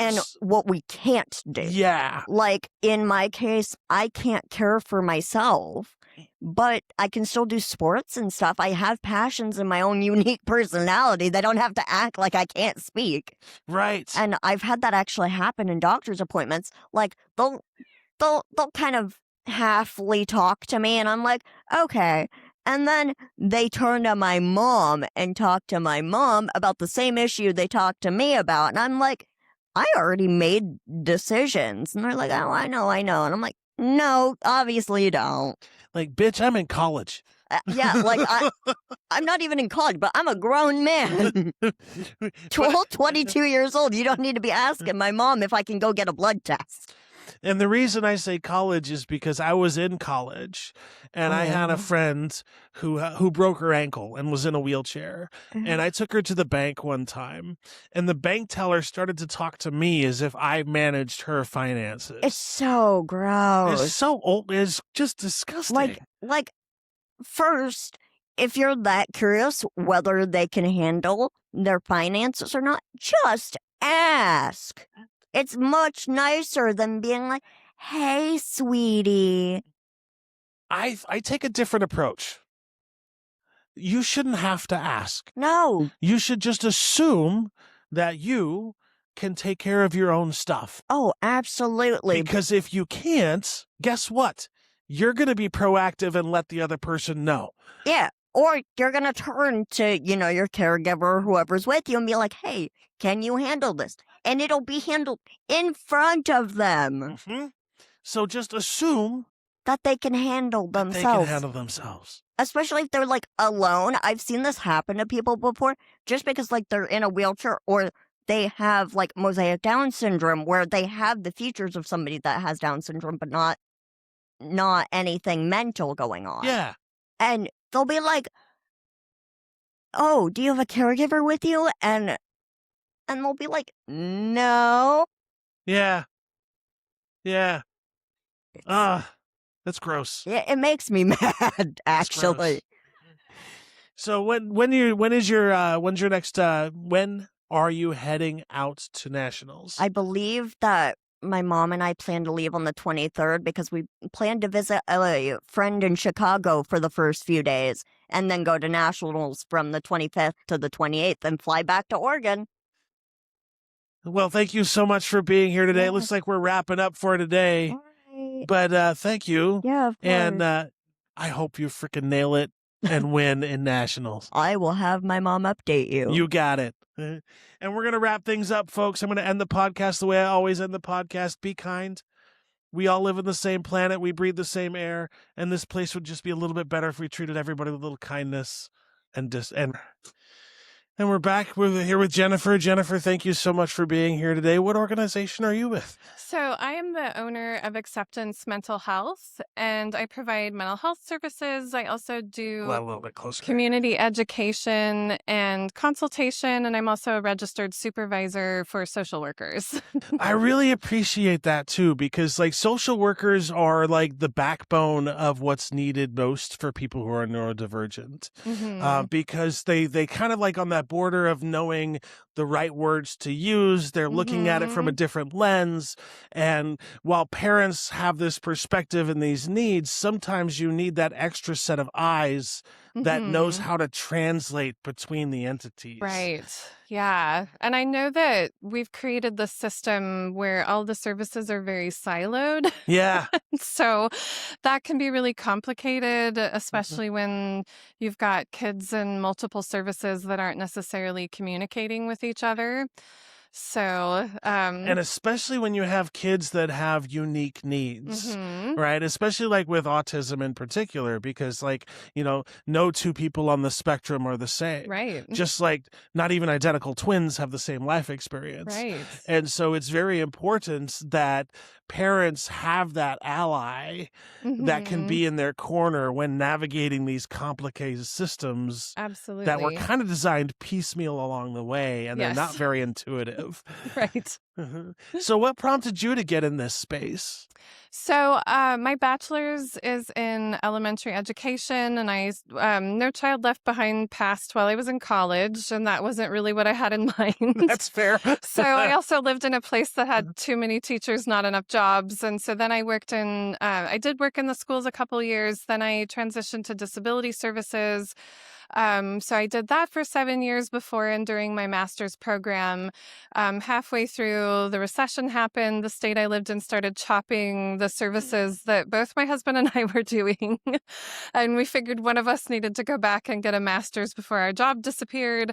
And what we can't do. Yeah. Like, in my case, I can't care for myself, but I can still do sports and stuff. I have passions and my own unique personality. They don't have to act like I can't speak. Right. And I've had that actually happen in doctor's appointments. Like, they'll kind of halfly talk to me, and I'm like, okay. And then they turn to my mom and talk to my mom about the same issue they talked to me about. And I'm like, I already made decisions. And they're like, oh, I know. And I'm like, no, obviously you don't. Like, bitch, I'm in college. Yeah, like, I'm not even in college, but I'm a grown man. 22 years old. You don't need to be asking my mom if I can go get a blood test. And the reason I say college is because I was in college and I had a friend who broke her ankle and was in a wheelchair. And I took her to the bank one time, and the bank teller started to talk to me as if I managed her finances. It's so gross. It's so old. It's just disgusting. Like, first, if you're that curious whether they can handle their finances or not, just ask. It's much nicer than being like, hey, sweetie, I take a different approach. You shouldn't have to ask. No. You should just assume that you can take care of your own stuff. Oh, absolutely. Because if you can't, guess what? You're going to be proactive and let the other person know. Yeah. Or you're going to turn to, your caregiver or whoever's with you and be like, hey, can you handle this? And it'll be handled in front of them. Mm-hmm. So just assume that they can handle themselves. They can handle themselves. Especially if they're like alone. I've seen this happen to people before just because like they're in a wheelchair or they have like mosaic Down syndrome where they have the features of somebody that has Down syndrome but not anything mental going on. Yeah. And they'll be like, oh, do you have a caregiver with you? And they'll be like, no. Yeah. Yeah. That's gross. Yeah, it makes me mad, actually. So when are you heading out to nationals? I believe that my mom and I plan to leave on the 23rd because we plan to visit a friend in Chicago for the first few days and then go to nationals from the 25th to the 28th and fly back to Oregon. Well, thank you so much for being here today. It looks like we're wrapping up for today. But thank you. Yeah, of course. And I hope you freaking nail it and win in nationals. I will have my mom update you. You got it. And we're going to wrap things up, folks. I'm going to end the podcast the way I always end the podcast. Be kind. We all live on the same planet. We breathe the same air. And this place would just be a little bit better if we treated everybody with a little kindness and we're back. We're here with Jennifer. Jennifer, thank you so much for being here today. What organization are you with? So I am the owner of Acceptance Mental Health, and I provide mental health services. I also do a little bit closer. Community education and consultation, and I'm also a registered supervisor for social workers. I really appreciate that too, because like social workers are like the backbone of what's needed most for people who are neurodivergent, because they kind of like on that border of knowing the right words to use. They're looking at it from a different lens. And while parents have this perspective and these needs, sometimes you need that extra set of eyes that knows how to translate between the entities. Right. Yeah. And I know that we've created this system where all the services are very siloed. Yeah. So that can be really complicated, especially when you've got kids in multiple services that aren't necessarily communicating with each other. So, and especially when you have kids that have unique needs, right? Especially like with autism in particular, because like, no two people on the spectrum are the same. Right. Just like not even identical twins have the same life experience. Right. And so it's very important that parents have that ally that can be in their corner when navigating these complicated systems. Absolutely. That were kind of designed piecemeal along the way, and they're not very intuitive. Right. So what prompted you to get in this space? So my bachelor's is in elementary education, and I No Child Left Behind passed while I was in college, and that wasn't really what I had in mind. That's fair. So I also lived in a place that had too many teachers, not enough jobs. And so then I did work in the schools a couple years. Then I transitioned to disability services. So I did that for 7 years before and during my master's program. Halfway through, the recession happened. The state I lived in started chopping the services that both my husband and I were doing. And we figured one of us needed to go back and get a master's before our job disappeared.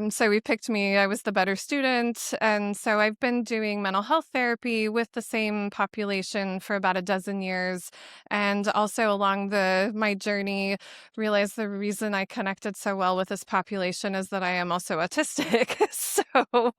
So we picked me. I was the better student. And so I've been doing mental health therapy with the same population for about a dozen years. And also along my journey, realized the reason I connected so well with this population is that I am also autistic. So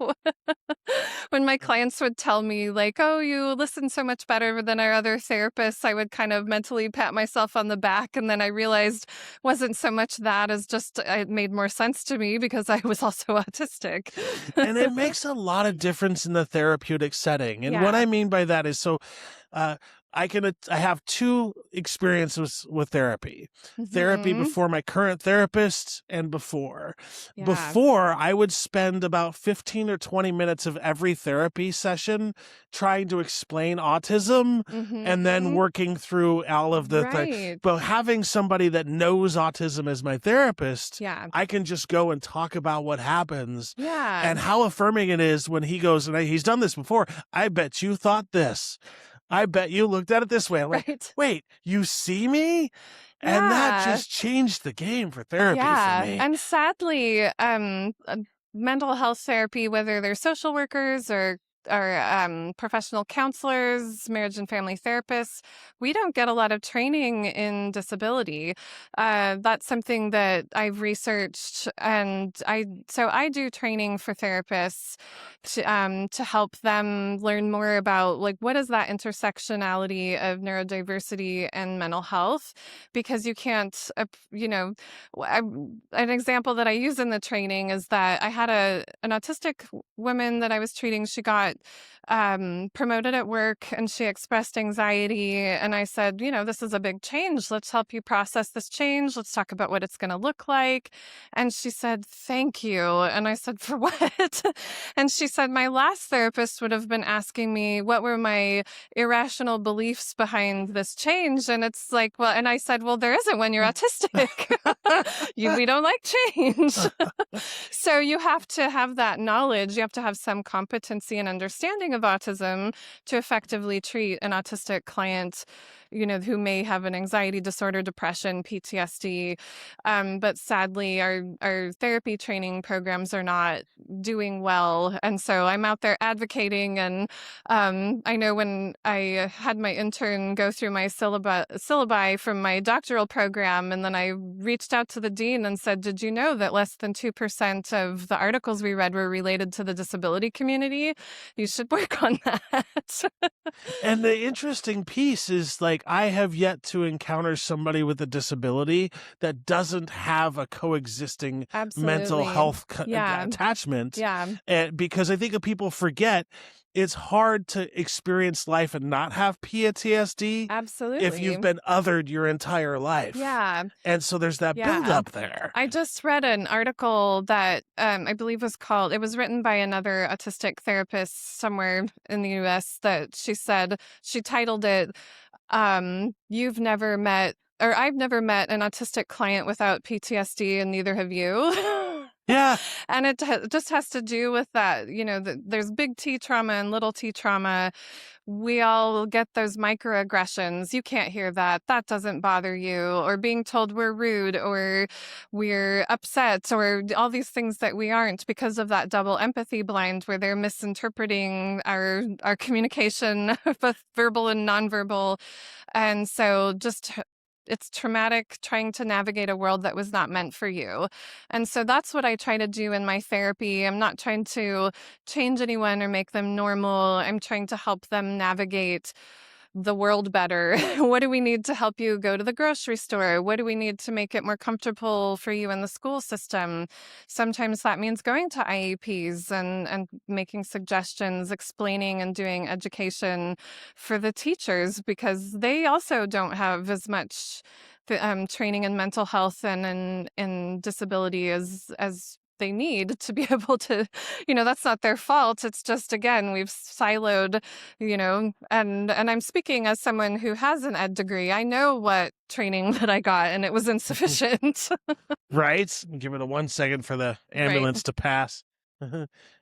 when my clients would tell me like, oh, you listen so much better than our other therapists, I would kind of mentally pat myself on the back. And then I realized it wasn't so much that as just it made more sense to me because I was also autistic. And it makes a lot of difference in the therapeutic setting. And what I mean by that is I have two experiences with therapy. Therapy Mhm. before my current therapist and before. Yeah. Before, I would spend about 15 or 20 minutes of every therapy session trying to explain autism and then Mhm. working through all of the things. Right. But having somebody that knows autism as my therapist, Yeah. I can just go and talk about what happens Yeah. and how affirming it is when he goes, and he's done this before. I bet you thought this. I bet you looked at it this way. I'm like, Right. wait, you see me? And that Yeah. just changed the game for therapy Yeah. for me. And sadly, mental health therapy, whether they're social workers or professional counselors, marriage and family therapists, we don't get a lot of training in disability. That's something that I've researched, and I do training for therapists to help them learn more about like what is that intersectionality of neurodiversity and mental health, because you can't, an example that I use in the training is that I had an autistic woman that I was treating. She got promoted at work and she expressed anxiety. And I said, this is a big change. Let's help you process this change. Let's talk about what it's going to look like. And she said, thank you. And I said, for what? And she said, my last therapist would have been asking me what were my irrational beliefs behind this change. And it's like, well, and I said, well, there isn't when you're autistic. We don't like change. So you have to have that knowledge. You have to have some competency and understanding of autism to effectively treat an autistic client, who may have an anxiety disorder, depression, PTSD. But sadly, our therapy training programs are not doing well. And so I'm out there advocating. And I know when I had my intern go through my syllabi from my doctoral program, and then I reached out to the dean and said, did you know that less than 2% of the articles we read were related to the disability community? You should work on that. And the interesting piece is like, I have yet to encounter somebody with a disability that doesn't have a coexisting mental Absolutely. health Yeah. attachment. Yeah. Because I think that people forget it's hard to experience life and not have PTSD Absolutely. if you've been othered your entire life. Yeah. And so there's that Yeah. buildup there. I just read an article that I believe it was written by another autistic therapist somewhere in the US, that she titled it, I've never met an autistic client without PTSD, and neither have you. Yeah. And it just has to do with that, there's big T trauma and little T trauma. We all get those microaggressions. You can't hear that. That doesn't bother you. Or being told we're rude or we're upset or all these things that we aren't, because of that double empathy blind where they're misinterpreting our communication, both verbal and nonverbal. And so it's traumatic trying to navigate a world that was not meant for you. And so that's what I try to do in my therapy. I'm not trying to change anyone or make them normal. I'm trying to help them navigate the world better. What do we need to help you go to the grocery store? What do we need to make it more comfortable for you in the school system? Sometimes that means going to IEPs and making suggestions, explaining and doing education for the teachers, because they also don't have as much training in mental health and in disability as they need to be able to, that's not their fault. It's just, again, we've siloed, and I'm speaking as someone who has an ed degree. I know what training that I got, and it was insufficient. Right? Give it a 1 second for the ambulance to pass.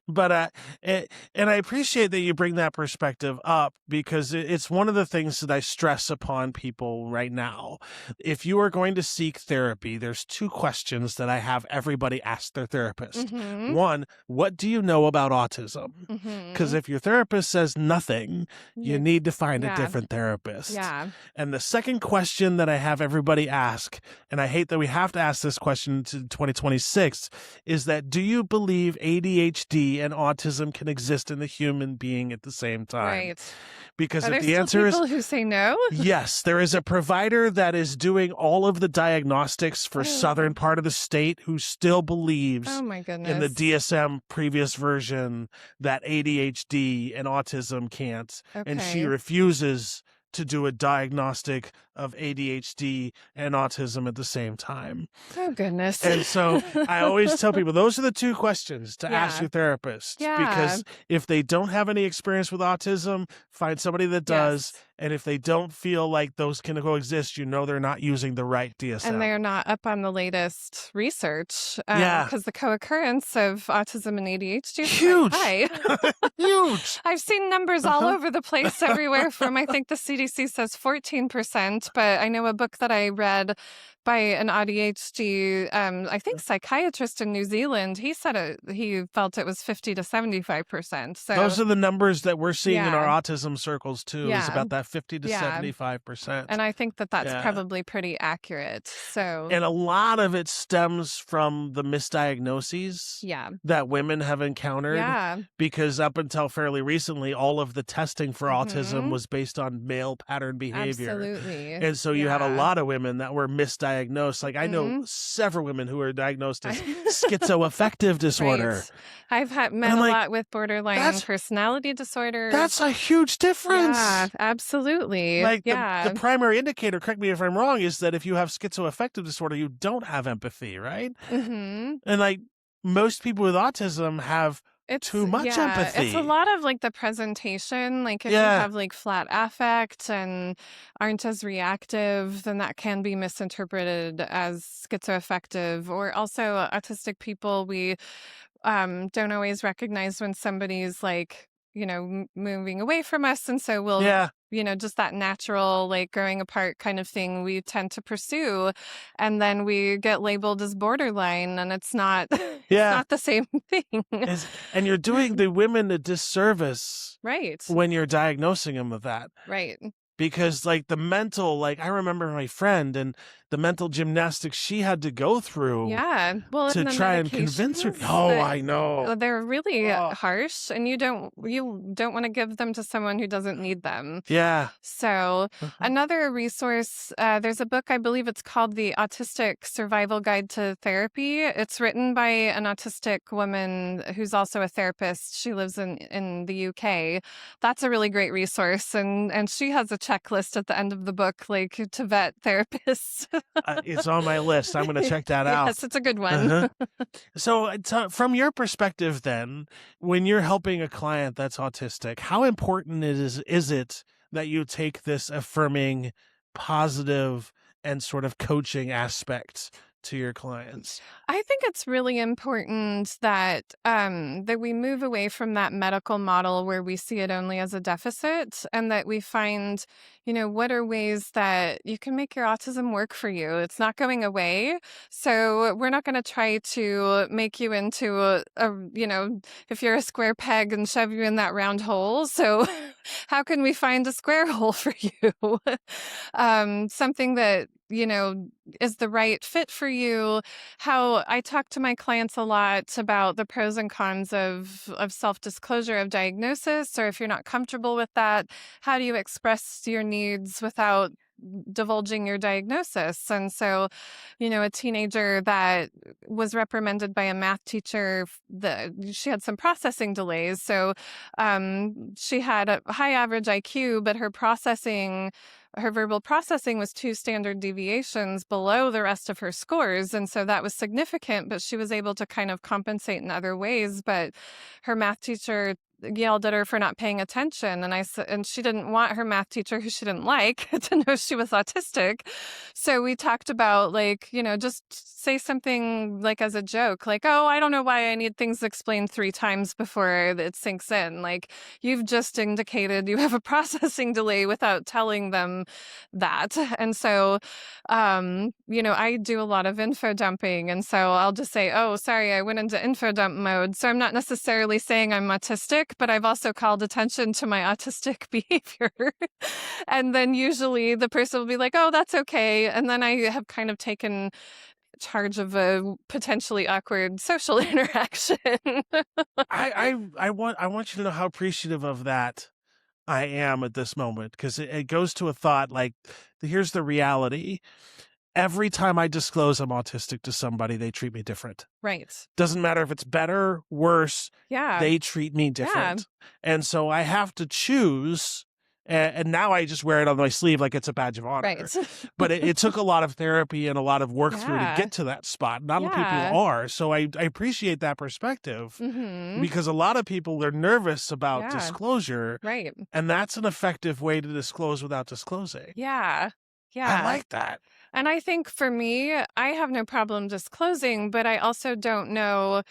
But and I appreciate that you bring that perspective up, because it's one of the things that I stress upon people right now. If you are going to seek therapy, there's two questions that I have everybody ask their therapist. Mhm. One, what do you know about autism? Mhm. Because if your therapist says nothing, you Yeah. need to find a Yeah. different therapist. Yeah. And the second question that I have everybody ask, and I hate that we have to ask this question to 2026, is that do you believe ADHD and autism can exist in the human being at the same time? Right. Because Are there if the still answer is people who say no? yes, there is a provider that is doing all of the diagnostics for southern part of the state who still believes Oh my in the goodness. DSM previous version that ADHD and autism can't. And she Okay. refuses to do a diagnostic of ADHD and autism at the same time. Oh, goodness. And so I always tell people those are the two questions to ask Yeah. your therapist. Yeah. Because if they don't have any experience with autism, find somebody that does. Yes. And if they don't feel like those can coexist, you know they're not using the right DSM. And they're not up on the latest research. Yeah. Because the co-occurrence of autism and ADHD is Huge. quite high. Huge. I've seen numbers all over the place everywhere from, I think the CDC says 14%, but I know a book that I read by an ADHD, I think psychiatrist in New Zealand, he said he felt it was 50 to 75%. So Those are the numbers that we're seeing in our Yeah. autism circles too, is Yeah. about that 50 to Yeah. 75%. And I think that that's Yeah. probably pretty accurate. So And a lot of it stems from the misdiagnoses yeah. that women have encountered. Yeah. Because up until fairly recently, all of the testing for autism Mhm. was based on male pattern behavior. Absolutely. And so you had a Yeah. lot of women that were misdiagnosed. Like I know Mhm. several women who are diagnosed as schizoaffective disorder. Right. I've met I'm a like, lot with borderline that's- personality disorder. That's a huge difference. Yeah, absolutely. Like yeah. the primary indicator, correct me if I'm wrong, is that if you have schizoaffective disorder, you don't have empathy, right? Mhm. And like most people with autism have It's too much yeah, empathy. it's a lot of like the presentation. Like if you Yeah. have like flat affect and aren't as reactive, then that can be misinterpreted as schizoaffective. Or also autistic people, we don't always recognize when somebody's like, moving away from us. And so we'll, Yeah. just that natural, like growing apart kind of thing we tend to pursue. And then we get labeled as borderline and it's not, it's Yeah. not the same thing. And you're doing the women a disservice Right. when you're diagnosing them with that. Right. Because like the mental, like I remember my friend and the mental gymnastics she had to go through Yeah. Well, to and the try and convince her. medications Oh, that- I know. They're really Oh. harsh and you don't want to give them to someone who doesn't need them. Yeah. So another resource, there's a book, I believe it's called The Autistic Survival Guide to Therapy. It's written by an autistic woman who's also a therapist. She lives in the UK. That's a really great resource. And she has a checklist at the end of the book, like to vet therapists. It's on my list. I'm going to check that out. Yes, it's a good one. Uh-huh. So, from your perspective, then, when you're helping a client that's autistic, how important is it that you take this affirming, positive, and sort of coaching aspect to your clients? I think it's really important that that we move away from that medical model where we see it only as a deficit, and that we find, what are ways that you can make your autism work for you. It's not going away, so we're not going to try to make you into if you're a square peg and shove you in that round hole. So how can we find a square hole for you? Something that is the right fit for you. How I talk to my clients a lot about the pros and cons of self-disclosure of diagnosis, or if you're not comfortable with that, how do you express your needs without divulging your diagnosis? And so, a teenager that was reprimanded by a math teacher, she had some processing delays. So she had a high average IQ, but her verbal processing was 2 standard deviations below the rest of her scores. And so that was significant, but she was able to kind of compensate in other ways. But her math teacher yelled at her for not paying attention. And she didn't want her math teacher, who she didn't like, to know she was autistic. So we talked about just say something like as a joke, like, oh, I don't know why I need things explained 3 times before it sinks in. Like, you've just indicated you have a processing delay without telling them that. And so, I do a lot of info dumping. And so I'll just say, oh, sorry, I went into info dump mode. So I'm not necessarily saying I'm autistic, but I've also called attention to my autistic behavior. And then usually the person will be like, oh, that's okay. And then I have kind of taken charge of a potentially awkward social interaction. I want you to know how appreciative of that I am at this moment, because it goes to a thought like, here's the reality. Every time I disclose I'm autistic to somebody, they treat me different. Right. Doesn't matter if it's better, worse, Yeah. they treat me different. And so I have to choose And now I just wear it on my sleeve like it's a badge of honor. Right. But it took a lot of therapy and a lot of work through to Yeah. get to that spot. Not a lot of Yeah. people are. So I appreciate that perspective Mhm. because a lot of people are nervous about Yeah. disclosure. Right. And that's an effective way to disclose without disclosing. Yeah. I Yeah. like that. And I think for me, I have no problem disclosing, but I also don't know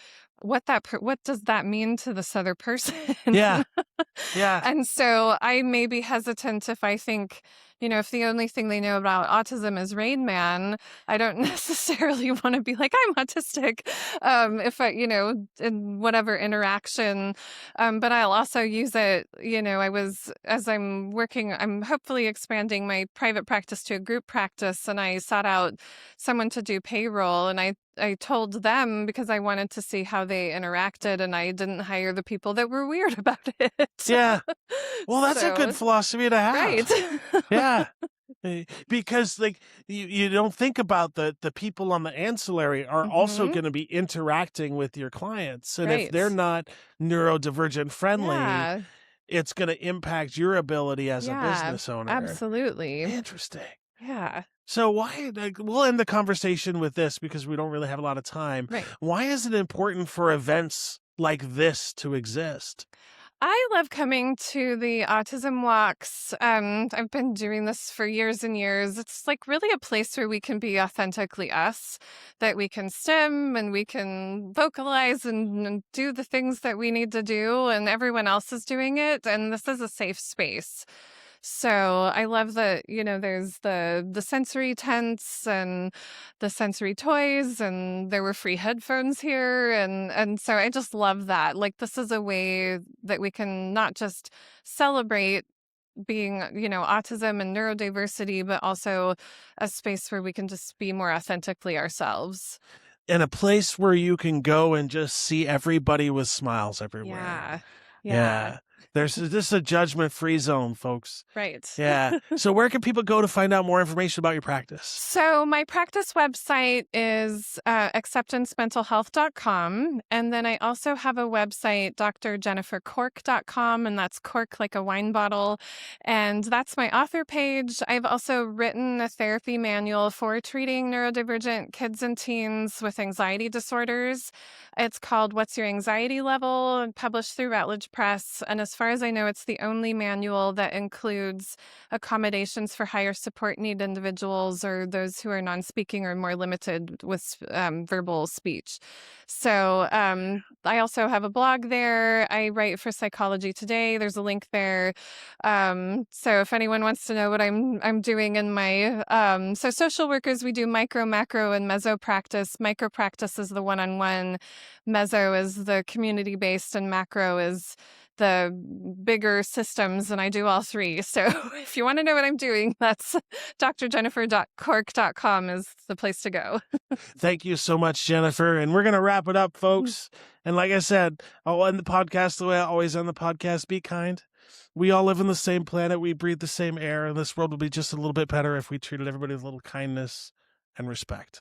what what does that mean to this other person. Yeah. Yeah. And so I may be hesitant if I think, if the only thing they know about autism is Rain Man, I don't necessarily want to be like, I'm autistic, if I, in whatever interaction. But I'll also use it, as I'm working, I'm hopefully expanding my private practice to a group practice, and I sought out someone to do payroll, and I told them because I wanted to see how they interacted, and I didn't hire the people that were weird about it. Yeah. Well, that's a So, good philosophy to have. right. Yeah. Because like you don't think about the people on the ancillary are also Mhm. going to be interacting with your clients. And if Right. they're not neurodivergent friendly, Yeah. it's going to impact your ability as a Yeah. business owner. Absolutely. Interesting. Yeah. So why, like, we'll end the conversation with this because we don't really have a lot of time. Right. Why is it important for events like this to exist? I love coming to the autism walks. I've been doing this for years and years. It's like really a place where we can be authentically us, that we can stim and we can vocalize and do the things that we need to do, and everyone else is doing it. And this is a safe space. So I love that, there's the sensory tents and the sensory toys, and there were free headphones here. And so I just love that. Like, this is a way that we can not just celebrate being, autism and neurodiversity, but also a space where we can just be more authentically ourselves. In a place where you can go and just see everybody with smiles everywhere. Yeah. Yeah. This is a judgment-free zone, folks. Right. Yeah. So where can people go to find out more information about your practice? So my practice website is acceptancementalhealth.com. And then I also have a website, drjennifercork.com, and that's cork like a wine bottle. And that's my author page. I've also written a therapy manual for treating neurodivergent kids and teens with anxiety disorders. It's called What's Your Anxiety Level, and published through Routledge Press. And as far as I know, it's the only manual that includes accommodations for higher support need individuals or those who are non-speaking or more limited with verbal speech. So I also have a blog there. I write for Psychology Today. There's a link there. So if anyone wants to know what I'm doing in my so social workers, we do micro, macro, and meso practice. Micro practice is the one-on-one. Meso is the community-based, and macro is the bigger systems, and I do all three. So if you want to know what I'm doing, that's drjennifer.cork.com is the place to go. Thank you so much, Jennifer. And we're going to wrap it up, folks. And like I said, I'll end the podcast the way I always end the podcast. Be kind. We all live on the same planet. We breathe the same air. And this world would be just a little bit better if we treated everybody with a little kindness and respect.